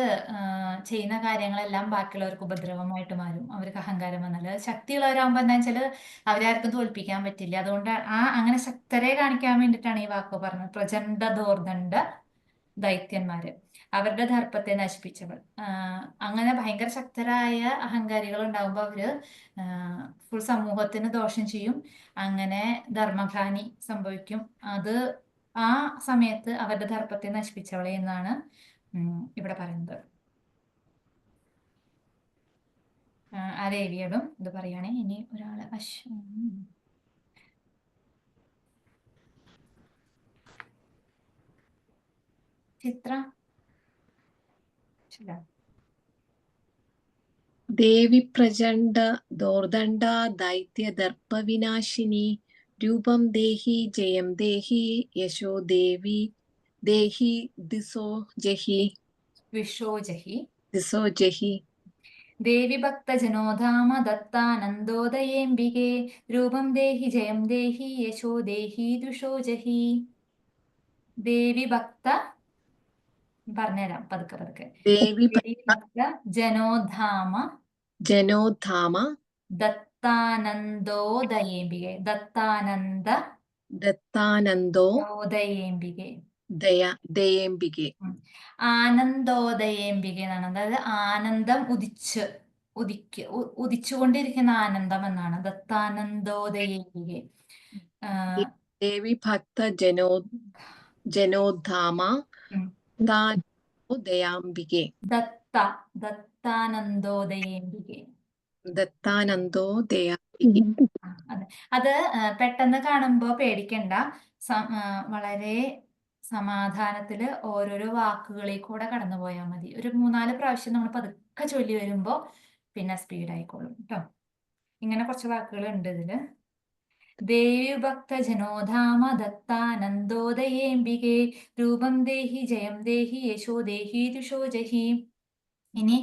ചെയ്യുന്ന കാര്യങ്ങളെല്ലാം ബാക്കിയുള്ളവർക്ക് ഉപദ്രവമായിട്ട് മാറും. അവർക്ക് അഹങ്കാരം വന്നാൽ, ശക്തിയുള്ളവരാകുമ്പോ എന്താ വെച്ചാല് അവരാർക്കും തോൽപ്പിക്കാൻ പറ്റില്ല. അതുകൊണ്ട് അങ്ങനെ ശക്തരെ കാണിക്കാൻ വേണ്ടിയിട്ടാണ് ഈ വാക്ക് പറഞ്ഞത്. പ്രചണ്ഡ ദോർദണ്ഡ ദൈത്യന്മാര്, അവരുടെ ദർപ്പത്തെ നശിപ്പിച്ചവർ. അങ്ങനെ ഭയങ്കര ശക്തരായ അഹങ്കാരികൾ ഉണ്ടാകുമ്പോൾ അവര് ഫുൾ സമൂഹത്തിന് ദോഷം ചെയ്യും. അങ്ങനെ ധർമ്മഹാനി സംഭവിക്കും. അത് ആ സമയത്ത് അവരുടെ ദർപ്പത്തെ നശിപ്പിച്ചവളെ എന്നാണ് ഇവിടെ പറയുന്നത്. ആ ദേവിയോടും ഇത് പറയുകയാണെ. ഇനി ഒരാള് ചിത്ര ദേവി പ്രചണ്ഡ ദോർദണ്ഡ ദൈത്യ ദർപ്പ വിനാശിനി രൂപം ദേഹി ജയം ദേഹി യശോ ദേഹി ദിശോ ജഹി. ദേവി ഭക്തജനോധാമ ദത്താനന്ദോദയേംബികേ രൂപം ദേഹി ജയം ദേഹി യശോ ദേഹി ദുഷോ ജഹി. ദേവി ഭക്ത പറഞ്ഞുതരാം പതുക്കെ. ദേവി ഭക്ത ജനോധാമ ദത്താനന്ദോദയേംബികെ. ദത്താനന്ദോദയേംബികെ. ആനന്ദോദയേംബികെ എന്നാണ്. അതായത് ആനന്ദം ഉദിച്ച് ഉദിച്ചുകൊണ്ടിരിക്കുന്ന ആനന്ദം എന്നാണ്. ദത്താനന്ദോദയേ. ദേവി ഭക്ത ജനോദ്ധാമ ദയാംബികെ. ദത്താനന്ദോദയേംബികെ. ദത്താനന്ദോ ദയാംബികെ. അത് പെട്ടെന്ന് കാണുമ്പോ പേടിക്കണ്ട. വളരെ സമാധാനത്തില് ഓരോരോ വാക്കുകളിൽ കൂടെ കടന്നു പോയാൽ മതി. ഒരു 3-4 പ്രാവശ്യം നമ്മൾ പതുക്കെ ചൊല്ലി വരുമ്പോ പിന്നെ സ്പീഡ് ആയിക്കോളും കേട്ടോ. ഇങ്ങനെ കുറച്ച് വാക്കുകൾ ഉണ്ട് ഇതില്. ദേവി ഭക്ത ജനോധാമ ദത്താനന്ദോദയേംബികെ രൂപം ദേഹി ജയം ദേഹി യശോ ദേഹി ദുഷോ ജഹി. ഇനി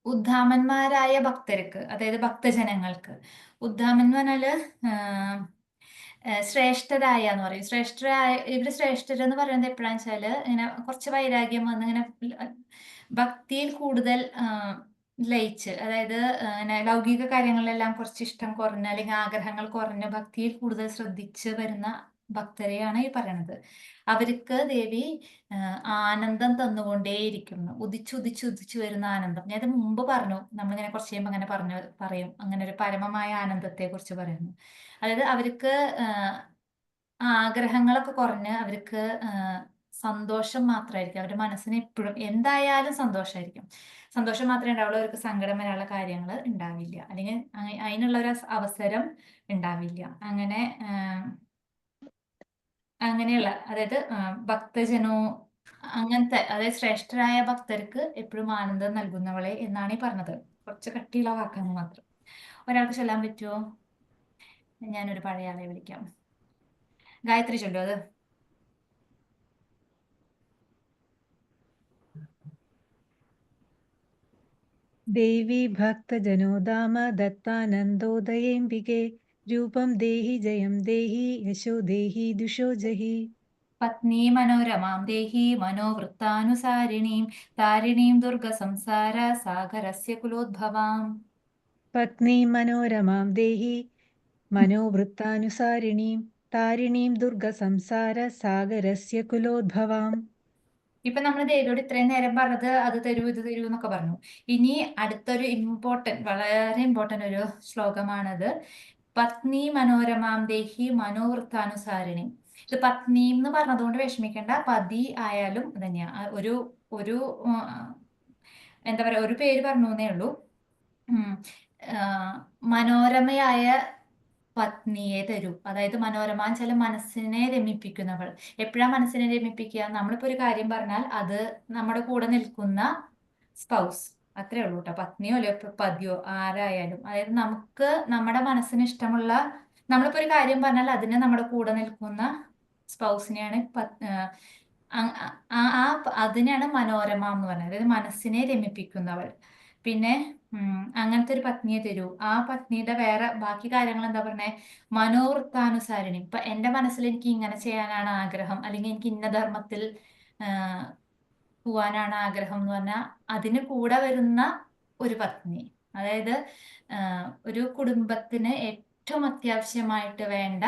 ഉദ്ധാമന്മാരായ ഭക്തർക്ക്, അതായത് ഭക്തജനങ്ങൾക്ക്, ഉദ്ധാമൻ എന്ന് പറഞ്ഞാല് ശ്രേഷ്ഠരായ എന്ന് പറയും. ഇവര് ശ്രേഷ്ഠരെന്ന് പറയുന്നത് എപ്പോഴാന്ന് വെച്ചാല് ഇങ്ങനെ കുറച്ച് വൈരാഗ്യം വന്ന് ഇങ്ങനെ ഭക്തിയിൽ കൂടുതൽ ലയിച്ച്, അതായത് ഇങ്ങനെ ലൗകിക കാര്യങ്ങളിലെല്ലാം കുറച്ച് ഇഷ്ടം കുറഞ്ഞ അല്ലെങ്കിൽ ആഗ്രഹങ്ങൾ കുറഞ്ഞ ഭക്തിയിൽ കൂടുതൽ ശ്രദ്ധിച്ച് വരുന്ന ഭക്തരെയാണ് ഈ പറയണത്. അവർക്ക് ദേവി ആനന്ദം തന്നുകൊണ്ടേയിരിക്കുന്നു. ഉദിച്ചുദിച്ചു വരുന്ന ആനന്ദം. ഞാൻ ഇത് മുമ്പ് പറഞ്ഞു, നമ്മളിങ്ങനെ കുറച്ച് കഴിയുമ്പോൾ അങ്ങനെ പറയും അങ്ങനെ ഒരു പരമമായ ആനന്ദത്തെ കുറിച്ച് പറയുന്നു. അതായത് അവർക്ക് ആഗ്രഹങ്ങളൊക്കെ കുറഞ്ഞ് അവർക്ക് സന്തോഷം മാത്രമായിരിക്കും. അവരുടെ മനസ്സിന് എപ്പോഴും എന്തായാലും സന്തോഷമായിരിക്കും. സന്തോഷം മാത്രമേ ഉണ്ടാവുള്ളൂ. അവർക്ക് സങ്കടം വരാനുള്ള കാര്യങ്ങൾ ഉണ്ടാവില്ല, അല്ലെങ്കിൽ അതിനുള്ള ഒരു അവസരം ഉണ്ടാവില്ല. അങ്ങനെയുള്ള, അതായത് ഭക്തജനോ അങ്ങനത്തെ, അതായത് ശ്രേഷ്ഠരായ ഭക്തർക്ക് എപ്പോഴും ആനന്ദം നൽകുന്നവളെ എന്നാണ് ഈ പറഞ്ഞത്. കുറച്ച് കട്ടിയുള്ള വാക്കാണ് മാത്രം. ഒരാൾക്ക് ചൊല്ലാൻ പറ്റുമോ? ഞാനൊരു പഴയ ആളെ വിളിക്കാം. ഗായത്രി ചൊല്ലോ അത്. ദേവി ഭക്തജനോദാമ ദത്താനന്ദോദയേംബികെ രൂപം ദേഹി ജയം ദേഹി യശോ ദേഹി ദുഷോ ജഹി. പത്നി മനോരമാം ദേഹി മനോവൃത്താനുസാരിണീം താരിണീം ദുർഗ സംസാര സാഗരസ്യ കുലോദ്ഭവാം. പത്നി മനോരമാം ദേഹി മനോവൃത്താനുസാരിണീം താരിണീം ദുർഗ സംസാര സാഗരസ്യ കുലോദ്ഭവാം. ഇപ്പൊ നമ്മൾ ദേവിയോട് ഇത്രയും നേരം പറഞ്ഞത് അത് തരൂ ഇത് തരൂ എന്നൊക്കെ പറഞ്ഞു. ഇനി അടുത്തൊരു വളരെ ഇമ്പോർട്ടന്റ് ഒരു ശ്ലോകമാണത്. പത്നി മനോരമാം ദേഹി മനോവൃത്താനുസാരിണി. ഇത് പത്നി എന്ന് പറഞ്ഞതുകൊണ്ട് വിഷമിക്കേണ്ട, പതി ആയാലും തന്നെയാ. ഒരു എന്താ പറയാ, ഒരു പേര് പറഞ്ഞു എന്നേ ഉള്ളൂ. മനോരമയായ പത്നിയെ തരൂ. അതായത് മനോരമ ചില മനസ്സിനെ രമിപ്പിക്കുന്നവൾ. എപ്പോഴാ മനസ്സിനെ രമിപ്പിക്കുക? നമ്മളിപ്പോ ഒരു കാര്യം പറഞ്ഞാൽ അത് നമ്മുടെ കൂടെ നിൽക്കുന്ന സ്പൗസ്, അത്രേ ഉള്ളൂ കേട്ടോ. പത്നിയോ അല്ലെ പതിയോ ആരായാലും, അതായത് നമുക്ക് നമ്മുടെ മനസ്സിന് ഇഷ്ടമുള്ള, നമ്മളിപ്പോ ഒരു കാര്യം പറഞ്ഞാൽ അതിന് നമ്മുടെ കൂടെ നിൽക്കുന്ന സ്പൗസിനെയാണ് അതിനെയാണ് മനോരമ എന്ന് പറയുന്നത്. അതായത് മനസ്സിനെ രമിപ്പിക്കുന്നവൾ. പിന്നെ അങ്ങനത്തെ ഒരു പത്നിയെ തരൂ. ആ പത്നിയുടെ വേറെ ബാക്കി കാര്യങ്ങൾ എന്താ പറഞ്ഞേ? മനോവൃത്താനുസാരിണി. ഇപ്പൊ എന്റെ മനസ്സിൽ എനിക്ക് ഇങ്ങനെ ചെയ്യാനാണ് ആഗ്രഹം, അല്ലെങ്കിൽ എനിക്ക് ഇന്ന ധർമ്മത്തിൽ പോവാനാണ് ആഗ്രഹം എന്ന് പറഞ്ഞാൽ അതിന് കൂടെ വരുന്ന ഒരു പത്നി. അതായത് ഒരു കുടുംബത്തിന് ഏറ്റവും അത്യാവശ്യമായിട്ട് വേണ്ട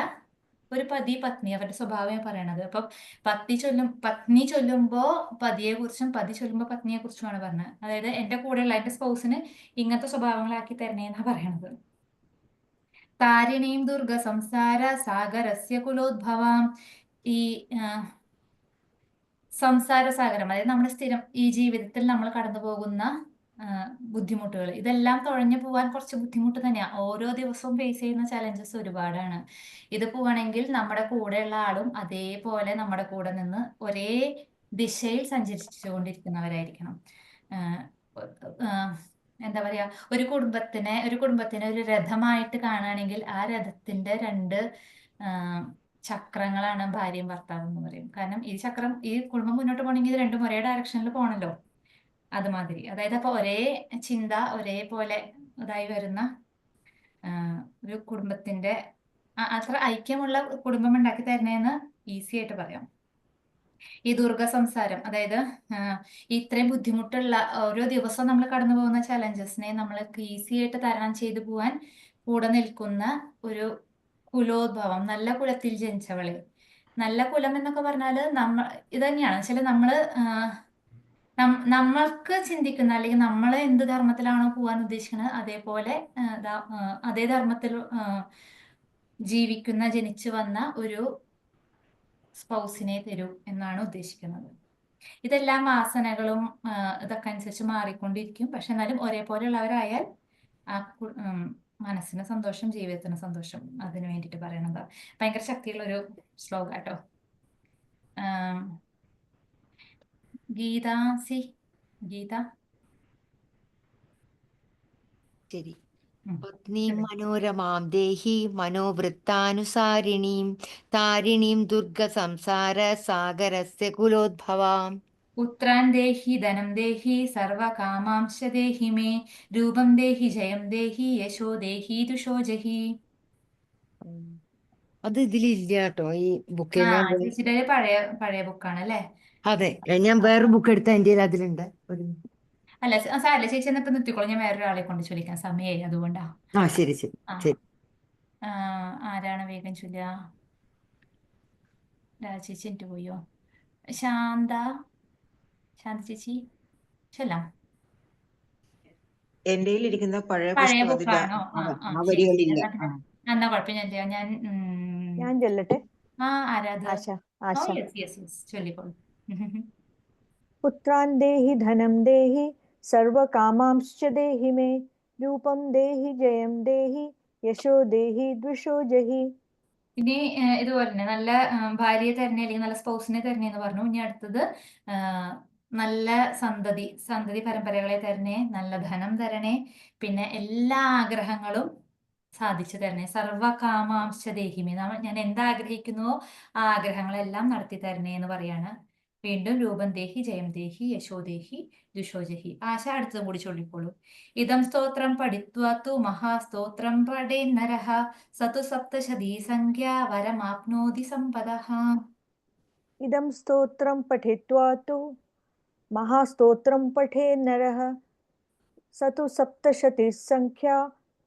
ഒരു പത്നി, അവരുടെ സ്വഭാവം പറയണത്. അപ്പൊ പത്നി ചൊല്ലുമ്പോ പതിയെ കുറിച്ചും പതി ചൊല്ലുമ്പോ പത്നിയെ കുറിച്ചുമാണ് പറഞ്ഞത്. അതായത് എന്റെ കൂടെയുള്ള എന്റെ സ്പൗസിന് ഇങ്ങനത്തെ സ്വഭാവങ്ങളാക്കി തരണേന്നാ പറയണത്. താരിണീം ദുർഗ സംസാര സാഗരസ്യ കുലോദ്ഭവാം. ഈ സംസാര സാഗരം, അതായത് നമ്മുടെ സ്ഥിരം ഈ ജീവിതത്തിൽ നമ്മൾ കടന്നു പോകുന്ന ബുദ്ധിമുട്ടുകൾ, ഇതെല്ലാം തുഴഞ്ഞു പോവാൻ കുറച്ച് ബുദ്ധിമുട്ട് തന്നെയാണ്. ഓരോ ദിവസവും ഫേസ് ചെയ്യുന്ന ചലഞ്ചസ് ഒരുപാടാണ്. ഇത് പോവാണെങ്കിൽ നമ്മുടെ കൂടെയുള്ള ആളും അതേപോലെ നമ്മുടെ കൂടെ നിന്ന് ഒരേ ദിശയിൽ സഞ്ചരിച്ചുകൊണ്ടിരിക്കുന്നവരായിരിക്കണം. എന്താ പറയാ, ഒരു കുടുംബത്തിനെ ഒരു രഥമായിട്ട് കാണുകയാണെങ്കിൽ ആ രഥത്തിന്റെ 2 ചക്രങ്ങളാണ് ഭാര്യയും ഭർത്താവും എന്ന് പറയും. കാരണം ഈ കുടുംബം മുന്നോട്ട് പോകണമെങ്കിൽ ഇത് രണ്ടും ഒരേ ഡയറക്ഷനിൽ പോകണല്ലോ. അതുമാതിരി, അതായത് അപ്പൊ ഒരേ ചിന്ത ഒരേപോലെ ഇതായി വരുന്ന ഒരു കുടുംബത്തിന്റെ അത്ര ഐക്യമുള്ള കുടുംബം ഉണ്ടാക്കി തരണേന്ന് ഈസി ആയിട്ട് പറയാം. ഈ ദുർഗ സംസാരം, അതായത് ഇത്രയും ബുദ്ധിമുട്ടുള്ള ഓരോ ദിവസവും നമ്മൾ കടന്നു പോകുന്ന ചലഞ്ചസിനെ നമ്മൾക്ക് ഈസി ആയിട്ട് തരണം ചെയ്തു പോവാൻ കൂടെ നിൽക്കുന്ന ഒരു കുലോദ്ഭവം, നല്ല കുലത്തിൽ ജനിച്ചവള്. നല്ല കുലം എന്നൊക്കെ പറഞ്ഞാല് ഇത് തന്നെയാണ്. നമ്മള് നമ്മൾക്ക് ചിന്തിക്കുന്ന അല്ലെങ്കിൽ നമ്മൾ എന്ത് ധർമ്മത്തിലാണോ പോകാൻ ഉദ്ദേശിക്കുന്നത് അതേപോലെ അതേ ധർമ്മത്തിൽ ജനിച്ചു വന്ന ഒരു സ്പൗസിനെ തരൂ എന്നാണ് ഉദ്ദേശിക്കുന്നത്. ഇതെല്ലാം വാസനകളും ഇതൊക്കെ അനുസരിച്ച് മാറിക്കൊണ്ടിരിക്കും. പക്ഷെ എന്നാലും ഒരേപോലെയുള്ളവരായാൽ മനസ്സിന് സന്തോഷം, ജീവിതത്തിന് സന്തോഷം, അതിന് വേണ്ടിയിട്ട് പറയണത്. ഭയങ്കര ശക്തിയുള്ളൊരു ശ്ലോകം കേട്ടോ. ഗീത ശരി. പത്നീം മനോരമാം ദേഹി മനോവൃത്താനുസാരിണീം താരിണീം ദുർഗ സംസാര സാഗരസ്യ കുലോദ്ഭവാം. പുത്രാൻ ദേഹി ധനം ദേഹി സർവകാമാംശ ദേഹി മേ രൂപം ദേഹി ജയം ദേഹി യശോ ദേഹി ദുഷോ ജഹി. അത് ഇതിലില്ല കേട്ടോ ഈ ബുക്കിൽ. ചേച്ചിയുടെ പഴയ ബുക്കാണ് അല്ലേ? അതെ, ഞാൻ വേറെ ബുക്ക് എടുത്ത എൻ്റെ അതിലുണ്ട്. അല്ല സാരല്ല ചേച്ചി, എന്നിട്ട് നിർത്തിക്കോളൂ. ഞാൻ വേറൊരാളെ കൊണ്ട് ചൊല്ലിക്കാൻ സമയമായി, അതുകൊണ്ടാ. ശരി ശരി ശരി. ആരാണ് വേഗം ചൊല്ലുക? ചേച്ചി എനിക്ക് പോയോ? ശാന്ത ചേച്ചി ചൊല്ലാം. എന്റെ ഇരിക്കുന്ന പഴയ ബുക്കാണോ? എന്നാ കുഴപ്പം. ഞാൻ ചൊല്ലട്ടെ. ചൊല്ലിക്കോളൂ. പുത്രാൻ ദേഹി ധനം ദേഹി സർവകാമാംശ്ച ദേഹി മേ രൂപം ദേഹി ജയം ദേഹി യശോ ദേഹി ദ്വിഷോ ജഹി. ഇനി ഇതുപോലെ തന്നെ നല്ല ഭാര്യയെ തരണേ അല്ലെങ്കിൽ നല്ല സ്പൗസിനെ തരണേ എന്ന് പറഞ്ഞു. ഇനി അടുത്തത് നല്ല സന്തതി പരമ്പരകളെ തരണേ, നല്ല ധനം തരണേ, പിന്നെ എല്ലാ ആഗ്രഹങ്ങളും സാധിച്ചു തരണേ. സർവകാമാംശ ദേഹിമേ, ഞാൻ എന്താഗ്രഹിക്കുന്നുവോ ആ ആഗ്രഹങ്ങളെല്ലാം നടത്തി തരണേ എന്ന് പറയാണ്. വീണ്ടും രൂപം ദേഹി ജയം ദേഹി യശോ ദേഹി ദുഷോ ജഹി. ആശ അടുത്തതും കൂടി ചൊല്ലിക്കോളൂ. ഇതം സ്തോത്രം പഠിത്വാ തു മഹാസ്തോത്രം പഠേന്നരഃ സതു സപ്തശതീ സംഖ്യാ വരമാപ്നോതി സമ്പദഃ. ഇതം സ്തോത്രം പഠിത്വാ തു മഹാസ്തോത്രം പഠേന്നരഃ സതു സപ്തശതീ സംഖ്യാ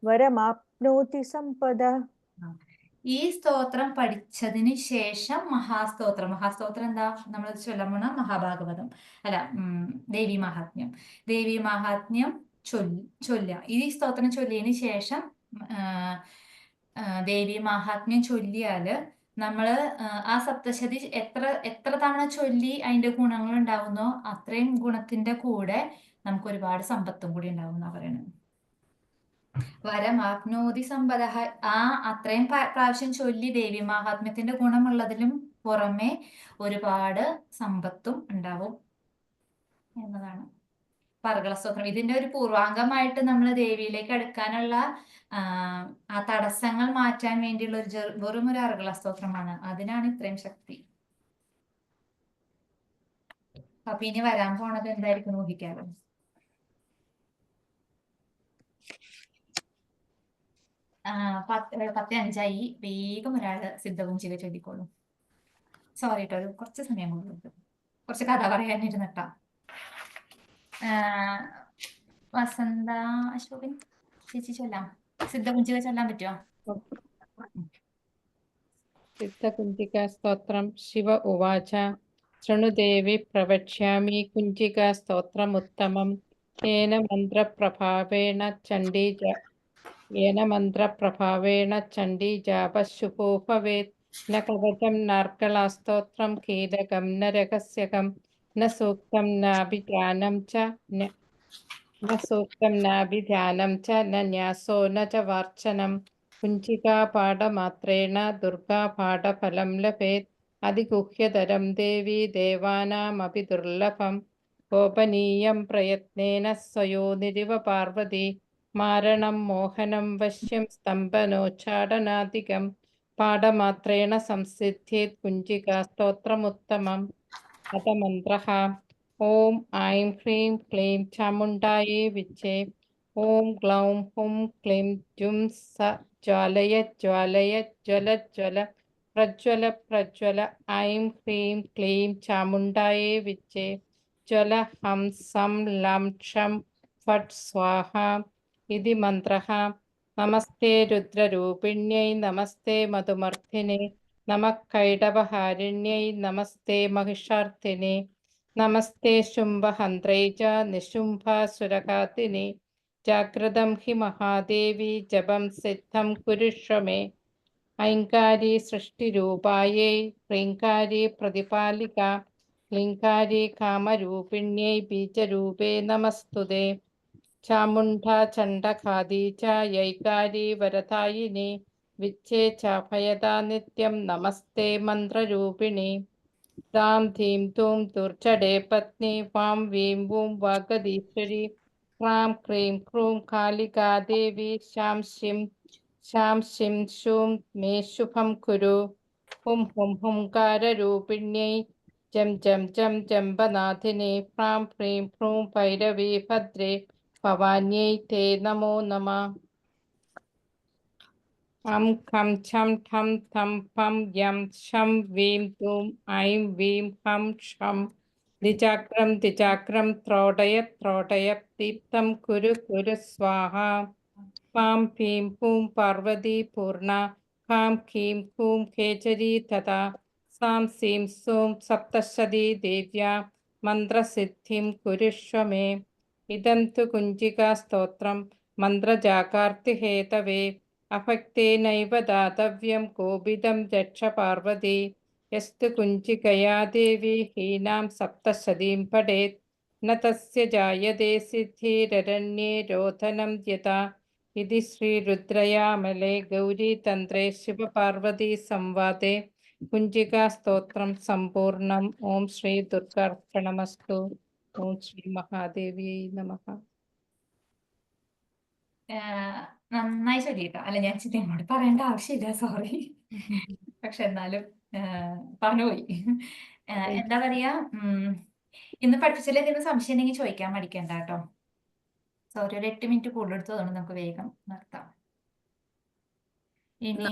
വരമാപ്നോതി സമ്പദഃ. ഈ സ്തോത്രം പഠിച്ചതിന് ശേഷം മഹാസ്തോത്രം എന്താ നമ്മൾ ചൊല്ലണ? മഹാഭാഗവതം അല്ല, ദേവി മഹാത്മ്യം ചൊല്ലുക. ഈ സ്തോത്രം ചൊല്ലിയതിന് ശേഷം ദേവി മഹാത്മ്യം ചൊല്ലിയാല് നമ്മള് ആ സപ്തശതി എത്ര തവണ ചൊല്ലി അതിന്റെ ഗുണങ്ങൾ ഉണ്ടാവുന്നോ അത്രയും ഗുണത്തിന്റെ കൂടെ നമുക്ക് ഒരുപാട് സമ്പത്തും കൂടി ഉണ്ടാവും എന്നാ പറയുന്നത്. വരമാപ്നോതി സമ്പദ. അത്രയും പ്രാവശ്യം ചൊല്ലി ദേവി മഹാത്മ്യത്തിന്റെ ഗുണമുള്ളതിലും പുറമെ ഒരുപാട് സമ്പത്തും ഉണ്ടാവും എന്നതാണ് പർഗള സ്തോത്രം. ഇതിന്റെ ഒരു പൂർവാംഗമായിട്ട് നമ്മൾ ദേവിയിലേക്ക് അടുക്കാനുള്ള ആ തടസ്സങ്ങൾ മാറ്റാൻ വേണ്ടിയുള്ള വെറും ഒരു അർഗള സ്തോത്രമാണ്. അതിനാണ് ഇത്രയും ശക്തി. അപ്പൊ ഇനി വരാൻ പോണത് എന്തായിരിക്കും ഊഹിക്കാറ്? 10:05 വേഗം ഒരാള് സിദ്ധകുഞ്ചിക ചൊല്ലിക്കോളൂ. സോറി കേട്ടോ, കുറച്ച് സമയം കൊടുക്കും, കുറച്ച് കഥ പറയാനിരുന്നിട്ടാ. വസന്ത അശോകൻ ചേച്ചി ചൊല്ലാം. സിദ്ധകുഞ്ചിക ചൊല്ലാൻ പറ്റുമോ? സിദ്ധകുഞ്ചികാ സ്തോത്രം. ശിവ ഉവാച ശൃണുദേവി പ്രവക്ഷ്യാമി കുഞ്ചികാ സ്തോത്രമുത്തമം. ഏന മന്ത്രപ്രഭാവേണ ചണ്ഡീ ജാപശുഭോ ഭവേത്. ന കവചം നാർഗളസ്തോത്രം കീലകം ന രഹസ്യകം ന സൂക്തം നാഭിധ്യാനം ച ന ന്യാസോ ന ച വാർച്ചനം. കുഞ്ചികാപാഠമാത്രേണ ദുർഗാപാഠഫലം ലഭേത്. അതിഗുഹ്യതരം ദേവി ദേവാനാമപി ദുർലഭം. ഗോപനീയം പ്രയത്നേന സ്വയോനിരിവ പാർവതി. മാരണം മോഹനം വശ്യം സ്തംഭനോച്ചാടനാദികം. പാഠമാത്രേണ സംസിദ്ധ്യേത് കുഞ്ചികാ സ്തോത്രമുത്തമം. അത മന്ത്രഃ. ഓം ഐം ഹ്രീം ക്ലീം ചാമുണ്ഡായേ വിച്ചേ. ഓം ഗ്ലൗം ഹും ക്ലീം ജും സ ജ്വാലയ ജ്വാലയ ജ്വല ജ്വല പ്രജ്വല പ്രജ്വല. ഐം ഹ്രീം ക്ലീം ചാമുണ്ഡായേ വിച്ചേ. ജ്വല ഹം സം ലം ഷം ഫട് സ്വാഹ ഇതി മന്ത്രഃ. നമസ്തേ രുദ്രരൂപിണ്യൈ നമസ്തേ മധുമർദ്ദിനേ നമഃ കൈടവഹാരിണ്യൈ നമസ്തേ മഹിഷാർദിനേ നമസ്തേ ശുംഭഹന്ത്രൈ ച നിശുംഭാസുരഘാതിനി ജാഗ്രതം ഹി മഹാദേവി ജപം സിദ്ധം കുരുഷ്വ മേ ഐങ്കാരി സൃഷ്ടിരൂപായൈ ഹ്രീങ്കാരി പ്രതിപാലിക ക്ലീങ്കാരി കാമരൂപിണ്യൈ ബീജരൂപേ നമസ്തുതേ ചാമുണ്ഡാ ചണ്ഡഘാതി ച യൈകാരി വരദായിനി വിച്ഛേ ച ഭയദാ നിത്യം നമസ്തേ മന്ത്രരൂപിണി ധാം ധീം ധൂം ദുർജടേ പത്നി വാം വീം വൂം വാഗദീശ്വരി ക്രാം ക്രീം ക്രൂം കാലികാ ദേവി ശാം ശിം ശൂം മേ ശുഭം കുരു ഹും ഹും ഹുംകാരരൂപിണ്യൈ ജം ജം ജം ജംബനാഥിനി പ്രാം പ്രീം ഭ്രൂം ഭൈരവി ഭദ്രേ ഭവാന്യൈ തേ നമോ നമഃ അം ഖം ഛം ഠം ഥം ഫം യം ശം വീം ധൂം ഐം വീം ഹം ഷം ദിചാക്രം ത്രോടയ ദീപ്തം കുരു കുരു സ്വാഹ പാം ഭീം ഹൂം പാർവതി പൂർണ ഹാം ഖീം ഹൂം ഖേചരി തഥാ സാം സീം സൂം സപ്തശതി ദേവ്യാ മന്ത്രസിദ്ധിം കുരുഷ്വ മേ ഇദം തു കുഞ്ചികാ സ്തോത്രം മന്ത്രജാകാർത്തിഹേതവേ അഭക്തേനൈവ ദാതവ്യം കോപിതം രക്ഷ പാർവതി യസ്തു കുഞ്ചികയാ ദേവി ഹീനാം സപ്തശതീം പഠേത് ന തസ്യ ജായതേ സിദ്ധിരരണ്യേ രോധനം യഥാ ഇതി ശ്രീരുദ്രയാമലേ ഗൗരീതന്ത്രേ ശിവപാർവതി സംവാദേ കുഞ്ചികാ സ്തോത്രം സമ്പൂർണം. ഓം ശ്രീ ദുർഗാർപ്പണമസ്തു. ഓം ശ്രീ മഹാദേവിയൈ നമഃ. നന്നായി ചൊല്ലിട്ടോ. അല്ല, ഞാൻ എന്നോട് പറയേണ്ട ആവശ്യമില്ല, സോറി. പക്ഷെ എന്നാലും പറഞ്ഞുപോയി. എന്താ പറയാ, ഇന്ന് പഠിപ്പിച്ചതിൽ എന്തെങ്കിലും സംശയം ഉണ്ടെങ്കിൽ ചോദിക്കാൻ മടിക്കണ്ട കേട്ടോ. സോറി, ഒരു 8 മിനിറ്റ് കൂടുതൽ എടുത്തതുകൊണ്ട് നമുക്ക് വേഗം നിർത്താം. ഇനി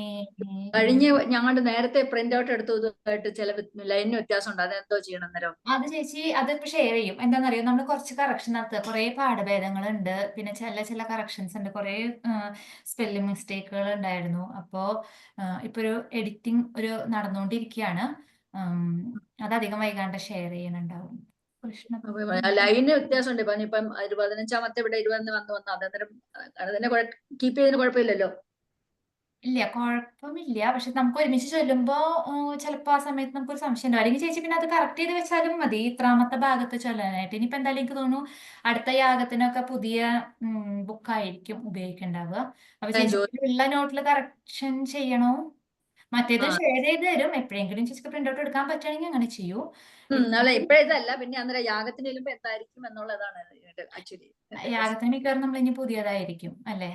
കഴിഞ്ഞ ഞങ്ങളുടെ നേരത്തെ പ്രിന്റ് ഔട്ട് എടുത്തതുമായിട്ട് ചില ലൈനിന് വ്യത്യാസം ഉണ്ട്. അതെന്തോ ചെയ്യണം അന്നേരം? അത് ചേച്ചി അതിപ്പോ ഷെയർ ചെയ്യും. എന്താണെന്നറിയോ, നമ്മൾ കുറച്ച് കറക്ഷൻ നടത്തുക. കുറെ പാഠഭേദങ്ങളുണ്ട്, പിന്നെ ചില കറക്ഷൻസ് ഉണ്ട്, കുറെ സ്പെല്ലിംഗ് മിസ്റ്റേക്കുകൾ ഉണ്ടായിരുന്നു. അപ്പോ ഇപ്പൊ ഒരു എഡിറ്റിംഗ് നടന്നുകൊണ്ടിരിക്കുകയാണ്. അതധികം വൈകാണ്ട് ഷെയർ ചെയ്യാനുണ്ടാവും. ലൈനിന് വ്യത്യാസമുണ്ട്. ഇപ്പം 15-ാമത്തെ ഇവിടെ 20 വന്നു അന്നേരം അതിനെ കീപ്പ് ചെയ്തതിന് കുഴപ്പമില്ലല്ലോ. ഇല്ല, കുഴപ്പമില്ല. പക്ഷെ നമുക്ക് ഒരുമിച്ച് ചൊല്ലുമ്പോ ചിലപ്പോ ആ സമയത്ത് നമുക്കൊരു സംശയം ഉണ്ടാവും. അല്ലെങ്കിൽ ചേച്ചി പിന്നെ അത് കറക്റ്റ് ചെയ്ത് വെച്ചാലും മതി, ഇത്രാമത്തെ ഭാഗത്ത് ചൊല്ലാനായിട്ട്. ഇനിയിപ്പോ എന്തായാലും എനിക്ക് തോന്നുന്നു അടുത്ത യാഗത്തിനൊക്കെ പുതിയ ബുക്കായിരിക്കും ഉപയോഗിക്കുന്നുണ്ടാവുക. അപ്പൊ ചേച്ചി ഉള്ള നോട്ടിൽ കറക്ഷൻ ചെയ്യണോ? മറ്റേത് ഷെയർ ചെയ്ത് തരും. എപ്പോഴെങ്കിലും ചേച്ചിക്ക് പ്രിന്റ് ഔട്ട് എടുക്കാൻ പറ്റുകയാണെങ്കിൽ അങ്ങനെ ചെയ്യൂ. ഇപ്പോഴതല്ല, പിന്നെ അന്നേരം യാഗത്തിന് ചെല്ലുമ്പോ എന്തായിരിക്കും എന്നുള്ളതാണ് ആക്ച്വലി. യാഗത്തിന് മിക്കവാറും നമ്മൾ ഇനി പുതിയതായിരിക്കും അല്ലേ.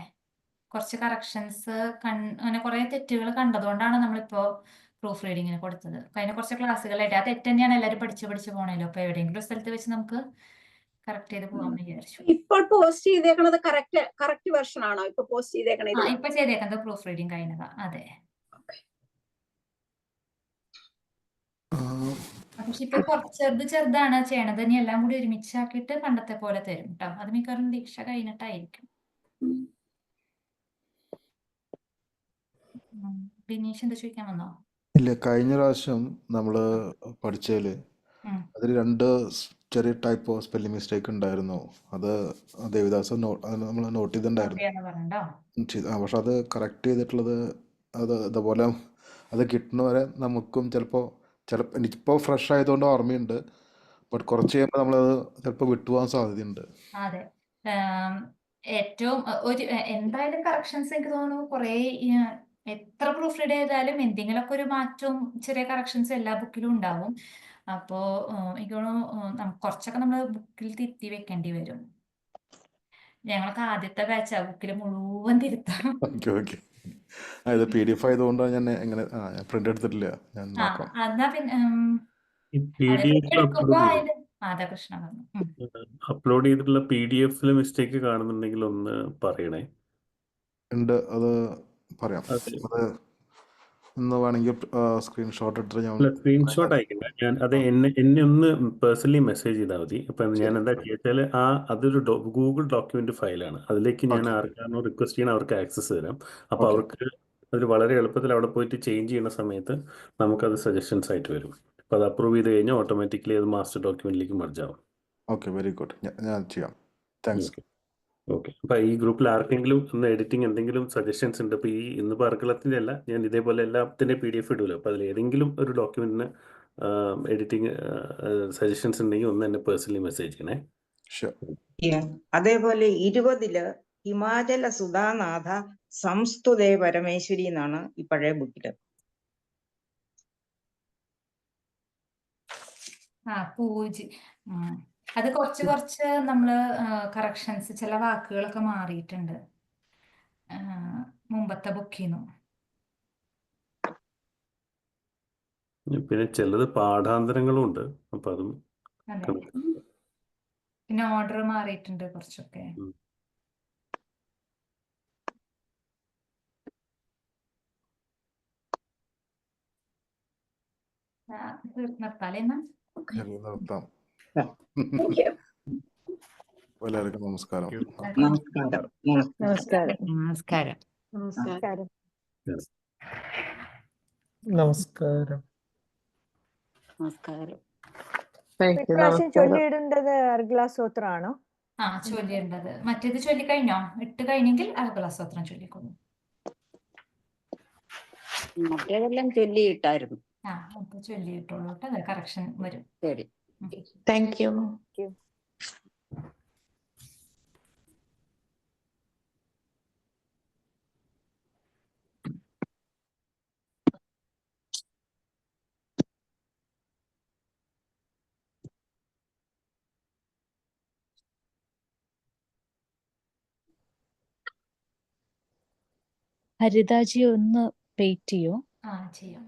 കുറച്ച് കറക്ഷൻസ് അങ്ങനെ കുറെ തെറ്റുകൾ കണ്ടതുകൊണ്ടാണ് നമ്മളിപ്പോ പ്രൂഫ് റീഡിങ്ങിന് കൊടുത്തത്. കഴിഞ്ഞ കുറച്ച് ക്ലാസ്സുകളായിട്ട് ആ തെറ്റ് തന്നെയാണ് എല്ലാവരും പഠിച്ചു പോണല്ലോ. അപ്പൊ എവിടെയെങ്കിലും സ്ഥലത്ത് വെച്ച് നമുക്ക് കറക്റ്റ് ചെയ്ത് പോകാൻ വിചാരിച്ചു. ഇപ്പോൾ പോസ്റ്റ് ചെയ്തേക്കണത് കറക്റ്റ് വെർഷൻ ആണോ ഇപ്പൊ പോസ്റ്റ് ചെയ്തേക്കണത്? ഇപ്പൊ ചെയ്തേക്കുന്നത് പ്രൂഫ് റീഡിങ് കഴിഞ്ഞതാ. അതെ. പക്ഷെ ഇപ്പൊ കുറച്ച് ചെറുതാണ് ചെയ്യണത്. ഇനി എല്ലാം കൂടി ഒരുമിച്ചാക്കിയിട്ട് പണ്ടത്തെ പോലെ തരും കേട്ടോ. അത് മിക്കവാറും ദീക്ഷ കഴിഞ്ഞിട്ടായിരിക്കും. ബിനീഷ് എന്താ ചോദിക്കാൻ വന്നോ? ഇല്ല, കഴിഞ്ഞ പ്രാവശ്യം നമ്മള് പഠിച്ചതില് അതിൽ 2 ചെറിയ ടൈപ്പ് ഓഫ് സ്പെല്ലിംഗ് മിസ്റ്റേക്ക് ഉണ്ടായിരുന്നു. അത് ദേവിദാസ് നമ്മൾ നോട്ട് ചെയ്തിട്ടുണ്ടായിരുന്നു. പക്ഷെ അത് കറക്റ്റ് ചെയ്തിട്ടുള്ളത് അത് ഇതുപോലെ അത് കിട്ടുന്നവരെ നമുക്കും ചിലപ്പോൾ എനിക്കിപ്പോൾ ഫ്രഷ് ആയതുകൊണ്ട് ഓർമ്മയുണ്ട്. ബട്ട് കുറച്ച് കഴിയുമ്പോൾ നമ്മളത് ചിലപ്പോൾ വിട്ടുപോകാൻ സാധ്യതയുണ്ട്. അതെ, ഏറ്റവും എന്തായാലും കറക്ഷൻസ് എനിക്ക് തോന്നുന്നു കുറെ എത്ര പ്രൂഫ് റീഡ് ചെയ്താലും എന്തെങ്കിലുമൊക്കെ ഒരു മാറ്റവും ചെറിയ കറക്ഷൻസ് എല്ലാ ബുക്കിലും ഉണ്ടാവും. അപ്പോ എനിക്ക് തോന്നുന്നു കുറച്ചൊക്കെ നമ്മൾ ബുക്കിൽ തിരുത്തി വെക്കേണ്ടി വരും. ഞങ്ങൾക്ക് ആദ്യത്തെ ബാച്ചാ ബുക്കിൽ മുഴുവൻ തിരുത്താം. ഇത് PDF ആയതുകൊണ്ട് ഞാൻ എങ്ങനെ പ്രിന്റ് എടുത്തിട്ടില്ല. ഞാൻ നോക്കാം. എന്നാ പിന്നെ കൃഷ്ണ അപ്ലോഡ് ചെയ്തിട്ടുള്ള PDF മിസ്റ്റേക്ക് കാണുന്നുണ്ടെങ്കിൽ ഒന്ന് പറയണേ. ഉണ്ട്, അത് പറയാം. അത് ഒന്ന് വേണമെങ്കിൽ സ്ക്രീൻഷോട്ട് എടുത്തിട്ട് ഞാൻ സ്ക്രീൻഷോട്ട് അയക്കണ്ട. ഞാൻ അത് എന്നെ ഒന്ന് പേഴ്സണലി മെസ്സേജ് ചെയ്താൽ മതി. അപ്പൊ ഞാൻ എന്താ വെച്ചാൽ അതൊരു ഗൂഗിൾ ഡോക്യുമെന്റ് ഫയലാണ്. അതിലേക്ക് ഞാൻ ആർക്കാണോ റിക്വസ്റ്റ് ചെയ്യണം അവർക്ക് ആക്സസ് തരാം. അപ്പൊ അവർക്ക് അതിൽ വളരെ എളുപ്പത്തിൽ അവിടെ പോയിട്ട് ചേഞ്ച് ചെയ്യുന്ന സമയത്ത് നമുക്കത് സജഷൻസ് ആയിട്ട് വരും. അപ്പോൾ അത് അപ്രൂവ് ചെയ്ത് കഴിഞ്ഞാൽ ഓട്ടോമാറ്റിക്കലി അത് മാസ്റ്റർ ഡോക്യുമെന്റിലേക്ക് മർജ് ആവും. Okay, very good. ഞാൻ ചെയ്യാം. താങ്ക്സ്. ഓക്കെ. അപ്പോൾ ഈ ഗ്രൂപ്പിൽ ആർക്കെങ്കിലും ഒന്ന് എഡിറ്റിംഗ് എന്തെങ്കിലും സജഷൻസ് ഉണ്ട്? അപ്പോൾ ഇന്ന് പാർക്കുളത്തിൻ്റെ അല്ല, ഞാൻ ഇതേപോലെ എല്ലാത്തിൻ്റെ PDF ഇടുമല്ലോ. അപ്പോൾ അതിൽ ഏതെങ്കിലും ഒരു ഡോക്യുമെന്റിന് എഡിറ്റിംഗ് സജഷൻസ് ഉണ്ടെങ്കിൽ ഒന്ന് എന്നെ പേഴ്സണലി മെസ്സേജ് ചെയ്യണേ. അതേപോലെ 20 ഹിമാചല സുധാനാഥ സംസ്തുതേ പരമേശ്വരി എന്നാണ് ഈ പഴയ ബുക്കില്. അത് കുറച്ച് നമ്മള് കറക്ഷൻസ്, ചില വാക്കുകളൊക്കെ മാറിയിട്ടുണ്ട് മുമ്പത്തെ ബുക്കിൽ നിന്നും. പിന്നെ ചിലത് പാഠാന്തരങ്ങളും ഉണ്ട്, അപ്പൊ അതും പിന്നെ ഓർഡർ മാറിയിട്ടുണ്ട് കുറച്ചൊക്കെ. നിർത്താലേ എന്നാ? നിർത്താം. എല്ലാവർക്കും നമസ്കാരം. നമസ്കാരം. നമസ്കാരം. നമസ്കാരം. നമസ്കാരം. നമസ്കാരം. നമസ്കാരം. ഇപ്രാവശ്യം ചൊല്ലിയിടേണ്ടത് അർഗ്ലാസൂത്രമാണോ? ചൊല്ലിയിടേണ്ടത്. മറ്റേത് ചൊല്ലിക്കഴിഞ്ഞോ? 8 കഴിഞ്ഞെങ്കിൽ അർഗ്ലാസൂത്രം ചൊല്ലിക്കൊള്ളു. മറ്റേതെല്ലാം ചൊല്ലിയിട്ടായിരുന്നു. അപ്പൊ ചൊല്ലിയിട്ടുള്ളൂ കേട്ടോ, കറക്ഷൻ വരും. ശരി. Thank you. ഹരിതാജി ഒന്ന് വെയിറ്റ് ചെയ്യോ? ചെയ്യാം.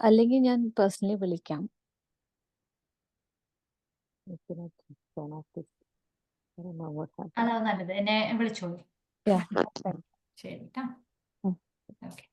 അല്ലെങ്കിൽ ഞാൻ പേഴ്സണലി വിളിക്കാം. അതാ നല്ലത്. എന്നെ വിളിച്ചോളൂ. ശരി കേട്ടോ. ഓക്കെ.